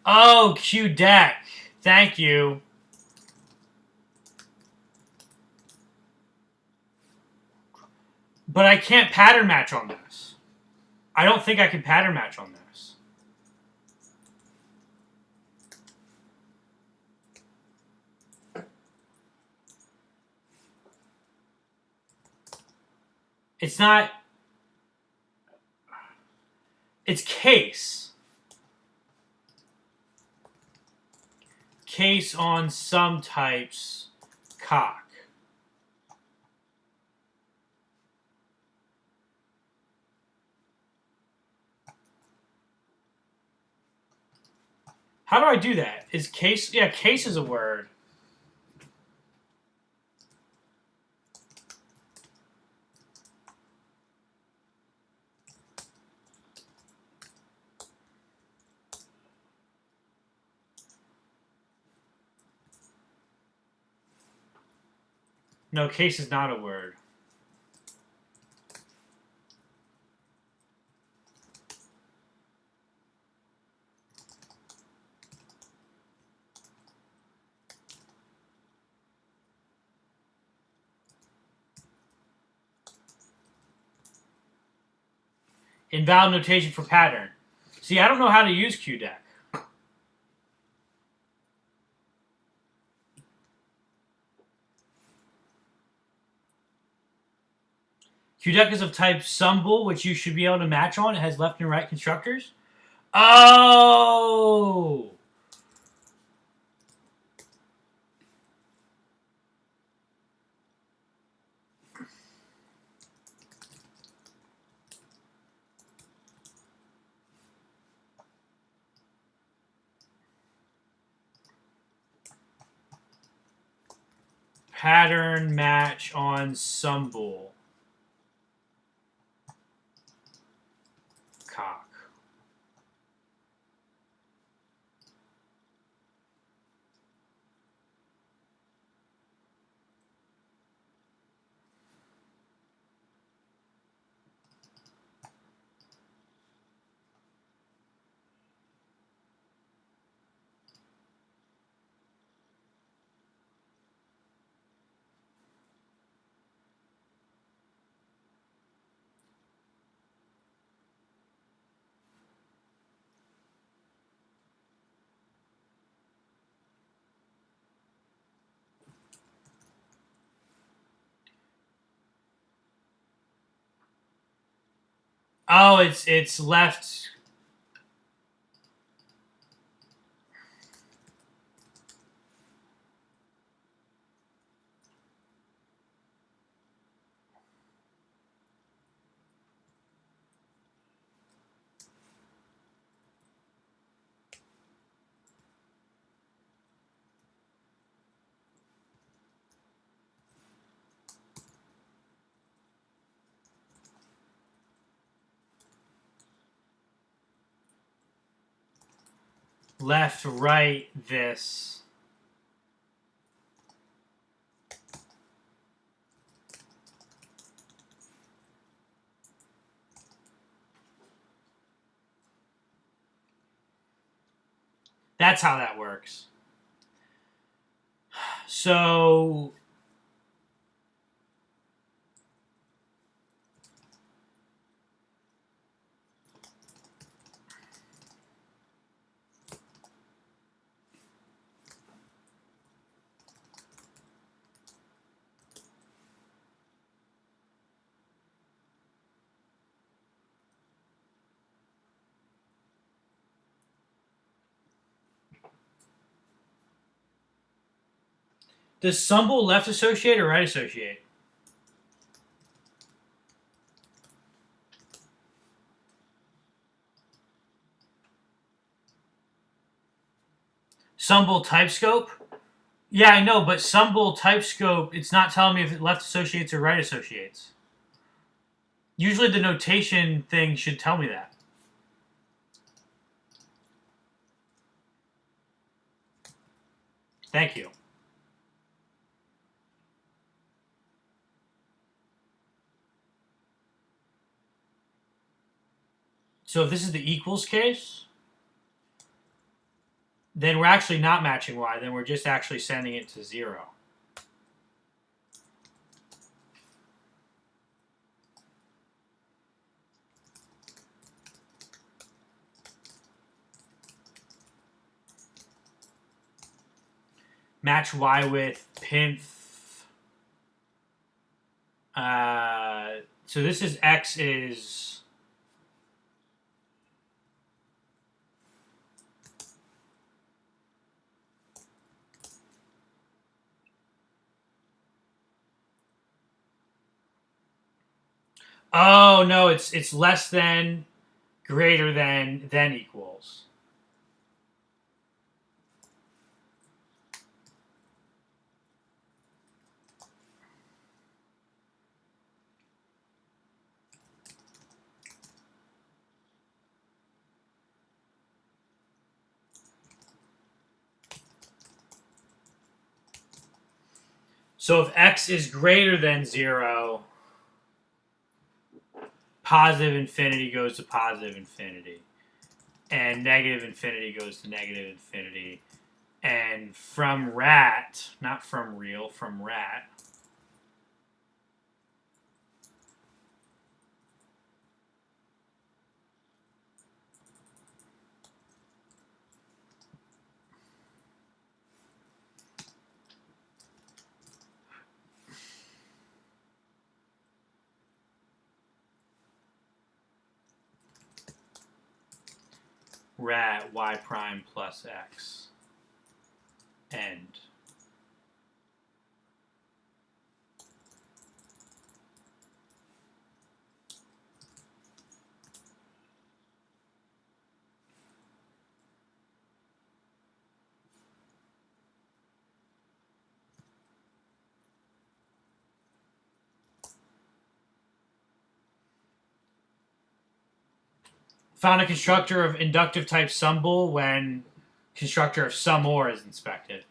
Oh, QDEC. Thank you. But I can't pattern match on this. I don't think I can pattern match on this. It's not... It's case. Case on some types, cock. How do I do that? Is case... Yeah, case is a word. No, case is not a word. Invalid notation for pattern. See, I don't know how to use QDEC. QDEC is of type SUMBL, which you should be able to match on. It has left and right constructors. Oh! Pattern match on SUMBL. Cock. Oh, it's left. Left, right, this. That's how that works. So... Does SUMBL left associate or right associate? SUMBL type scope? Yeah, I know, but SUMBL type scope, it's not telling me if it left associates or right associates. Usually the notation thing should tell me that. Thank you. So if this is the equals case, then we're actually not matching y. Then we're just actually sending it to 0. Match y with pinth. So this is x is... Oh, no, it's less than, greater than, then equals. So if x is greater than 0, positive infinity goes to positive infinity. And negative infinity goes to negative infinity. And from rat, not from real, from rat, y prime plus x. End. Found a constructor of inductive type sum bool when constructor of sum or is expected.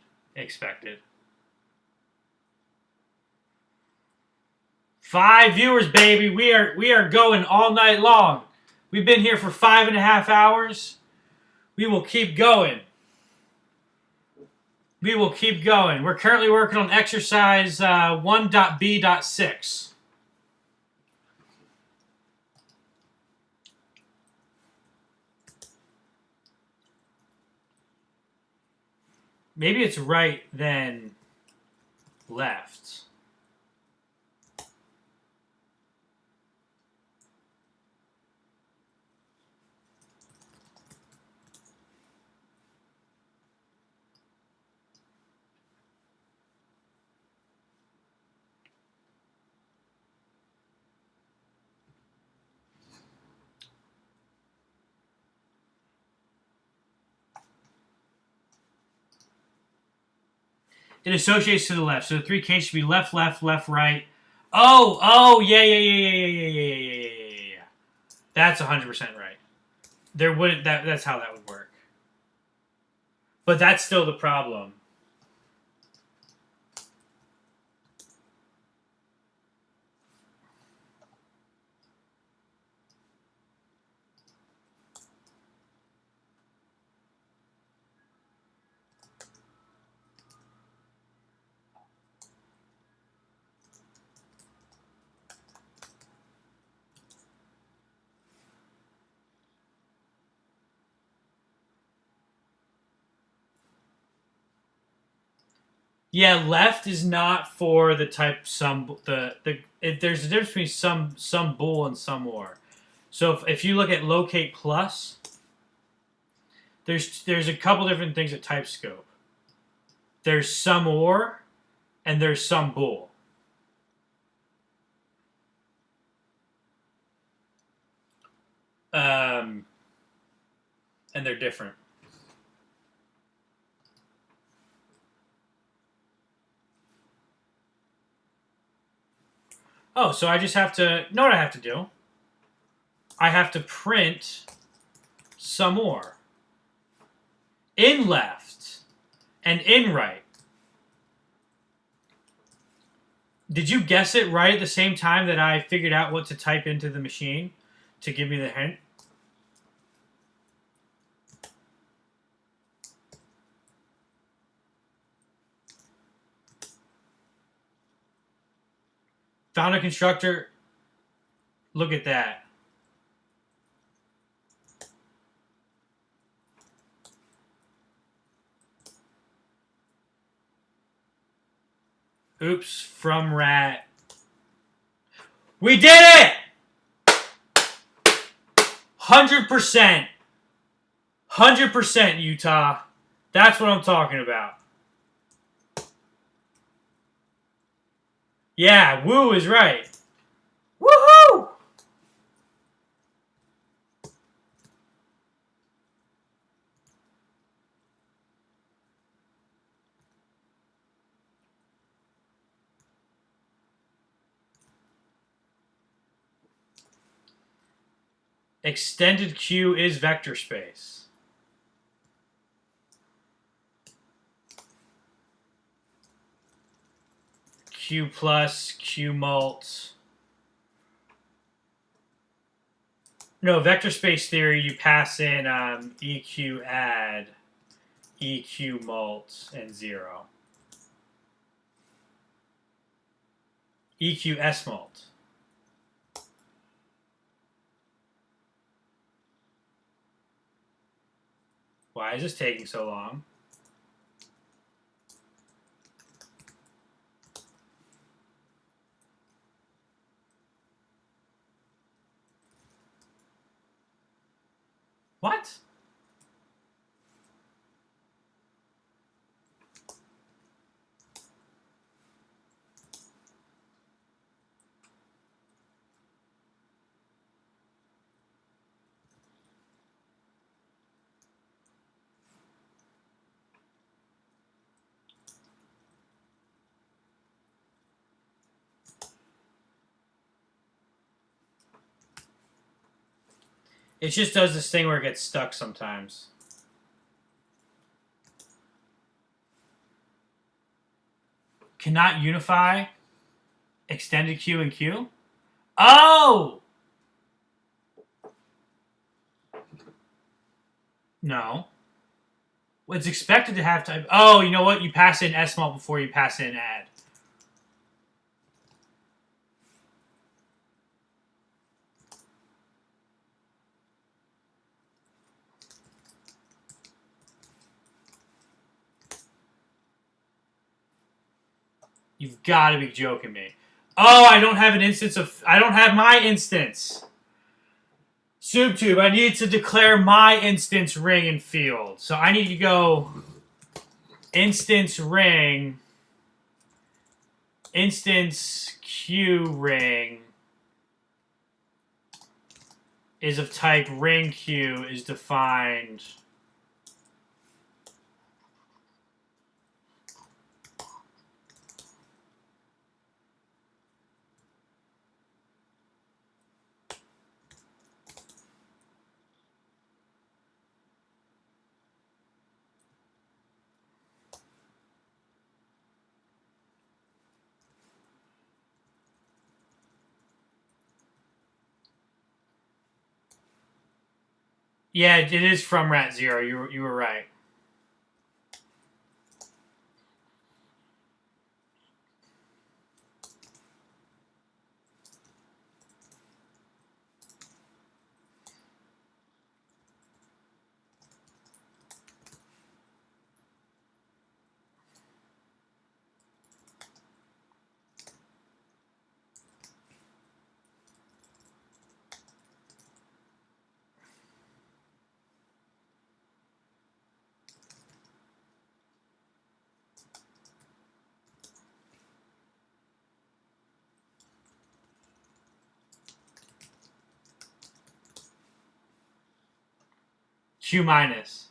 5 viewers, baby. We are going all night long. We've been here for 5.5 hours. We will keep going. We will keep going. We're currently working on exercise 1.b.6. Maybe it's right then left. It associates to the left. So the 3 cases should be left, left, left, right. Oh, yeah. That's 100% right. There wouldn't that's how that would work. But that's still the problem. Yeah, left is not for the type sum. There's a difference between some bool and some or. So if you look at locate plus, there's a couple different things at type scope. There's some or, and there's some bool. And they're different. Oh, so I just have to... know what I have to do? I have to print some more. In left and in right. Did you guess it right at the same time that I figured out what to type into the machine to give me the hint? found a constructor. Look at that. Oops, from rat. We did it! 100%. 100% Utah. That's what I'm talking about. Yeah, woo is right. Woohoo! Extended Q is vector space. Q plus, Q mult. No, vector space theory, you pass in EQ add, EQ mult, and 0. EQ S mult. Why is this taking so long? What? It just does this thing where it gets stuck sometimes. Cannot unify extended Q and Q? Oh! No. It's expected to have type. Oh, you know what? You pass in S mult before you pass in add. You've got to be joking me. Oh, I don't have an instance of... I don't have my instance. SubTube, I need to declare my instance ring and field. So I need to go instance ring, instance Q ring is of type ring Q is defined... Yeah, it is from rat 0. You were right. Q minus.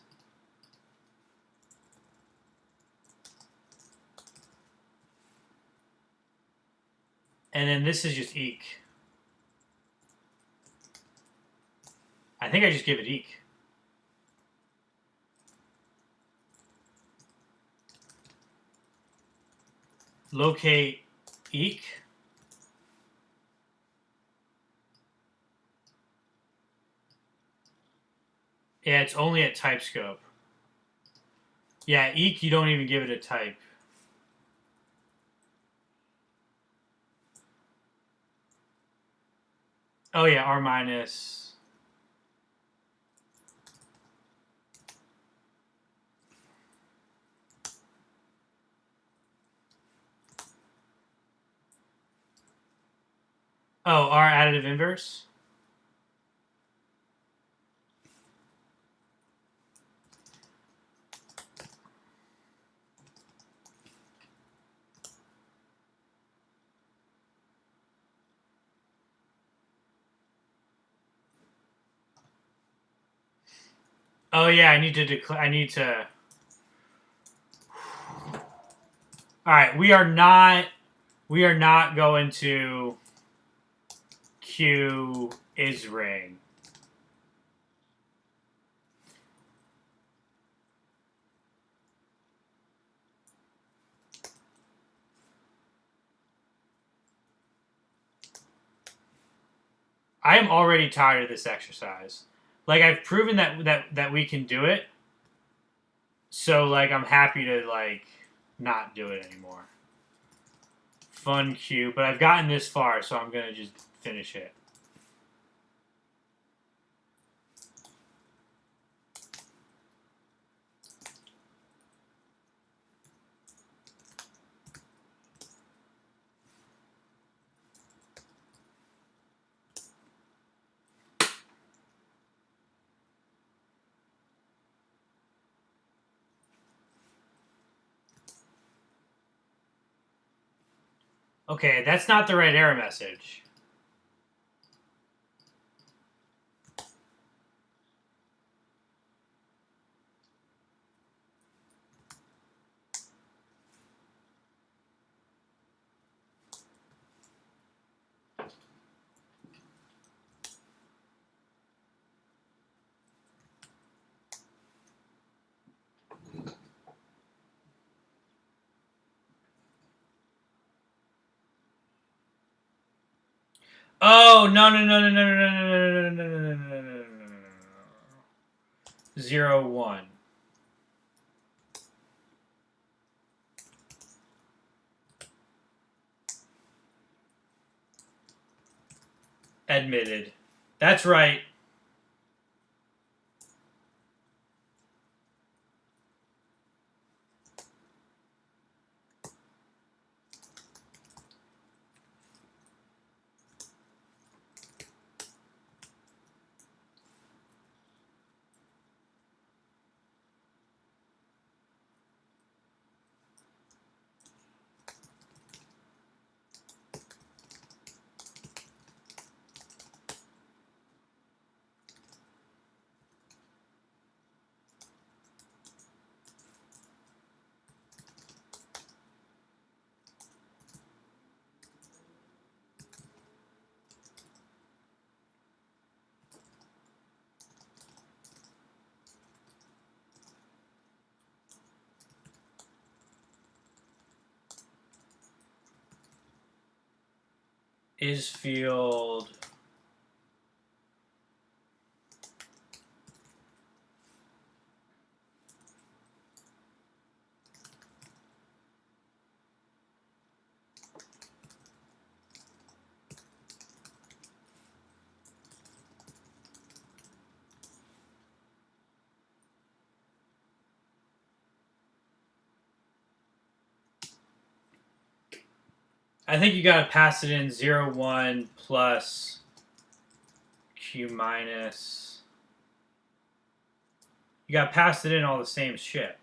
And then this is just eq. I think I just give it eq. Locate eq. Yeah, it's only at type scope. Yeah, eq, you don't even give it a type. Oh yeah, r minus. Oh, r additive inverse. Oh yeah, I need to declare. I need to. All right, we are not. We are not going to Q is ring. I am already tired of this exercise. Like I've proven that we can do it. So like I'm happy to like not do it anymore. Fun Q, but I've gotten this far, so I'm gonna just finish it. Okay, that's not the right error message. Oh no. 0, 1. Admitted. That's right. Is field. I think you gotta pass it in 0, 1 plus Q minus. You gotta pass it in all the same shit.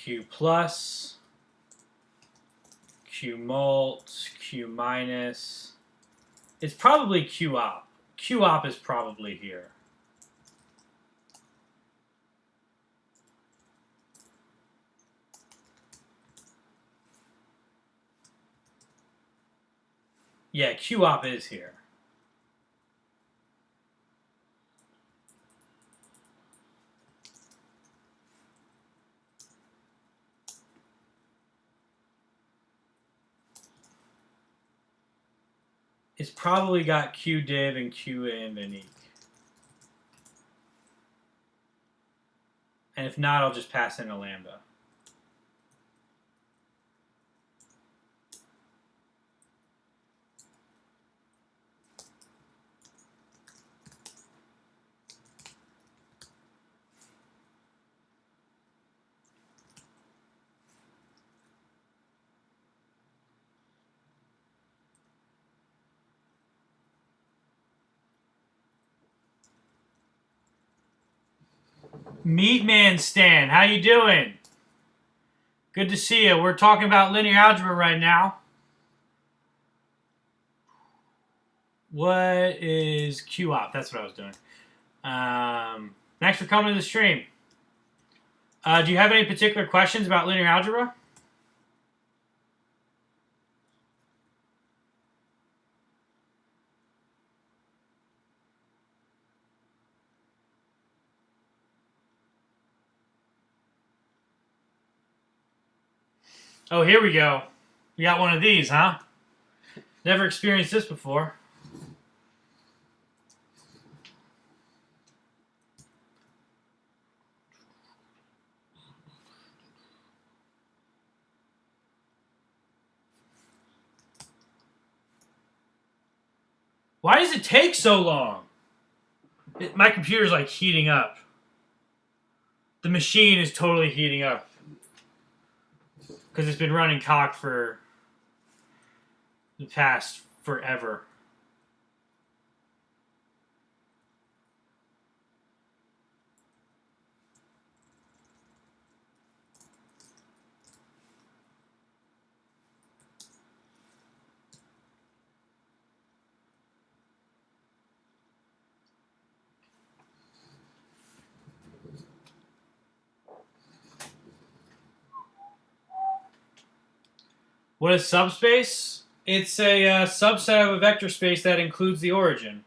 Q plus, Q mult, Q minus. It's probably Q op. Q op is probably here. Yeah, Q op is here. It's probably got Q div and Q and unique. And if not, I'll just pass in a lambda. Meatman Stan, how you doing? Good to see you. We're talking about linear algebra right now. What is QOP? That's what I was doing. Thanks for coming to the stream. Do you have any particular questions about linear algebra? Oh, here we go. We got one of these, huh? Never experienced this before. Why does it take so long? My computer's like heating up. The machine is totally heating up. Because it's been running cock for the past forever. What is subspace? It's a subset of a vector space that includes the origin.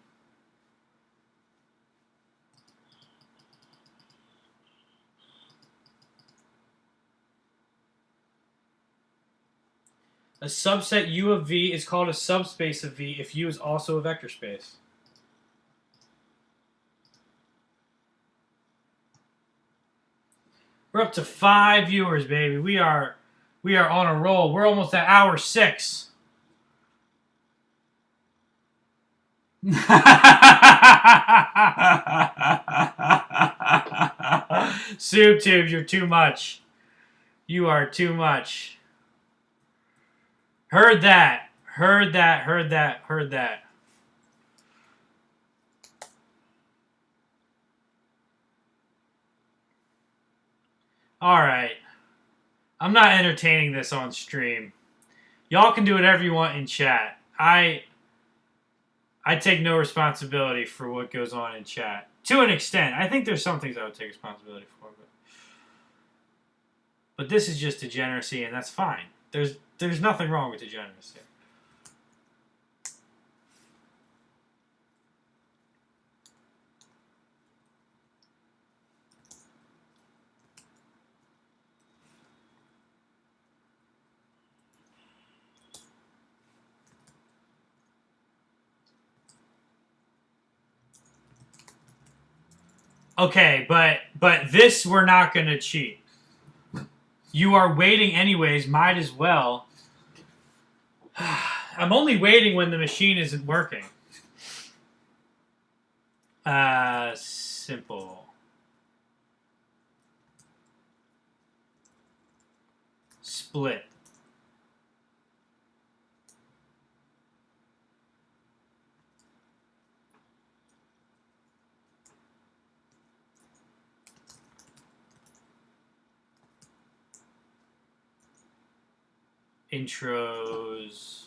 A subset U of V is called a subspace of V if U is also a vector space. We're up to 5 viewers, baby. We are on a roll. We're almost at hour 6. Soup tubes, you're too much. You are too much. Heard that. Heard that. Heard that. Heard that. Alright. I'm not entertaining this on stream. Y'all can do whatever you want in chat. I take no responsibility for what goes on in chat. To an extent. I think there's some things I would take responsibility for. But this is just degeneracy, and that's fine. There's nothing wrong with degeneracy. Okay, but this we're not going to cheat. You are waiting anyways, might as well. I'm only waiting when the machine isn't working. Simple. Split. intros.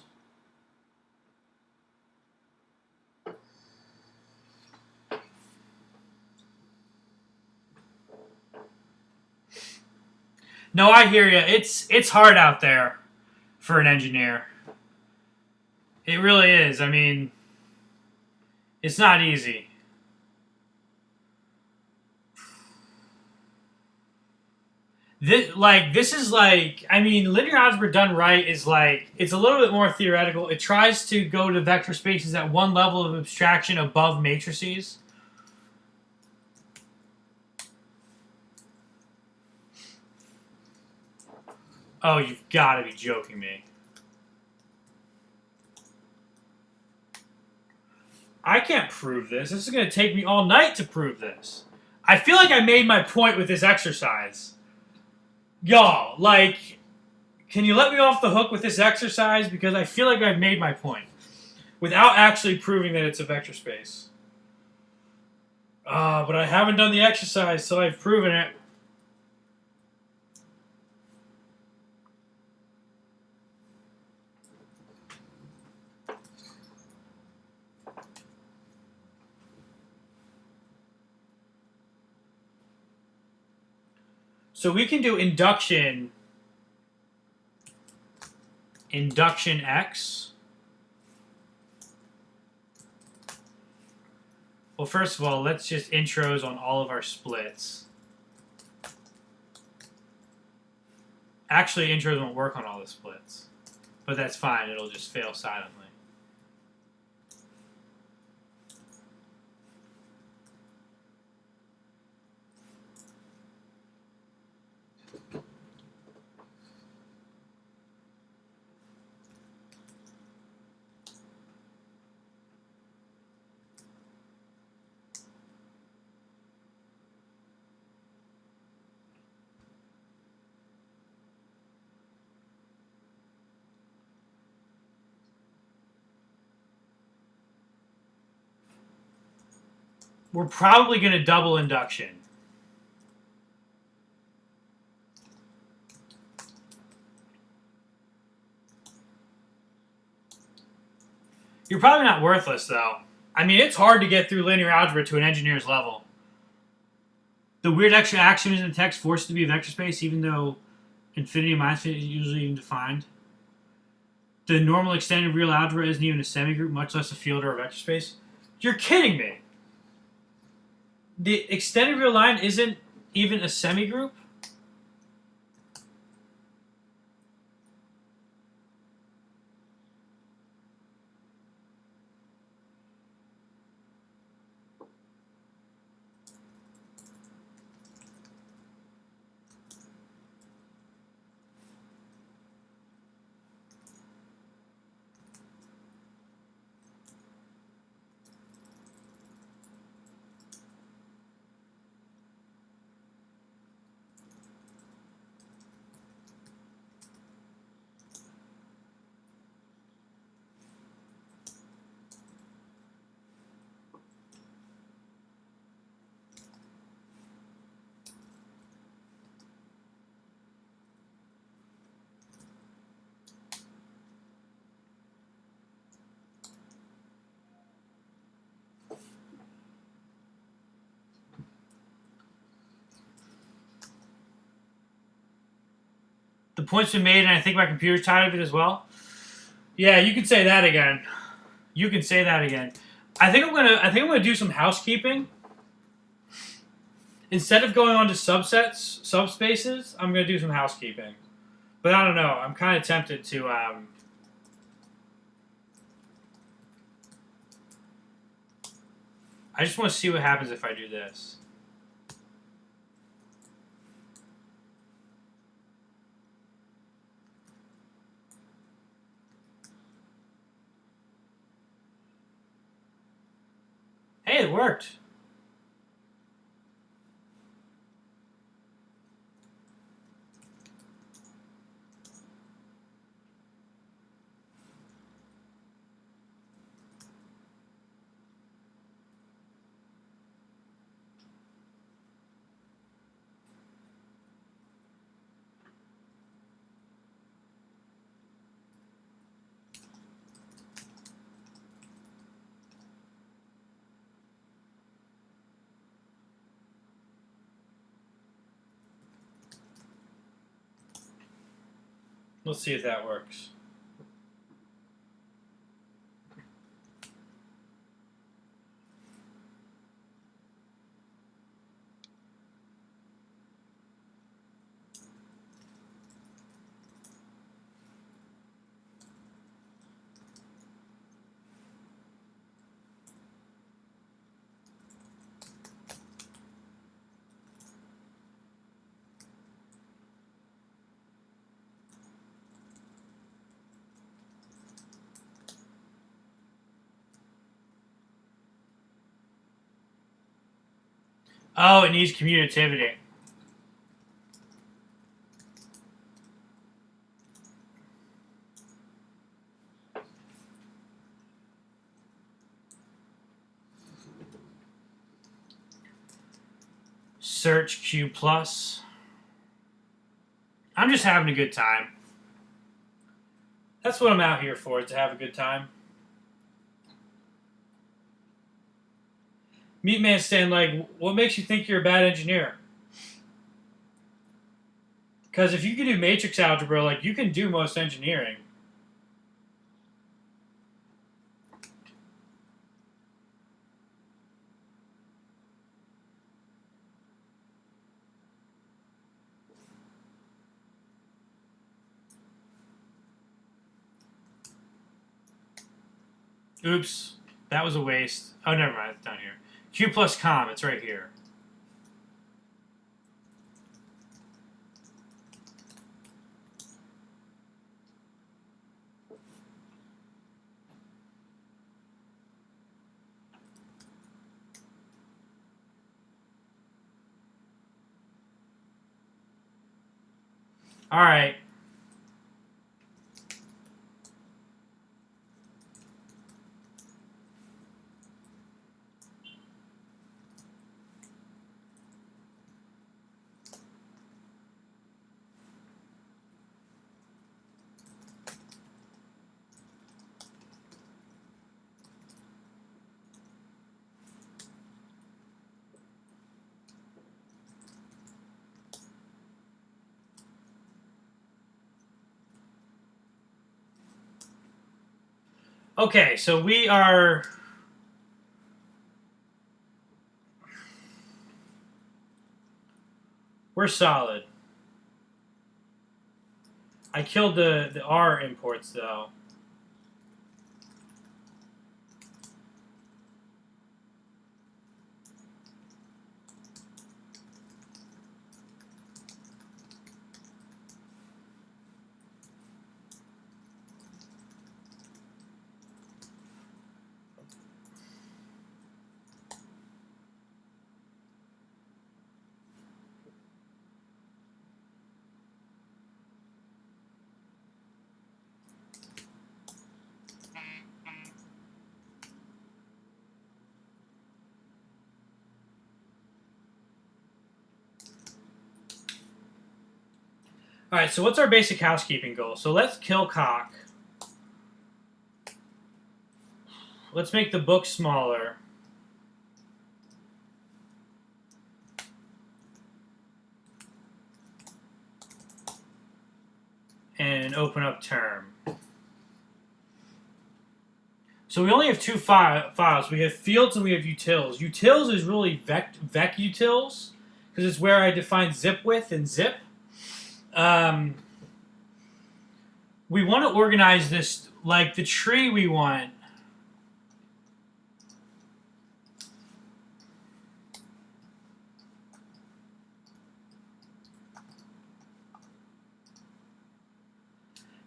No, I hear you. It's hard out there for an engineer. It really is. I mean, it's not easy. This is like, I mean, linear algebra done right is like, it's a little bit more theoretical. It tries to go to vector spaces at one level of abstraction above matrices. Oh, you've got to be joking me. I can't prove this. This is going to take me all night to prove this. I feel like I made my point with this exercise. Y'all, like, can you let me off the hook with this exercise? Because I feel like I've made my point without actually proving that it's a vector space. But I haven't done the exercise, so I've proven it. So we can do induction X. Well, first of all, let's just intros on all of our splits. Actually, intros won't work on all the splits, but that's fine. It'll just fail silently. We're probably going to double induction. You're probably not worthless, though. I mean, it's hard to get through linear algebra to an engineer's level. The weird extra axiom in the text forced to be a vector space, even though infinity minus infinity is usually even defined. The normal extended real algebra isn't even a semigroup, much less a field or a vector space. You're kidding me. The extended real line isn't even a semigroup? The point's been made, and I think my computer's tired of it as well. Yeah, you can say that again. You can say that again. I think I'm gonna do some housekeeping. Instead of going on to subspaces, I'm gonna do some housekeeping. But I don't know. I'm kind of tempted to. I just want to see what happens if I do this. Hey, it worked. We'll see if that works. Oh, it needs commutativity. Search Q+. I'm just having a good time. That's what I'm out here for, is to have a good time. Meat Man saying, like, what makes you think you're a bad engineer? Because if you can do matrix algebra, like, you can do most engineering. Oops, that was a waste. Oh, never mind, it's down here. Q plus com, it's right here. All right. Okay, so we're solid. I killed the R imports though. All right, so what's our basic housekeeping goal? So let's kill cock. Let's make the book smaller. And open up term. So we only have two files. We have fields and we have utils. Utils is really vec utils, because it's where I define zip width and zip. We want to organize this like the tree we want.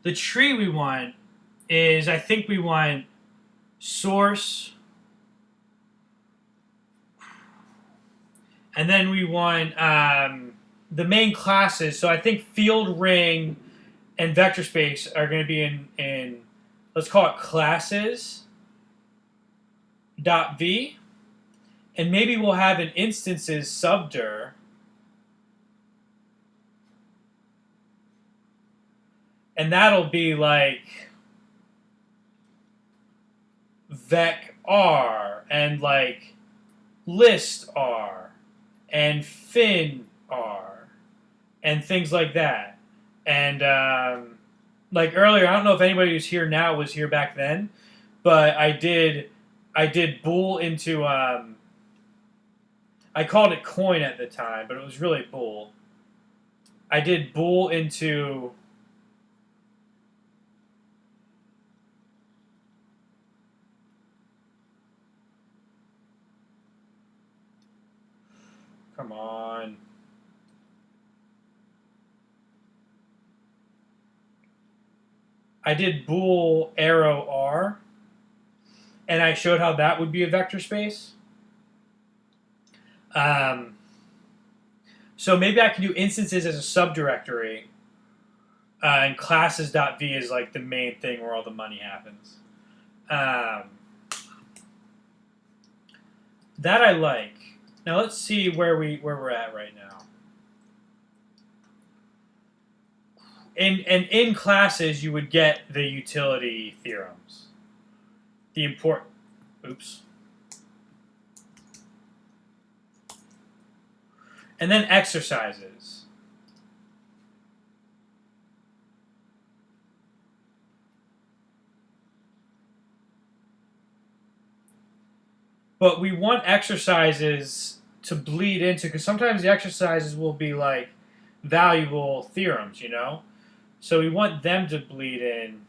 The tree we want is, I think we want source, and then we want the main classes. So I think field, ring, and vector space are going to be in let's call it classes .v, and maybe we'll have an instances subdir. And that'll be like vec r and like list r and fin r and things like that. And like earlier, I don't know if anybody who's here now was here back then, but I did bool into I called it coin at the time, but it was really bool. I did bool into come on. I did bool arrow R, and I showed how that would be a vector space. So maybe I can do instances as a subdirectory, and classes.v is like the main thing where all the money happens. That I like. Now let's see where we're at right now. In classes, you would get the utility theorems. The important. Oops. And then exercises. But we want exercises to bleed into, because sometimes the exercises will be like valuable theorems, you know? So we want them to bleed in.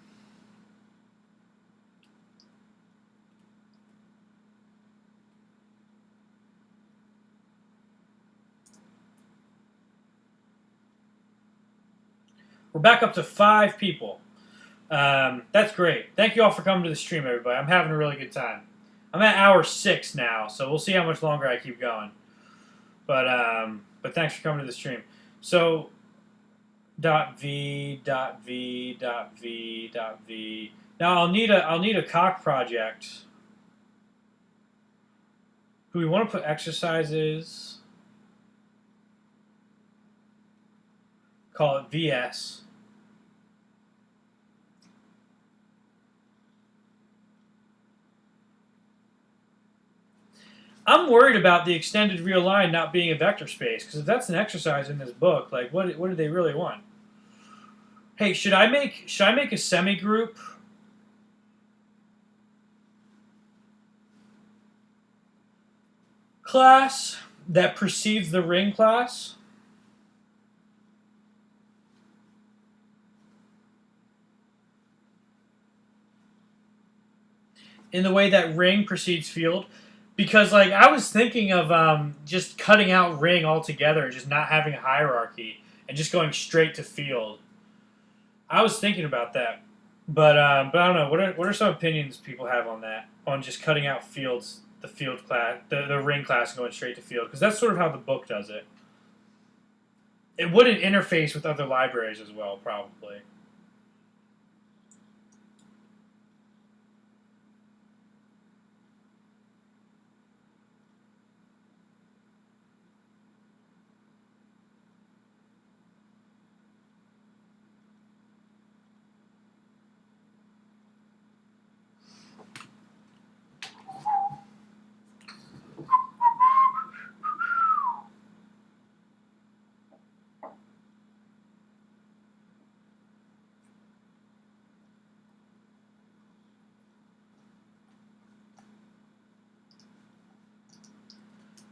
We're back up to 5 people. That's great. Thank you all for coming to the stream, everybody. I'm having a really good time. I'm at hour 6 now, so we'll see how much longer I keep going. But thanks for coming to the stream. So .v. Now I'll need a cock project. Do we want to put exercises? Call it VS. I'm worried about the extended real line not being a vector space, because if that's an exercise in this book, like what do they really want? Hey, should I make a semi-group? Class that precedes the ring class? In the way that ring precedes field? Because like I was thinking of just cutting out ring altogether, just not having a hierarchy, and just going straight to field. I was thinking about that, but I don't know. What are some opinions people have on that? On just cutting out fields, the field class, the ring class, and going straight to field? Because that's sort of how the book does it. It wouldn't interface with other libraries as well, probably.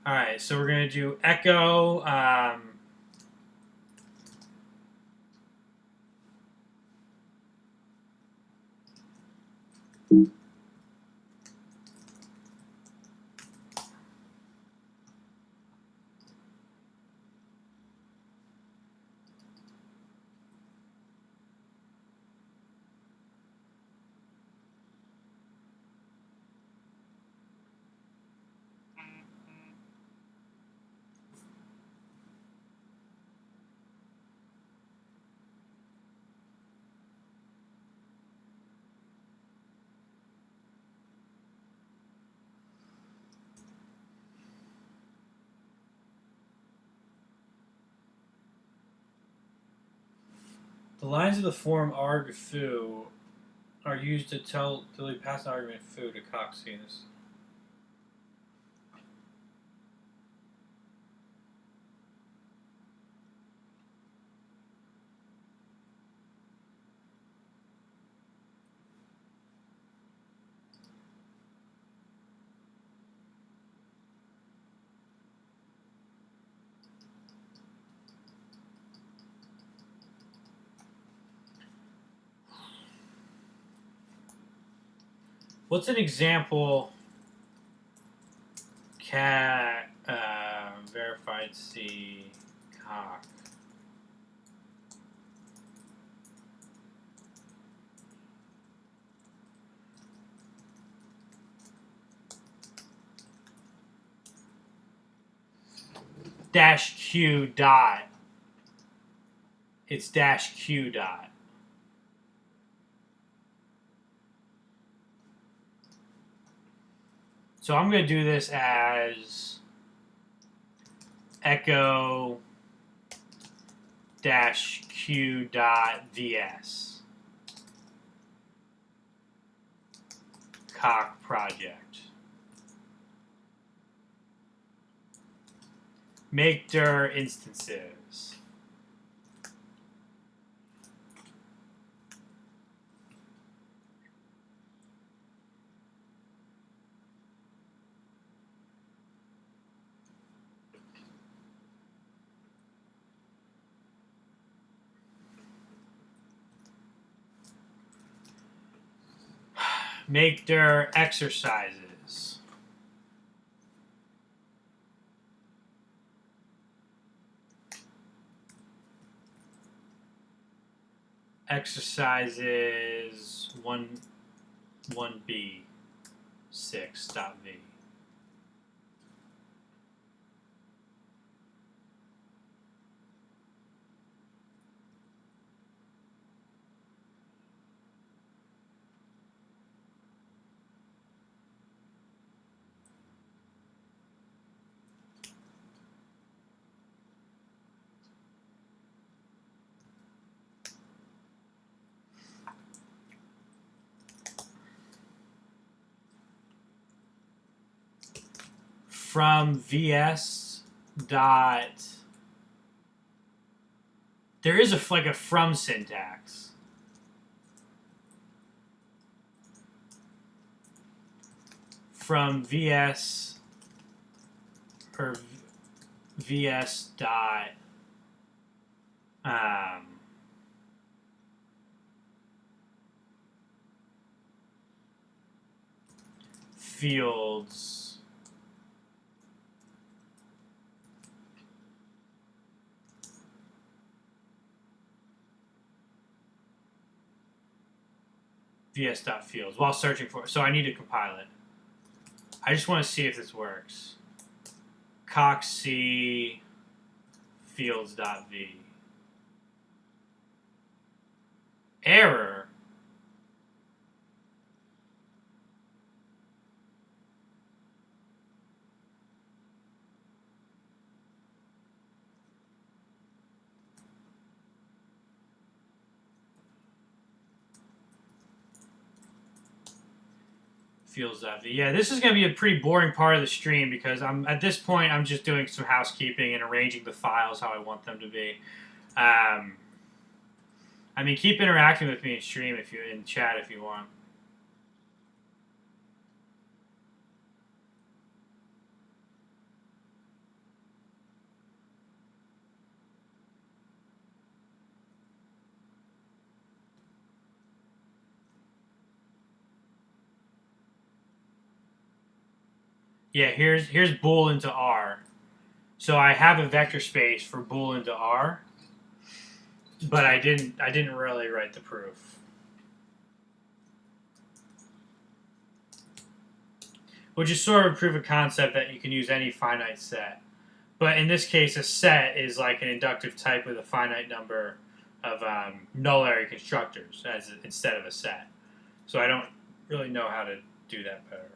All right, so we're going to do echo. The lines of the form arg foo are used to delete pass an argument foo to Coxinus. What's an example? Cat verified C cock. Dash Q dot. It's dash Q dot. So I'm going to do this as echo dash Q dot VS. Cock project. Make dir instances. Make dir exercises. Exercises 1b 6.v. From VS dot. There is a from syntax. From VS or VS dot fields VS.fields while searching for it. So I need to compile it. I just want to see if this works. Cock C fields.v. Error. Fields.v. Yeah, this is going to be a pretty boring part of the stream because at this point I'm just doing some housekeeping and arranging the files how I want them to be. I mean, keep interacting with me in stream if you in chat if you want. Yeah, here's bool into R. So I have a vector space for bool into R, but I didn't really write the proof. Which is sort of a proof of concept that you can use any finite set. But in this case, a set is like an inductive type with a finite number of null-array constructors instead of a set. So I don't really know how to do that better.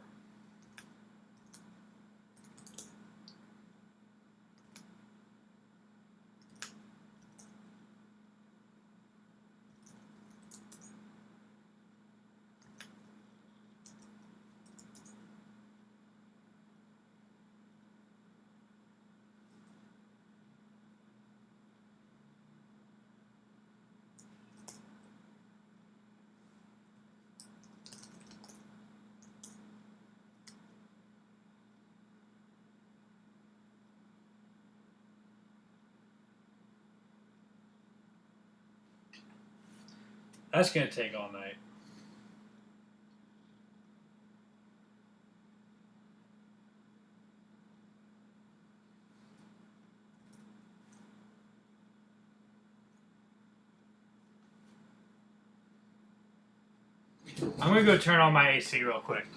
That's going to take all night. I'm going to go turn on my AC real quick.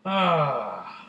Ah.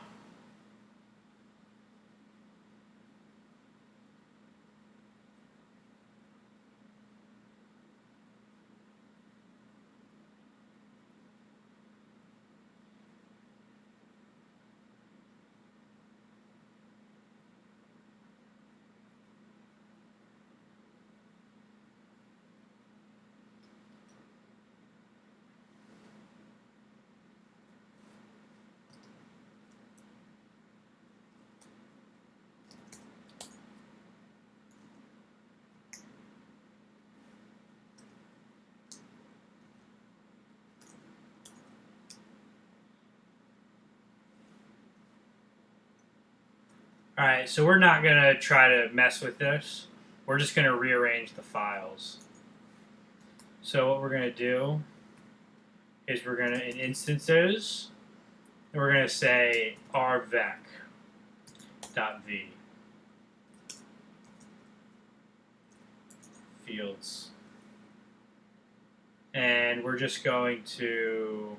Alright, so we're not going to try to mess with this. We're just going to rearrange the files. So what we're going to do is we're going to, in instances, we're going to say rvec.v fields. And we're just going to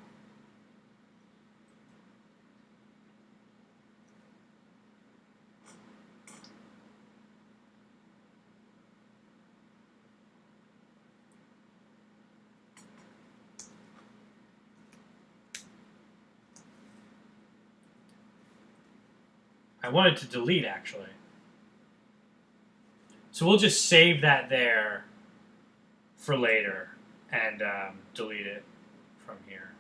I wanted to delete, actually. So we'll just save that there for later and delete it from here.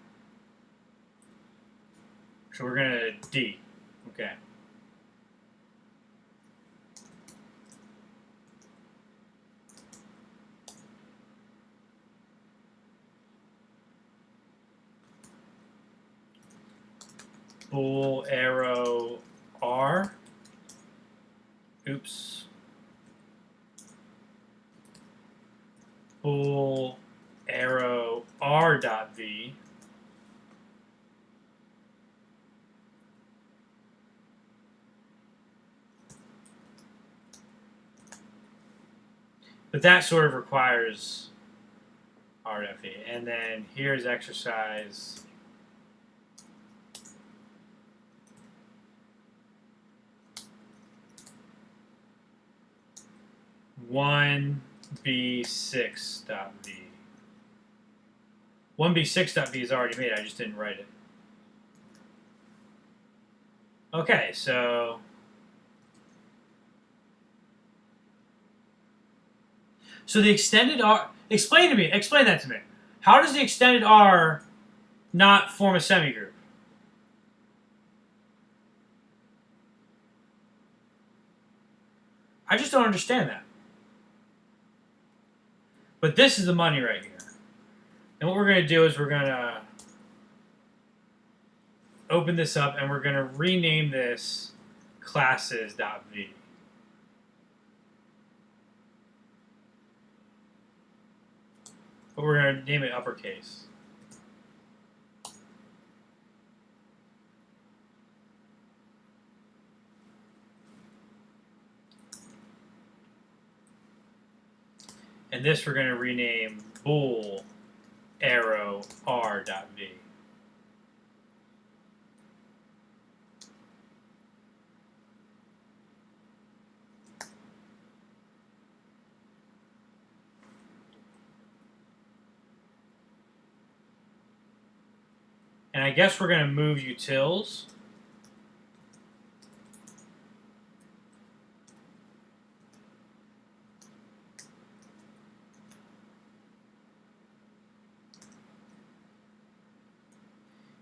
So we're going to D. Okay. Bool arrow R. Oops. Bool arrow R dot V. But that sort of requires R dot V. And then here's exercise 1b6.v. 1b6.v is already made, I just didn't write it. Okay, so the extended R, explain that to me. How does the extended R not form a semigroup? I just don't understand that. But this is the money right here. And what we're going to do is we're going to open this up and we're going to rename this classes.v. But we're going to name it uppercase. And this we're going to rename bool arrow r.v. And I guess we're going to move utils.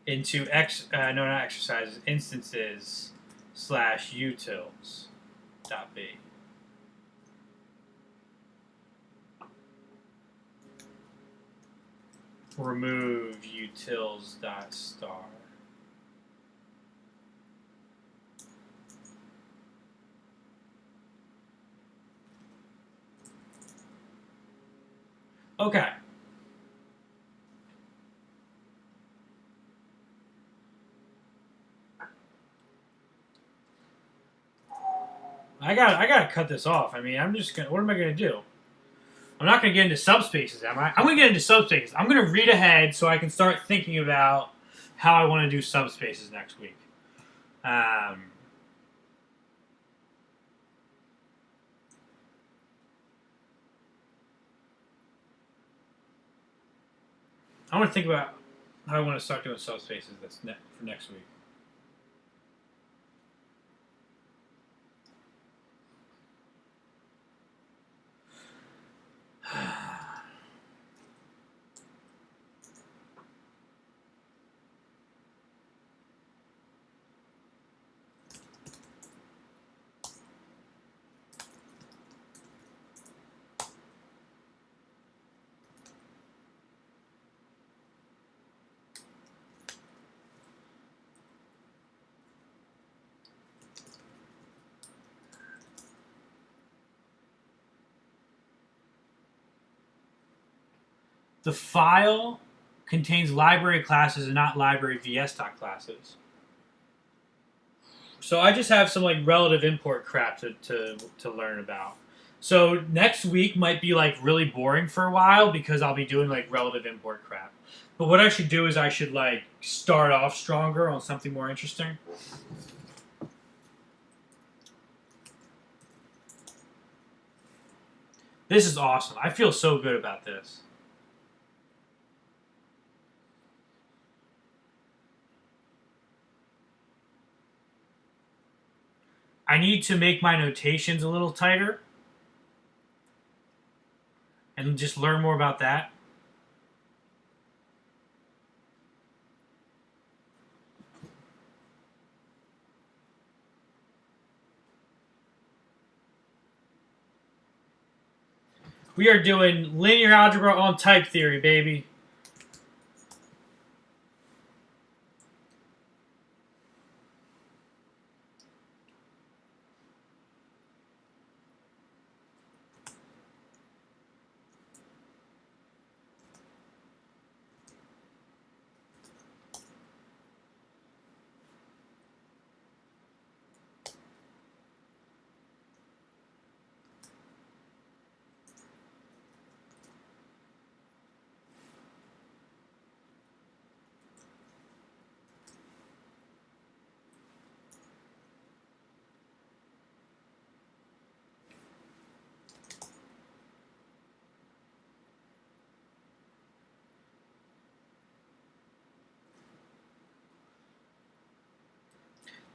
Into not exercises, instances /utils.b. remove utils dot star. Okay. I gotta cut this off. I mean, I'm just gonna. What am I gonna do? I'm not gonna get into subspaces, am I? I'm gonna get into subspaces. I'm gonna read ahead so I can start thinking about how I want to do subspaces next week. I want to think about how I want to start doing subspaces for next week. The file contains library classes and not library vs.classes. So I just have some like relative import crap to learn about. So next week might be like really boring for a while because I'll be doing like relative import crap. But what I should do is I should like start off stronger on something more interesting. This is awesome. I feel so good about this. I need to make my notations a little tighter and just learn more about that. We are doing linear algebra on type theory, baby.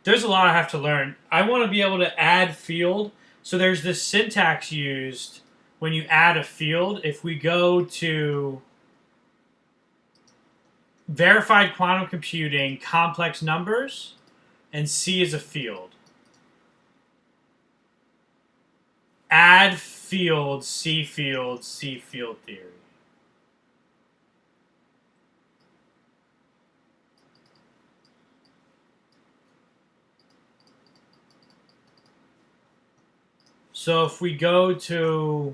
There's a lot I have to learn. I want to be able to add field. So there's this syntax used when you add a field. If we go to verified quantum computing, complex numbers, and C is a field. Add field, C field, C field theory. So if we go to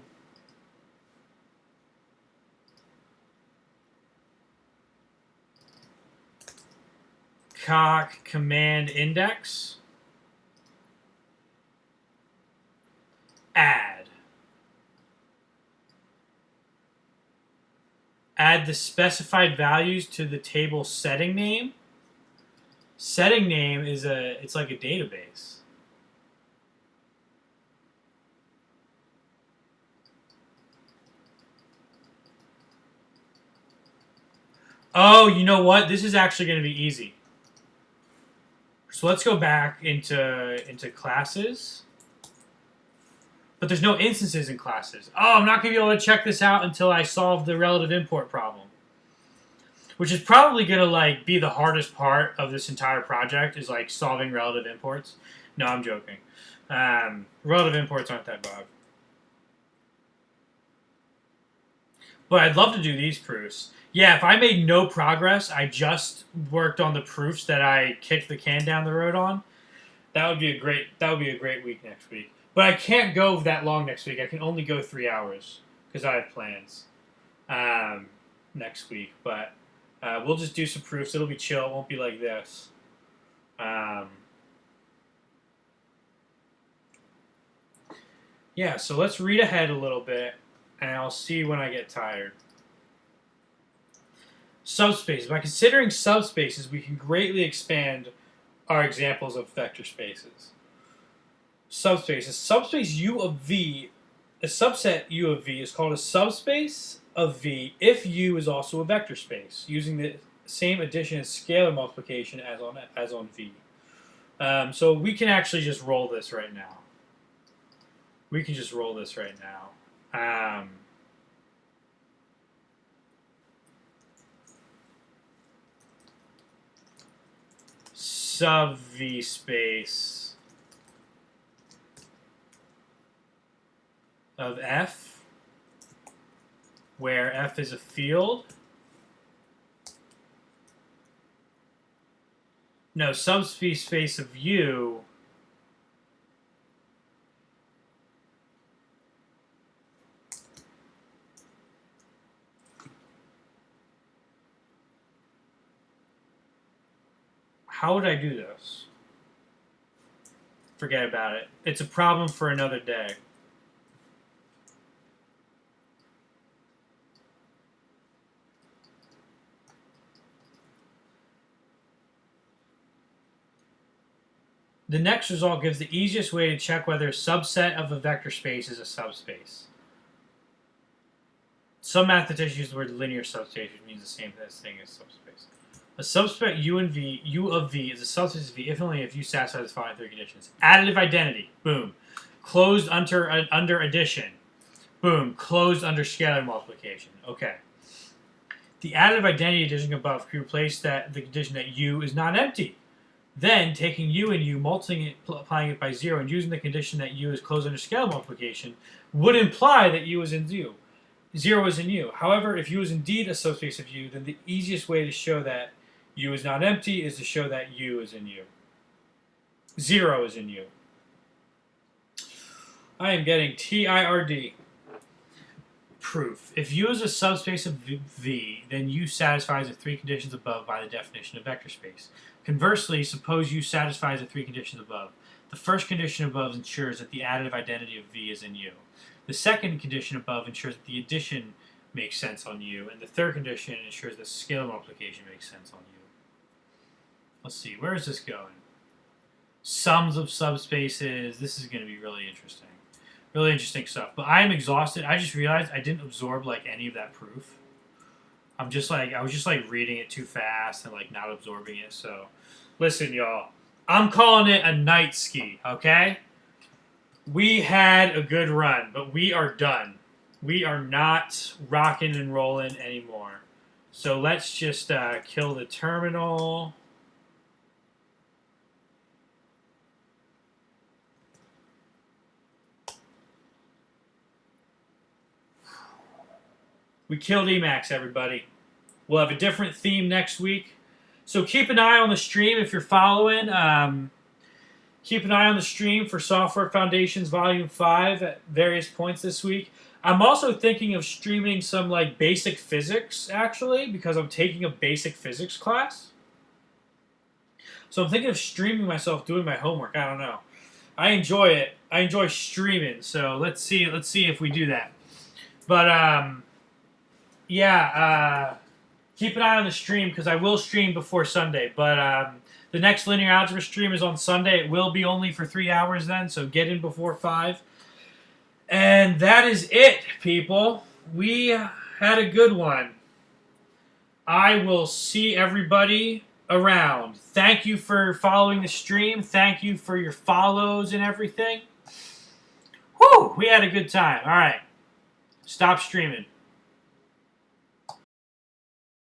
coq command index, add the specified values to the table setting name. Setting name is it's like a database. Oh, you know what? This is actually going to be easy. So let's go back into classes. But there's no instances in classes. Oh, I'm not going to be able to check this out until I solve the relative import problem. Which is probably going to like be the hardest part of this entire project is like solving relative imports. No, I'm joking. Relative imports aren't that bad. But I'd love to do these proofs. Yeah, if I made no progress, I just worked on the proofs that I kicked the can down the road on. That would be a great week next week. But I can't go that long next week. I can only go 3 hours because I have plans next week. But we'll just do some proofs. It'll be chill. It won't be like this. Yeah, so let's read ahead a little bit, and I'll see when I get tired. Subspaces. By considering subspaces, we can greatly expand our examples of vector spaces. Subspaces. Subspace U of V, a subset U of V is called a subspace of V if U is also a vector space, using the same addition and scalar multiplication as on V. So we can actually just roll this right now. Sub V space of F, where F is a field. No, subspace space of U How would I do this? Forget about it. It's a problem for another day. The next result gives the easiest way to check whether a subset of a vector space is a subspace. Some mathematicians use the word linear subspace, which means the same thing as subspace. A subset U of V is a subspace of V if only if U satisfies the following 3 conditions. Additive identity, boom. Closed under addition, boom. Closed under scalar multiplication. Okay. The additive identity addition above can replace the condition that U is not empty. Then, taking U and U, multiplying it by 0, and using the condition that U is closed under scalar multiplication would imply that U is in U. 0 is in U. However, if U is indeed a subspace of U, then the easiest way to show that U is not empty is to show that U is in U. 0 is in U. I am getting TIRD. Proof. If U is a subspace of V, then U satisfies the 3 conditions above by the definition of vector space. Conversely, suppose U satisfies the 3 conditions above. The first condition above ensures that the additive identity of V is in U. The second condition above ensures that the addition makes sense on U, and the third condition ensures that scalar multiplication makes sense on U. Let's see, where is this going? Sums of subspaces. This is going to be really interesting. Really interesting stuff. But I am exhausted. I just realized I didn't absorb like any of that proof. I was just like reading it too fast and like not absorbing it. So listen, y'all. I'm calling it a night ski, okay? We had a good run, but we are done. We are not rocking and rolling anymore. So let's just kill the terminal. We killed Emacs, everybody. We'll have a different theme next week. So keep an eye on the stream if you're following. Keep an eye on the stream for Software Foundations Volume 5 at various points this week. I'm also thinking of streaming some like basic physics, actually, because I'm taking a basic physics class. So I'm thinking of streaming myself doing my homework. I don't know. I enjoy it. I enjoy streaming. So let's see if we do that. But yeah, keep an eye on the stream because I will stream before Sunday. But the next Linear Algebra stream is on Sunday. It will be only for 3 hours then, so get in before 5. And that is it, people. We had a good one. I will see everybody around. Thank you for following the stream. Thank you for your follows and everything. Whew, we had a good time. All right, stop streaming.